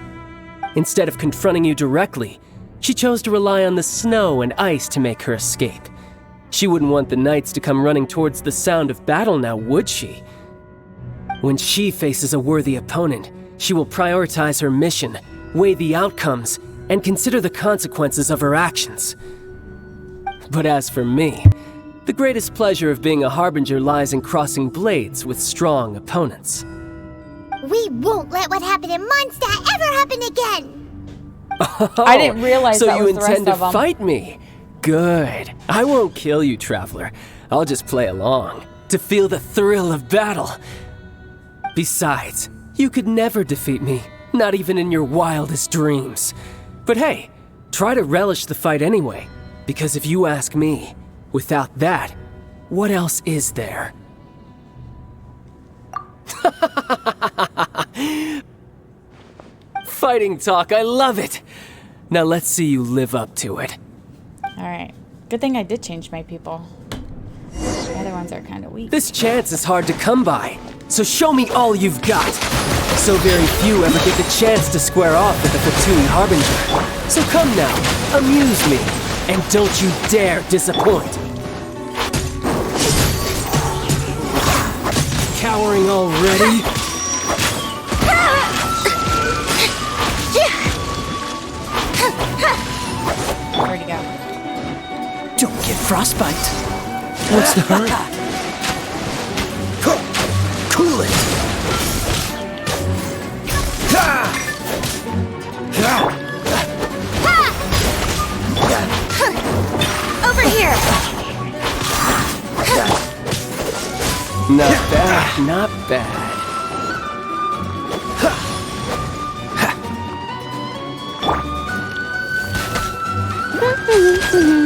[SPEAKER 15] Instead of confronting you directly, she chose to rely on the snow and ice to make her escape. She wouldn't want the knights to come running towards the sound of battle now, would she? When she faces a worthy opponent, she will prioritize her mission, weigh the outcomes, and consider the consequences of her actions. But as for me, the greatest pleasure of being a Harbinger lies in crossing blades with strong opponents.
[SPEAKER 3] We won't let what happened in Mondstadt ever happen again!
[SPEAKER 1] I didn't realize
[SPEAKER 15] so
[SPEAKER 1] that
[SPEAKER 15] you
[SPEAKER 1] was the rest
[SPEAKER 15] intend to
[SPEAKER 1] of 'em.
[SPEAKER 15] fight me? Good. I won't kill you, Traveler. I'll just play along, to feel the thrill of battle. Besides, you could never defeat me, not even in your wildest dreams. But hey, try to relish the fight anyway, because if you ask me, without that, what else is there? Fighting talk, I love it! Now let's see you live up to it.
[SPEAKER 1] Alright. Good thing I did change my people. The other ones are kind of weak.
[SPEAKER 15] This chance is hard to come by, so show me all you've got. So very few ever get the chance to square off with the Fatui Harbinger. So come now, amuse me, and don't you dare disappoint. Cowering already?
[SPEAKER 1] Where'd he go?
[SPEAKER 6] Don't get frostbite. What's the hurry? Cool it.
[SPEAKER 3] Over here!
[SPEAKER 15] Not bad, not bad.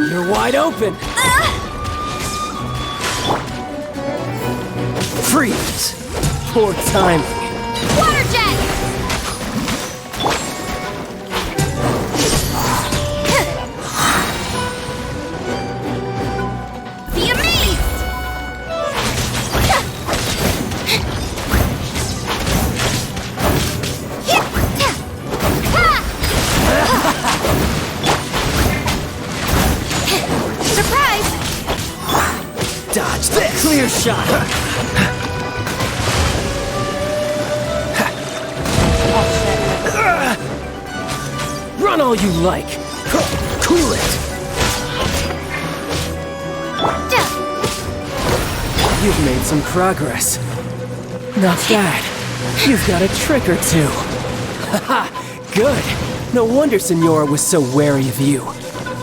[SPEAKER 15] You're wide open. Freeze. Poor timing.
[SPEAKER 3] Water jet! The amaze! Surprise!
[SPEAKER 15] Dodge this. Clear shot. Run all you like. Cool it. You've made some progress. Not bad. You've got a trick or two. Haha, good. No wonder Senora was so wary of you.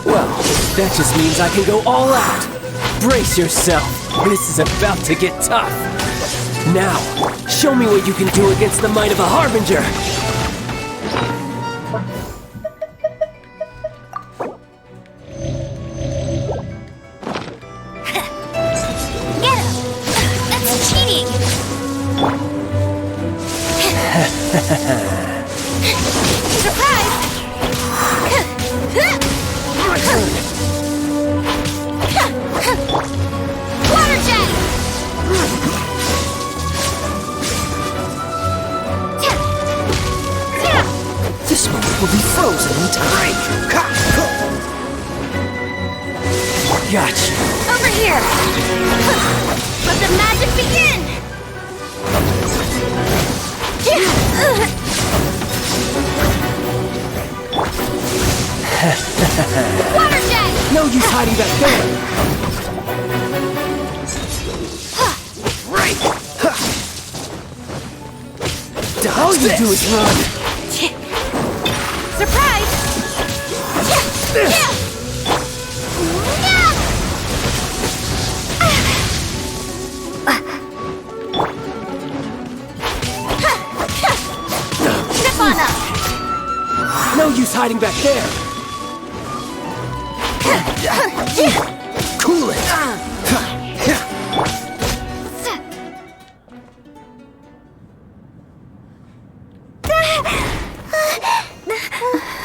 [SPEAKER 15] Well, that just means I can go all out. Brace yourself. This is about to get tough. Now, show me what you can do against the might of a Harbinger.
[SPEAKER 3] Get him! That's cheating! Surprise! Water jet!
[SPEAKER 6] This moment will be frozen in time.
[SPEAKER 15] Gotcha.
[SPEAKER 3] Over here! Let the magic begin! Water jet!
[SPEAKER 15] No use hiding back there.
[SPEAKER 6] Right.
[SPEAKER 15] Dodge all you do is run.
[SPEAKER 3] Surprise! Step on up!
[SPEAKER 15] No use hiding back there.
[SPEAKER 6] Cool it.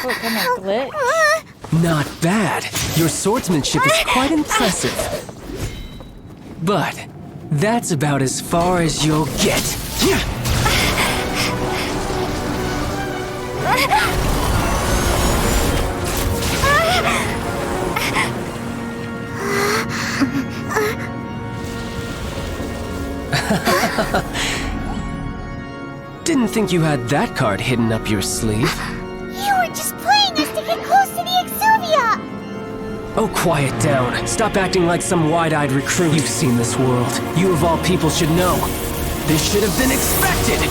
[SPEAKER 1] What kind of glitch?
[SPEAKER 15] Not bad. Your swordsmanship is quite impressive. But that's about as far as you'll get. Didn't think you had that card hidden up your sleeve.
[SPEAKER 3] You were just playing us to get close to the Exuvia!
[SPEAKER 15] Oh, quiet down. Stop acting like some wide-eyed recruit. You've seen this world. You of all people should know. This should have been expected!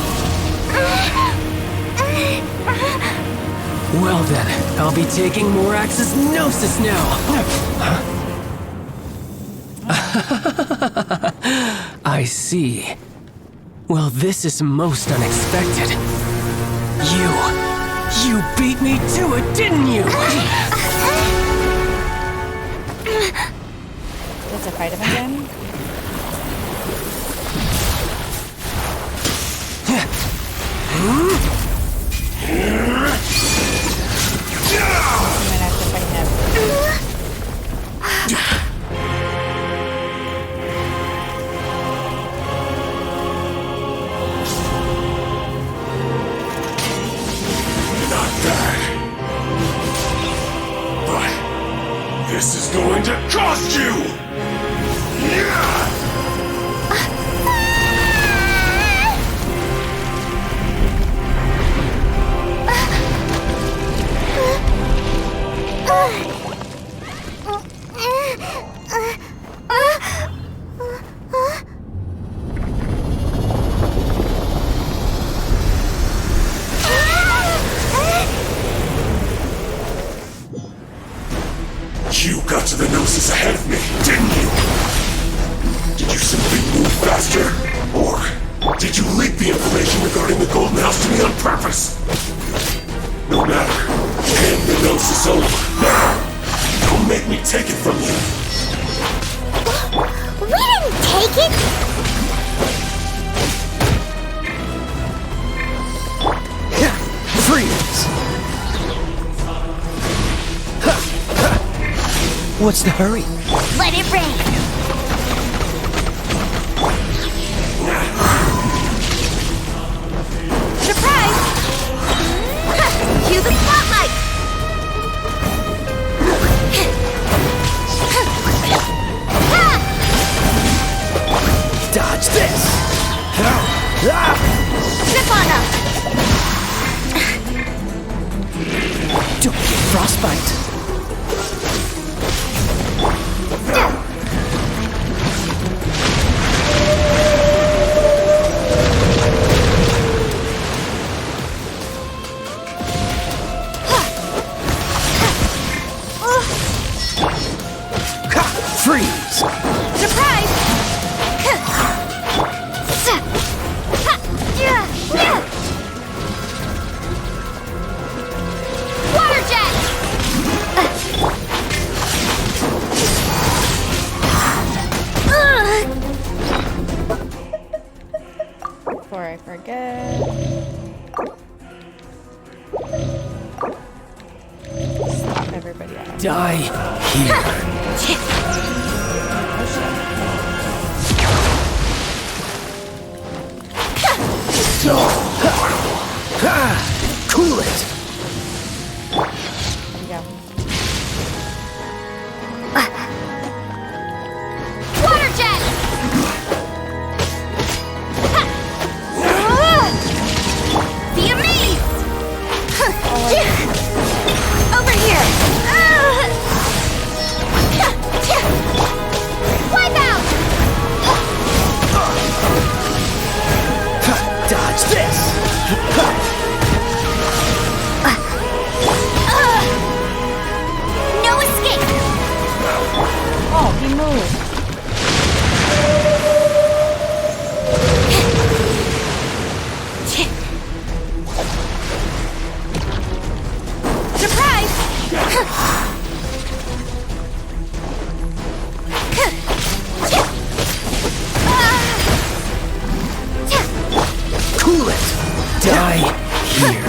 [SPEAKER 15] Well then, I'll be taking Morax's Gnosis now! I see. Well, this is most unexpected. You beat me to it, didn't you?
[SPEAKER 1] Let's fight him again. have to fight him.
[SPEAKER 2] Not bad. But this is going to cost you! You got to the Gnosis ahead of me, didn't you? Did you simply move faster? Or did you leak the information regarding the Golden House to me on purpose? No matter. Hand the Gnosis over, now! Don't make me take it from you!
[SPEAKER 3] We didn't take it!
[SPEAKER 6] Freeze! What's the hurry?
[SPEAKER 3] Let it rain! Surprise! Cue the spotlight!
[SPEAKER 6] Dodge this!
[SPEAKER 3] Slip on up!
[SPEAKER 6] Don't get frostbite! Freeze!
[SPEAKER 3] Surprise! Water jet!
[SPEAKER 1] Before I forget. Stop everybody out.
[SPEAKER 15] Die here.
[SPEAKER 6] Cool it!
[SPEAKER 1] There
[SPEAKER 3] Water jet! The amaze! Over here! Wipe out!
[SPEAKER 6] Dodge this!
[SPEAKER 3] No escape!
[SPEAKER 1] Oh, he moved.
[SPEAKER 3] Surprise!
[SPEAKER 15] Cool it! Die here.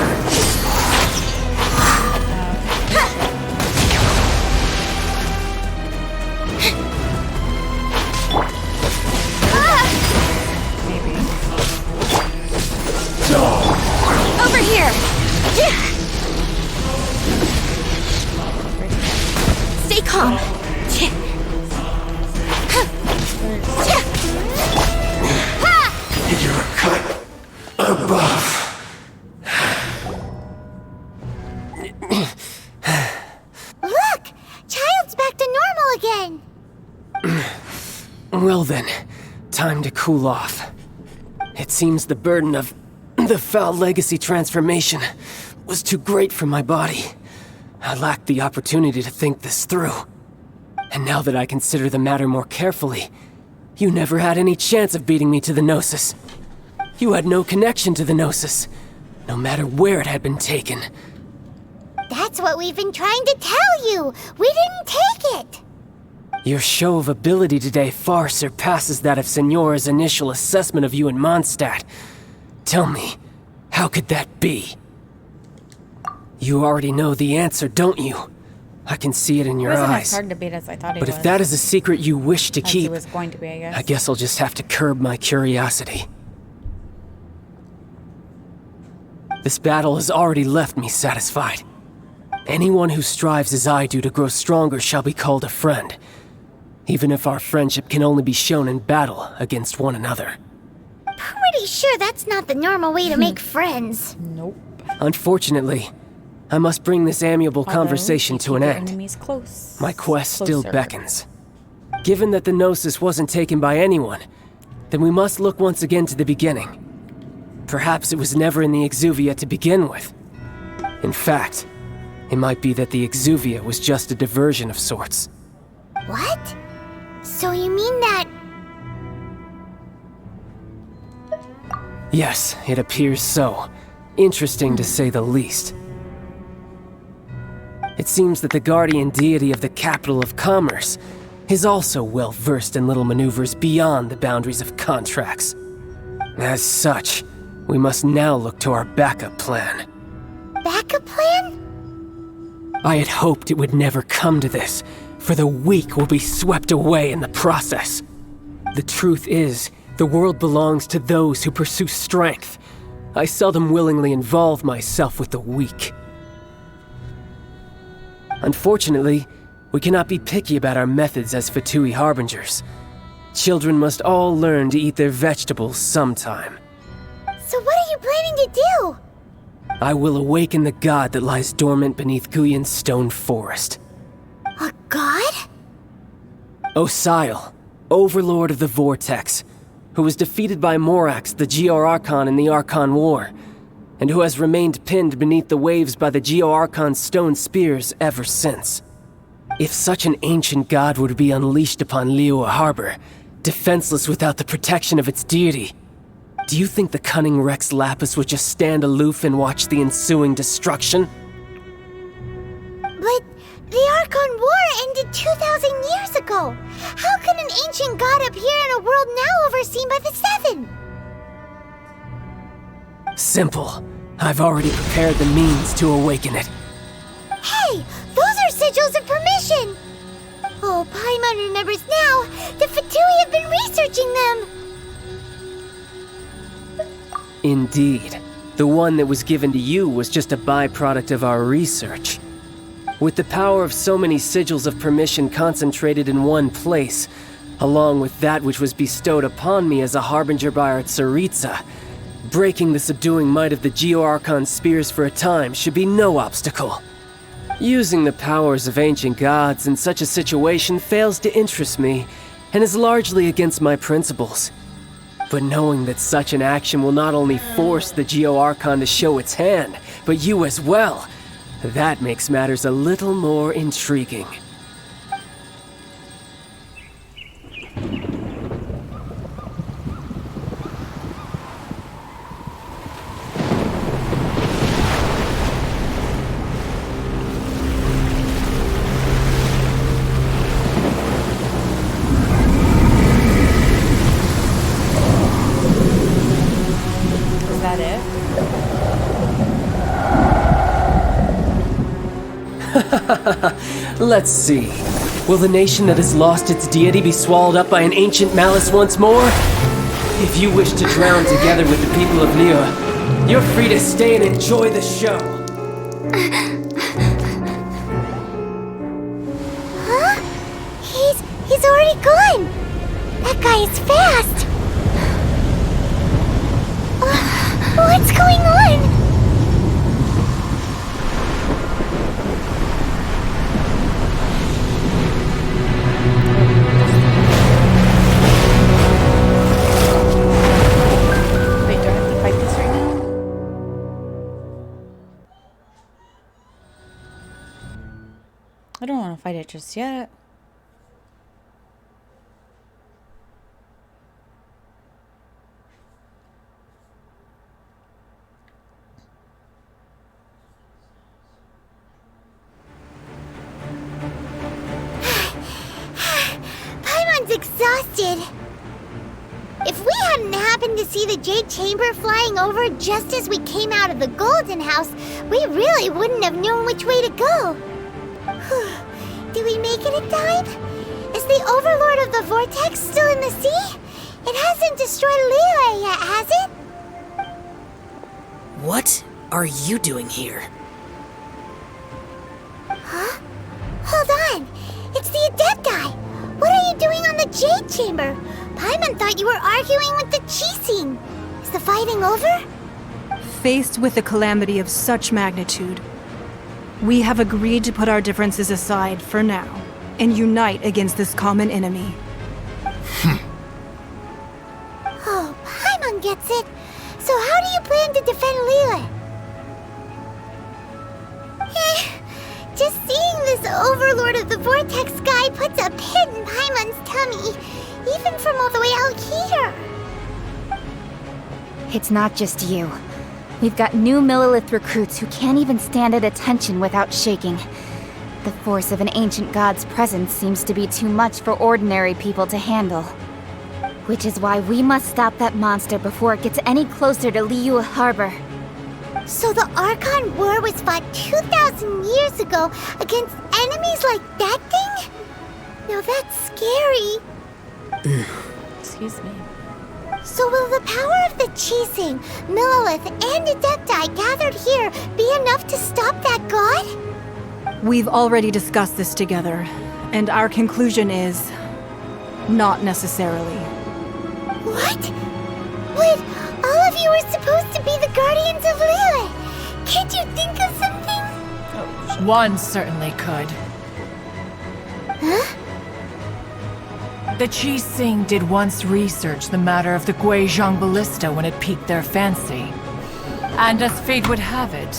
[SPEAKER 3] Over here! Stay calm.
[SPEAKER 2] You're a cut above.
[SPEAKER 3] Look! Child's back to normal again!
[SPEAKER 15] Well then, time to cool off. It seems the burden of the foul legacy transformation was too great for my body. I lacked the opportunity to think this through. And now that I consider the matter more carefully, you never had any chance of beating me to the Gnosis. You had no connection to the Gnosis, no matter where it had been taken.
[SPEAKER 3] That's what we've been trying to tell you! We didn't take it!
[SPEAKER 15] Your show of ability today far surpasses that of Signora's initial assessment of you in Mondstadt. Tell me, How could that be? You already know the answer, don't you? I can see it in your
[SPEAKER 1] It wasn't
[SPEAKER 15] eyes.
[SPEAKER 1] as hard to beat as I thought it
[SPEAKER 15] But
[SPEAKER 1] was.
[SPEAKER 15] if that is a secret you wish to
[SPEAKER 1] As
[SPEAKER 15] keep,
[SPEAKER 1] it was going to be, I guess.
[SPEAKER 15] I guess I'll just have to curb my curiosity. This battle has already left me satisfied. Anyone who strives as I do to grow stronger shall be called a friend, even if our friendship can only be shown in battle against one another.
[SPEAKER 3] Pretty sure that's not the normal way to make friends.
[SPEAKER 1] Nope.
[SPEAKER 15] Unfortunately, I must bring this amiable
[SPEAKER 1] Although,
[SPEAKER 15] conversation
[SPEAKER 1] you
[SPEAKER 15] to an
[SPEAKER 1] keep your
[SPEAKER 15] end.
[SPEAKER 1] enemies close.
[SPEAKER 15] My quest still
[SPEAKER 1] Closer.
[SPEAKER 15] beckons. Given that the Gnosis wasn't taken by anyone, then we must look once again to the beginning. Perhaps it was never in the Exuvia to begin with. In fact, it might be that the Exuvia was just a diversion of sorts.
[SPEAKER 3] What? So you mean that...
[SPEAKER 15] Yes, it appears so. Interesting to say the least. It seems that the guardian deity of the capital of commerce is also well versed in little maneuvers beyond the boundaries of contracts. As such, we must now look to our backup plan.
[SPEAKER 3] Backup plan?
[SPEAKER 15] I had hoped it would never come to this, for the weak will be swept away in the process. The truth is, the world belongs to those who pursue strength. I seldom willingly involve myself with the weak. Unfortunately, we cannot be picky about our methods as Fatui harbingers. Children must all learn to eat their vegetables sometime.
[SPEAKER 3] So what are you planning to do?
[SPEAKER 15] I will awaken the god that lies dormant beneath Guyon's stone forest.
[SPEAKER 3] A god?
[SPEAKER 15] Osile, overlord of the Vortex, who was defeated by Morax, the Geo-Archon in the Archon War, and who has remained pinned beneath the waves by the Geo-Archon's stone spears ever since. If such an ancient god were to be unleashed upon Liyue Harbor, defenseless without the protection of its deity, do you think the cunning Rex Lapis would just stand aloof and watch the ensuing destruction?
[SPEAKER 3] But the Archon War ended 2,000 years ago. How can an ancient god appear in a world now overseen by the Seven?
[SPEAKER 15] Simple. I've already prepared the means to awaken it.
[SPEAKER 3] Hey, those are sigils of permission! Oh, Paimon remembers now. The Fatui have been researching them.
[SPEAKER 15] Indeed. The one that was given to you was just a byproduct of our research. With the power of so many sigils of permission concentrated in one place, along with that which was bestowed upon me as a harbinger by our Tsaritsa, breaking the subduing might of the Geo-Archon spears for a time should be no obstacle. Using the powers of ancient gods in such a situation fails to interest me, and is largely against my principles. But knowing that such an action will not only force the Geo-Archon to show its hand, but you as well, that makes matters a little more intriguing.
[SPEAKER 1] Is that it?
[SPEAKER 15] Let's see. Will the nation that has lost its deity be swallowed up by an ancient malice once more? If you wish to drown together with the people of Liyue, you're free to stay and enjoy the show.
[SPEAKER 3] Huh? He's already gone. That guy is fast. What's going on?
[SPEAKER 1] Wait, do I have to fight this right now? I don't want to fight it just yet.
[SPEAKER 3] Paimon's exhausted. If we hadn't happened happened to see the Jade Chamber flying over just as we came out of the Golden House, we really wouldn't have known which way to go. Did we make it in time? Is the Overlord of the Vortex still in the sea? It hasn't destroyed Liyue yet, has it?
[SPEAKER 16] What are you doing here?
[SPEAKER 3] Huh? Hold on. It's the Adepti. What are you doing on the Jade Chamber? Paimon thought you were arguing with the Chising. Is the fighting over?
[SPEAKER 10] Faced with a calamity of such magnitude, we have agreed to put our differences aside for now and unite against this common enemy.
[SPEAKER 3] Oh, Paimon gets it. So how do you plan to defend Liyue? Just seeing this Overlord of the Vortex guy puts a pit in Paimon's tummy, even from all the way out here.
[SPEAKER 5] It's not just you. We've got new Millelith recruits who can't even stand at attention without shaking. The force of an ancient god's presence seems to be too much for ordinary people to handle. Which is why we must stop that monster before it gets any closer to Liyue Harbor.
[SPEAKER 3] So the Archon War was fought 2,000 years ago against enemies like that thing? Now that's scary.
[SPEAKER 1] Excuse me.
[SPEAKER 3] So will the power of the Chising, Millelith, and Adepti gathered here be enough to stop that god?
[SPEAKER 10] We've already discussed this together, and our conclusion is not necessarily.
[SPEAKER 3] What? But all of you were supposed to be the guardians of Liyue. Can't you think of something?
[SPEAKER 17] One certainly could.
[SPEAKER 3] Huh?
[SPEAKER 17] The Chising did once research the matter of the Guizhong Ballista when it piqued their fancy. And as fate would have it,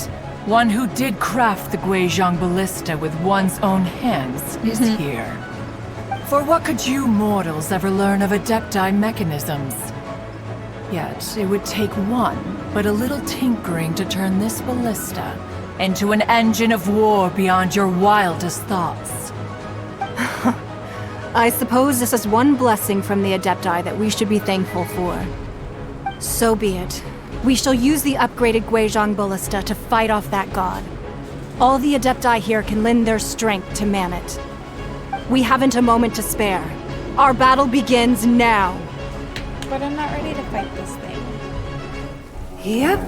[SPEAKER 17] one who did craft the Guizhong Ballista with one's own hands is here. For what could you mortals ever learn of Adepti mechanisms? Yet, it would take one, but a little tinkering to turn this ballista into an engine of war beyond your wildest thoughts.
[SPEAKER 10] I suppose this is one blessing from the Adepti that we should be thankful for. So be it. We shall use the upgraded Guizhong Ballista to fight off that god. All the Adepti here can lend their strength to man it. We haven't a moment to spare. Our battle begins now.
[SPEAKER 1] But I'm not ready to fight this thing.
[SPEAKER 10] Yep.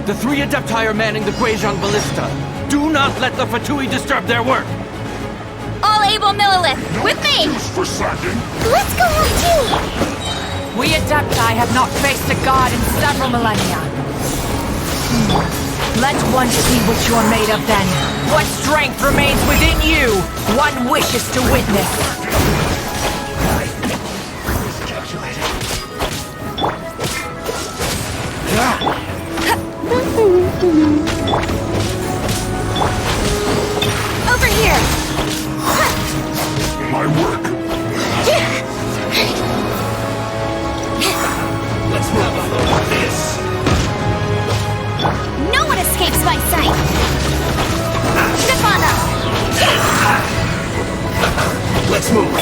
[SPEAKER 18] The three Adepti are manning the Guizhong Ballista. Do not let the Fatui disturb their work!
[SPEAKER 5] All able Millelith, with me!
[SPEAKER 2] For slacking.
[SPEAKER 3] Let's go home too!
[SPEAKER 17] We Adepti have not faced a god in several millennia. Let one see what you're made of then. What strength remains within you, one wishes to witness.
[SPEAKER 3] Over here!
[SPEAKER 2] My work. Let's move on this.
[SPEAKER 3] No one escapes my sight! Step on them!
[SPEAKER 2] Let's move.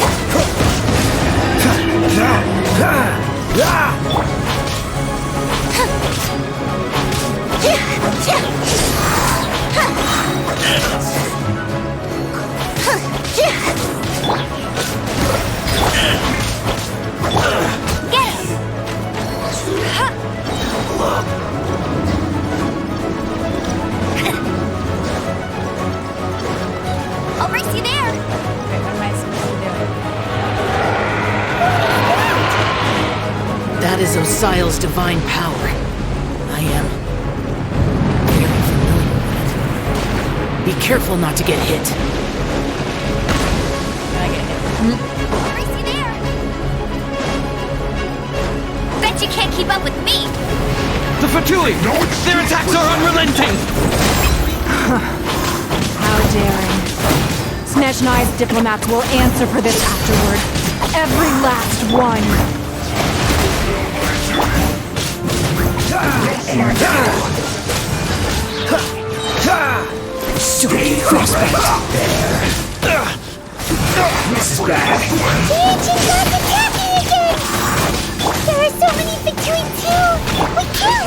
[SPEAKER 16] exile's divine power. I am very familiar with it. Be careful not to get hit.
[SPEAKER 1] I get hit.
[SPEAKER 3] Mercy there! Bet you can't keep up with me!
[SPEAKER 18] The Fatui! Their attacks are unrelenting!
[SPEAKER 10] How daring. Snezhnai's diplomats will answer for this afterward. Every last one.
[SPEAKER 2] Stay frostbite. This is bad.
[SPEAKER 3] Genshin God's attacking again! There are so many Fatui too! We can't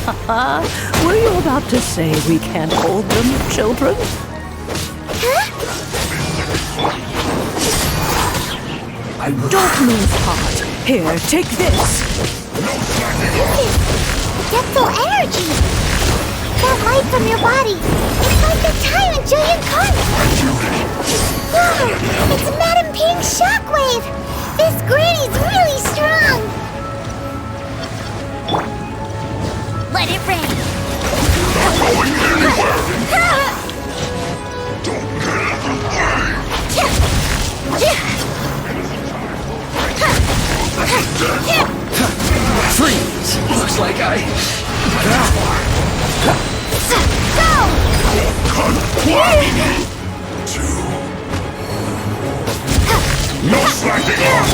[SPEAKER 3] look!
[SPEAKER 19] Were you about to say we can't hold them, children? Don't lose heart. Here, take this.
[SPEAKER 3] Depthal energy! That light from your body! It's like the time in Julian Khan! Whoa! It's Madame Ping's shockwave! This granny's really strong! Let it rain!
[SPEAKER 18] Freeze! Looks like I...
[SPEAKER 2] No slacking off!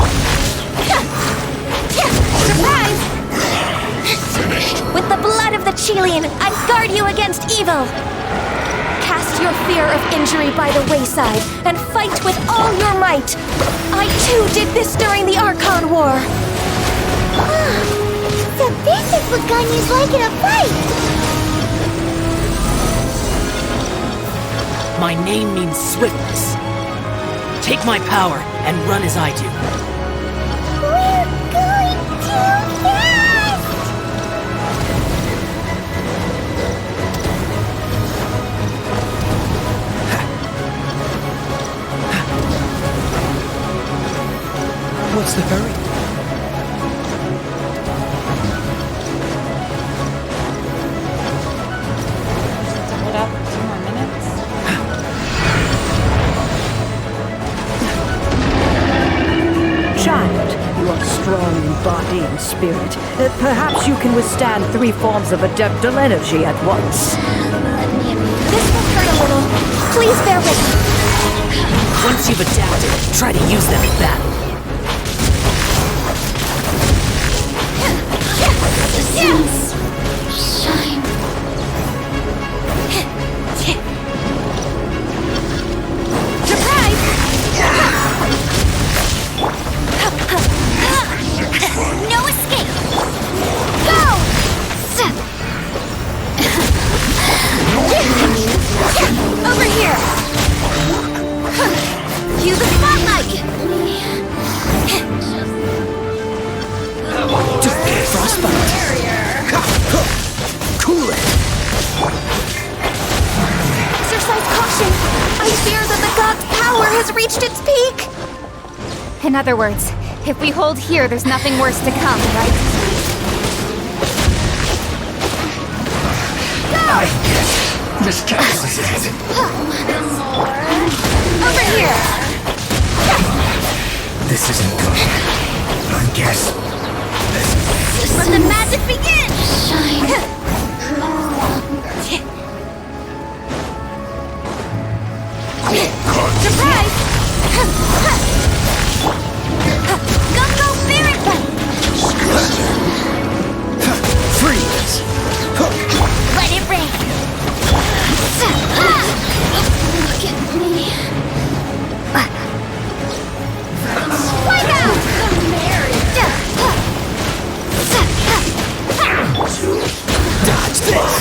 [SPEAKER 3] Surprise!
[SPEAKER 2] Finished.
[SPEAKER 12] With the blood of the Chilean, I guard you against evil! Cast your fear of injury by the wayside and fight with all your might! I too did this during the Archon War!
[SPEAKER 3] So this is what Ganyu's like in a fight!
[SPEAKER 16] My name means swiftness. Take my power and run as I do.
[SPEAKER 3] We're going too fast!
[SPEAKER 16] What's the hurry?
[SPEAKER 1] Hold up 2 more minutes.
[SPEAKER 19] Child, you are strong in body and spirit. Perhaps you can withstand 3 forms of adeptal energy at once.
[SPEAKER 12] This will hurt a little. Please bear with me.
[SPEAKER 16] Once you've adapted, try to use them in battle.
[SPEAKER 3] Shine. Surprise! No escape! Go! Over here! Cue the spotlight!
[SPEAKER 16] Frostbite. Cool it.
[SPEAKER 12] Exercise caution. I fear that the god's power has reached its peak.
[SPEAKER 5] In other words, if we hold here, there's nothing worse to come, right?
[SPEAKER 18] This cancels it.
[SPEAKER 3] Over here!
[SPEAKER 18] This isn't good. I guess.
[SPEAKER 3] Let the magic begin! Shine. Surprise! Go, Spirit Bite!
[SPEAKER 18] Freeze!
[SPEAKER 3] Let it rain! Look at me! Wipe out!
[SPEAKER 16] Dodge this.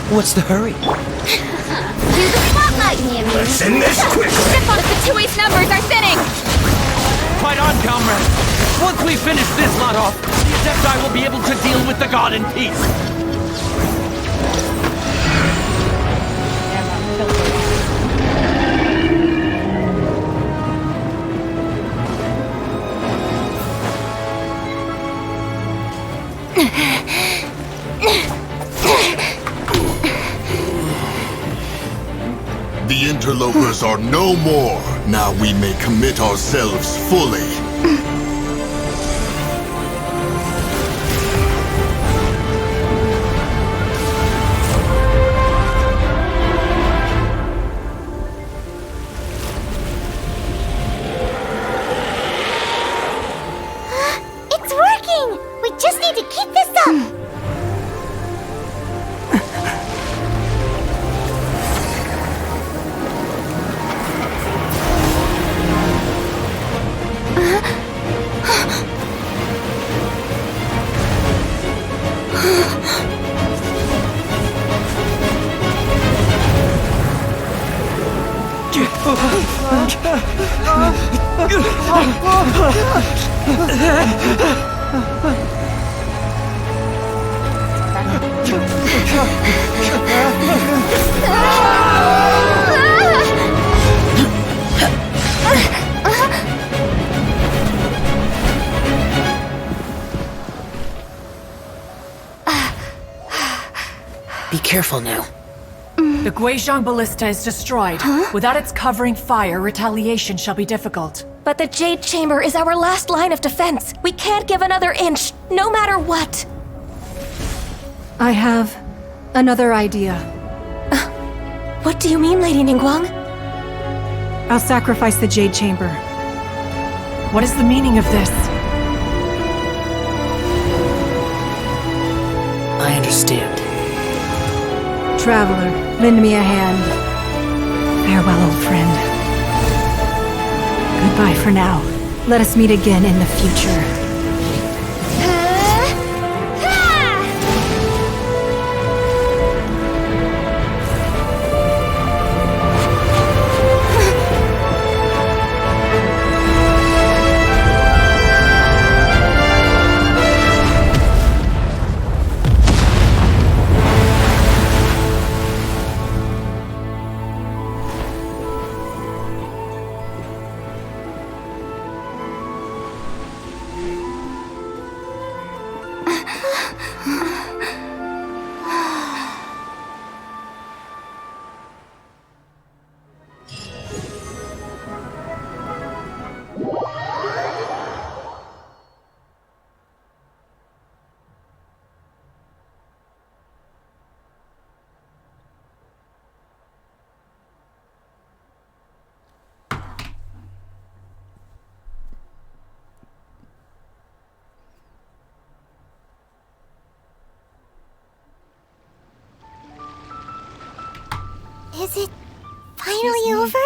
[SPEAKER 16] What's the hurry?
[SPEAKER 3] Do the spotlight!
[SPEAKER 2] Let's end this quickly!
[SPEAKER 5] Step on Fatui's numbers are thinning!
[SPEAKER 18] Fight on, comrade! Once we finish this lot off, the Adepti will be able to deal with the god in peace!
[SPEAKER 2] The interlopers are no more. Now we may commit ourselves fully.
[SPEAKER 3] It's working! We just need to keep this up!
[SPEAKER 16] Be careful now.
[SPEAKER 17] The Guizhong Ballista is destroyed. Without its covering fire, retaliation shall be difficult.
[SPEAKER 12] But the Jade Chamber is our last line of defense. We can't give another inch, no matter what.
[SPEAKER 10] I have another idea.
[SPEAKER 12] What do you mean, Lady Ningguang?
[SPEAKER 10] I'll sacrifice the Jade Chamber.
[SPEAKER 17] What is the meaning of this?
[SPEAKER 16] I understand.
[SPEAKER 10] Traveler, lend me a hand. Farewell, old friend. Goodbye for now. Let us meet again in the future.
[SPEAKER 3] Is it finally over?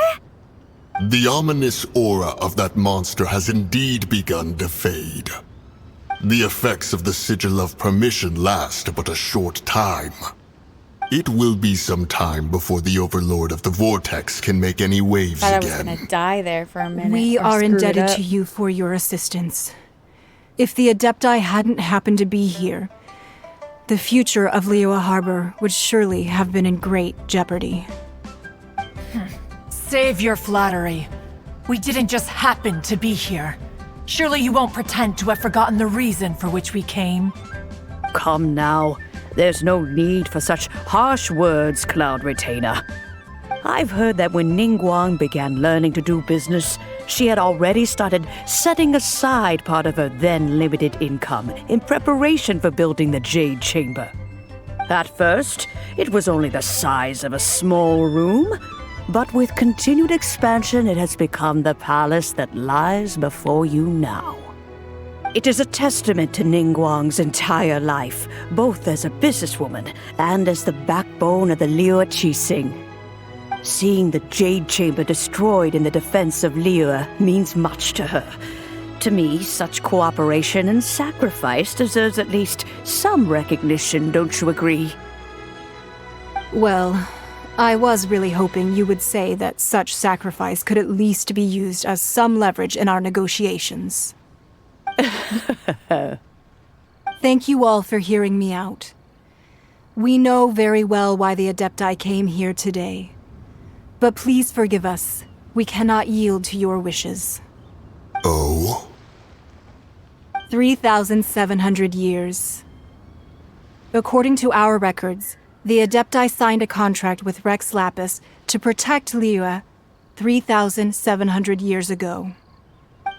[SPEAKER 2] The ominous aura of that monster has indeed begun to fade. The effects of the Sigil of Permission last but a short time. It will be some time before the Overlord of the Vortex can make any waves
[SPEAKER 1] Thought I was
[SPEAKER 2] again.
[SPEAKER 1] gonna die there for a minute.
[SPEAKER 10] We
[SPEAKER 1] or
[SPEAKER 10] are
[SPEAKER 1] screw it
[SPEAKER 10] indebted
[SPEAKER 1] up.
[SPEAKER 10] to you for your assistance. If the Adepti hadn't happened to be here, the future of Liyue Harbor would surely have been in great jeopardy.
[SPEAKER 17] Save your flattery. We didn't just happen to be here. Surely you won't pretend to have forgotten the reason for which we came.
[SPEAKER 19] Come now. There's no need for such harsh words, Cloud Retainer. I've heard that when Ningguang began learning to do business, she had already started setting aside part of her then limited income in preparation for building the Jade Chamber. At first, it was only the size of a small room, but with continued expansion, it has become the palace that lies before you now. It is a testament to Ningguang's entire life, both as a businesswoman and as the backbone of the Liyue Qixing. Seeing the Jade Chamber destroyed in the defense of Liyue means much to her. To me, such cooperation and sacrifice deserves at least some recognition, don't you agree?
[SPEAKER 10] Well, I was really hoping you would say that such sacrifice could at least be used as some leverage in our negotiations. Thank you all for hearing me out. We know very well why the Adepti came here today. But please forgive us. We cannot yield to your wishes.
[SPEAKER 2] Oh?
[SPEAKER 10] 3,700 years. According to our records, the Adepti signed a contract with Rex Lapis to protect Liyue 3,700 years ago.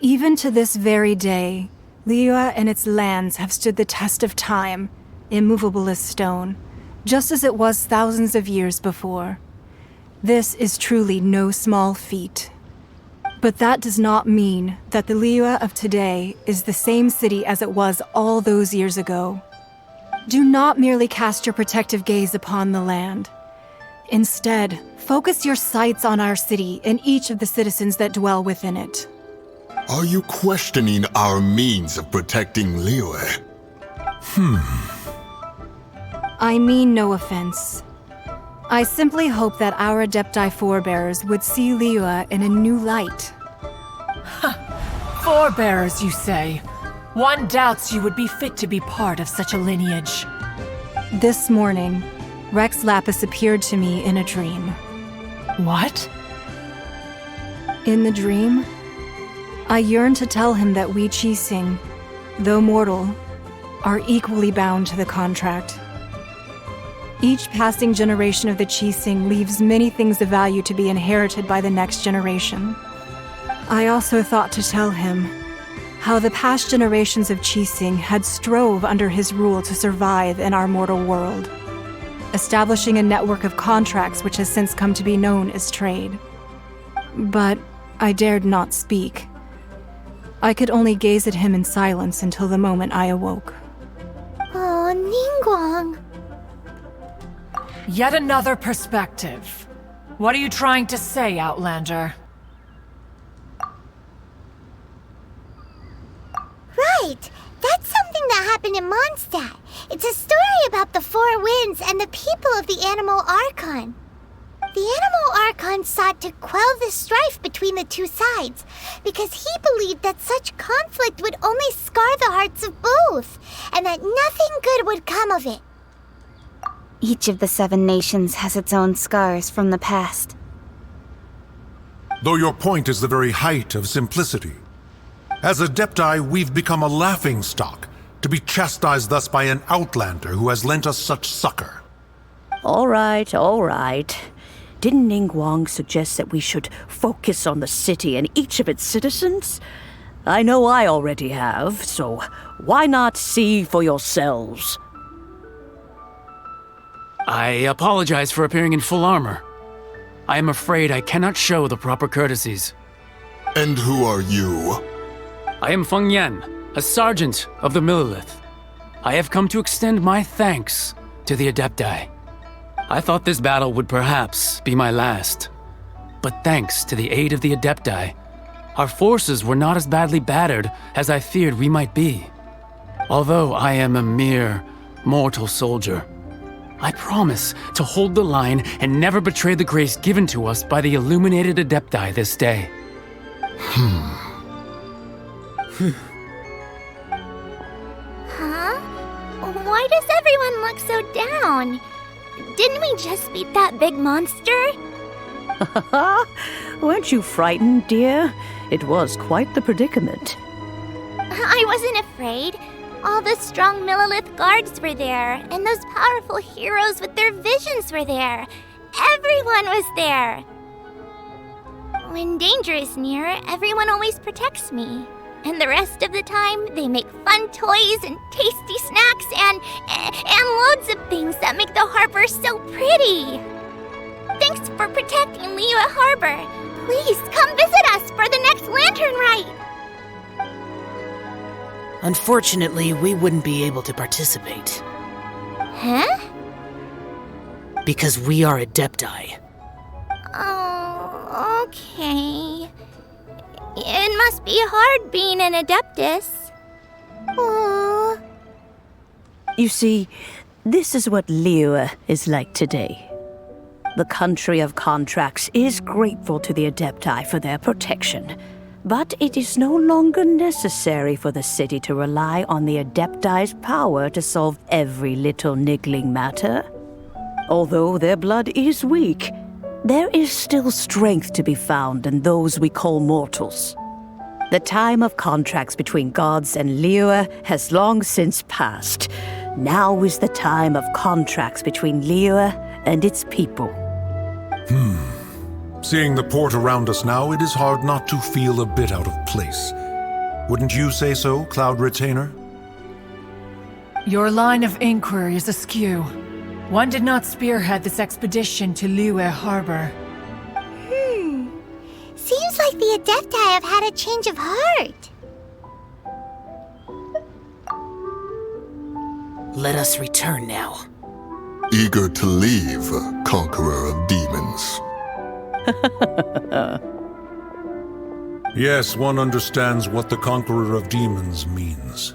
[SPEAKER 10] Even to this very day, Liyue and its lands have stood the test of time, immovable as stone, just as it was thousands of years before. This is truly no small feat. But that does not mean that the Liyue of today is the same city as it was all those years ago. Do not merely cast your protective gaze upon the land. Instead, focus your sights on our city and each of the citizens that dwell within it.
[SPEAKER 2] Are you questioning our means of protecting Liyue?
[SPEAKER 10] I mean no offense. I simply hope that our Adepti forebears would see Liyue in a new light.
[SPEAKER 17] Forebearers, you say? One doubts you would be fit to be part of such a lineage.
[SPEAKER 10] This morning, Rex Lapis appeared to me in a dream.
[SPEAKER 17] What?
[SPEAKER 10] In the dream, I yearned to tell him that we Qixing, though mortal, are equally bound to the contract. Each passing generation of the Qixing leaves many things of value to be inherited by the next generation. I also thought to tell him how the past generations of Qixing had strove under his rule to survive in our mortal world, establishing a network of contracts which has since come to be known as trade. But I dared not speak. I could only gaze at him in silence until the moment I awoke.
[SPEAKER 3] Oh, Ningguang.
[SPEAKER 17] Yet another perspective. What are you trying to say, Outlander?
[SPEAKER 3] Right! That's something that happened in Mondstadt. It's a story about the Four Winds and the people of the Animal Archon. The Animal Archon sought to quell the strife between the two sides, because he believed that such conflict would only scar the hearts of both, and that nothing good would come of it.
[SPEAKER 5] Each of the 7 nations has its own scars from the past.
[SPEAKER 14] Though your point is the very height of simplicity. As Adepti, we've become a laughingstock, to be chastised thus by an outlander who has lent us such succor.
[SPEAKER 19] All right, all right. Didn't Ningguang suggest that we should focus on the city and each of its citizens? I know I already have, so why not see for yourselves?
[SPEAKER 18] I apologize for appearing in full armor. I am afraid I cannot show the proper courtesies.
[SPEAKER 2] And who are you?
[SPEAKER 18] I am Feng Yan, a sergeant of the Millelith. I have come to extend my thanks to the Adepti. I thought this battle would perhaps be my last. But thanks to the aid of the Adepti, our forces were not as badly battered as I feared we might be. Although I am a mere mortal soldier, I promise to hold the line and never betray the grace given to us by the illuminated Adepti this day.
[SPEAKER 3] Huh? Why does everyone look so down? Didn't we just beat that big monster?
[SPEAKER 19] Weren't you frightened, dear? It was quite the predicament.
[SPEAKER 3] I wasn't afraid. All the strong Millelith guards were there, and those powerful heroes with their visions were there. Everyone was there. When danger is near, everyone always protects me. And the rest of the time, they make fun toys and tasty snacks and loads of things that make the harbor so pretty. Thanks for protecting Liyue Harbor. Please come visit us for the next lantern rite.
[SPEAKER 16] Unfortunately, we wouldn't be able to participate.
[SPEAKER 3] Huh?
[SPEAKER 16] Because we are Adepti.
[SPEAKER 3] Oh, okay. It must be hard being an Adeptus. Oh.
[SPEAKER 19] You see, this is what Liyue is like today. The country of contracts is grateful to the Adepti for their protection, but it is no longer necessary for the city to rely on the Adepti's power to solve every little niggling matter. Although their blood is weak, there is still strength to be found in those we call mortals. The time of contracts between gods and Liyue has long since passed, Now is the time of contracts between Liyue and its people.
[SPEAKER 14] Seeing the port around us now, it is hard not to feel a bit out of place. Wouldn't you say so, Cloud Retainer?
[SPEAKER 17] Your line of inquiry is askew. One did not spearhead this expedition to Liyue Harbor.
[SPEAKER 3] Seems like the Adepti have had a change of heart.
[SPEAKER 16] Let us return now.
[SPEAKER 2] Eager to leave, Conqueror of Demons.
[SPEAKER 14] Yes, one understands what the Conqueror of Demons means.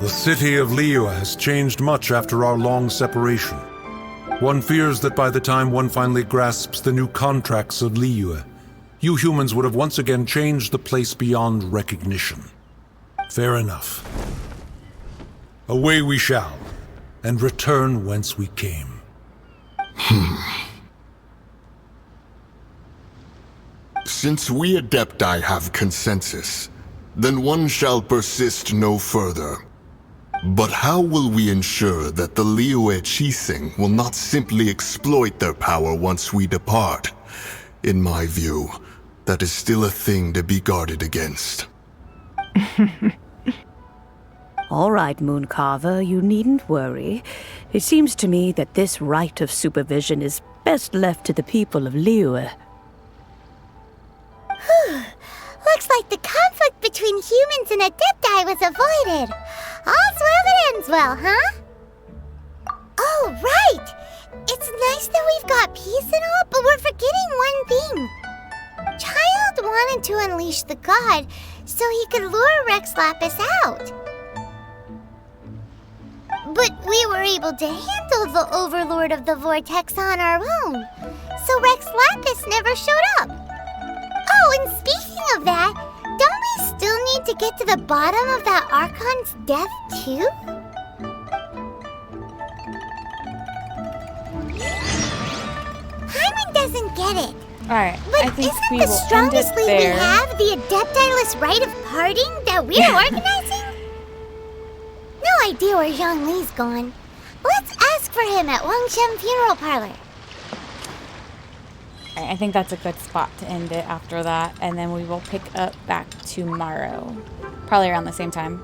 [SPEAKER 14] The city of Liyue has changed much after our long separation. One fears that by the time one finally grasps the new contracts of Liyue, you humans would have once again changed the place beyond recognition. Fair enough. Away we shall, and return whence we came.
[SPEAKER 2] Since we Adepti have consensus, then one shall persist no further. But how will we ensure that the Liyue Qixing will not simply exploit their power once we depart? In my view, that is still a thing to be guarded against.
[SPEAKER 19] All right, Mooncarver, you needn't worry. It seems to me that this right of supervision is best left to the people of Liyue.
[SPEAKER 3] Looks like the conflict between humans and Adepti was avoided. All's well that ends well, huh? Oh, right! It's nice that we've got peace and all, but we're forgetting one thing. Child wanted to unleash the god so he could lure Rex Lapis out. But we were able to handle the Overlord of the Vortex on our own, so Rex Lapis never showed up. Oh, and speaking of that, don't we still need to get to the bottom of that Archon's death, too? Hyman doesn't get it.
[SPEAKER 1] Alright,
[SPEAKER 3] But
[SPEAKER 1] I think
[SPEAKER 3] isn't
[SPEAKER 1] we
[SPEAKER 3] the
[SPEAKER 1] will end
[SPEAKER 3] strongest
[SPEAKER 1] it
[SPEAKER 3] league we
[SPEAKER 1] there.
[SPEAKER 3] have the Adepti-less rite of parting that we're organizing? No idea where Zhang Li's gone. Let's ask for him at Wangshen Funeral Parlor.
[SPEAKER 1] I think that's a good spot to end it after that, and then we will pick up back tomorrow. Probably around the same time.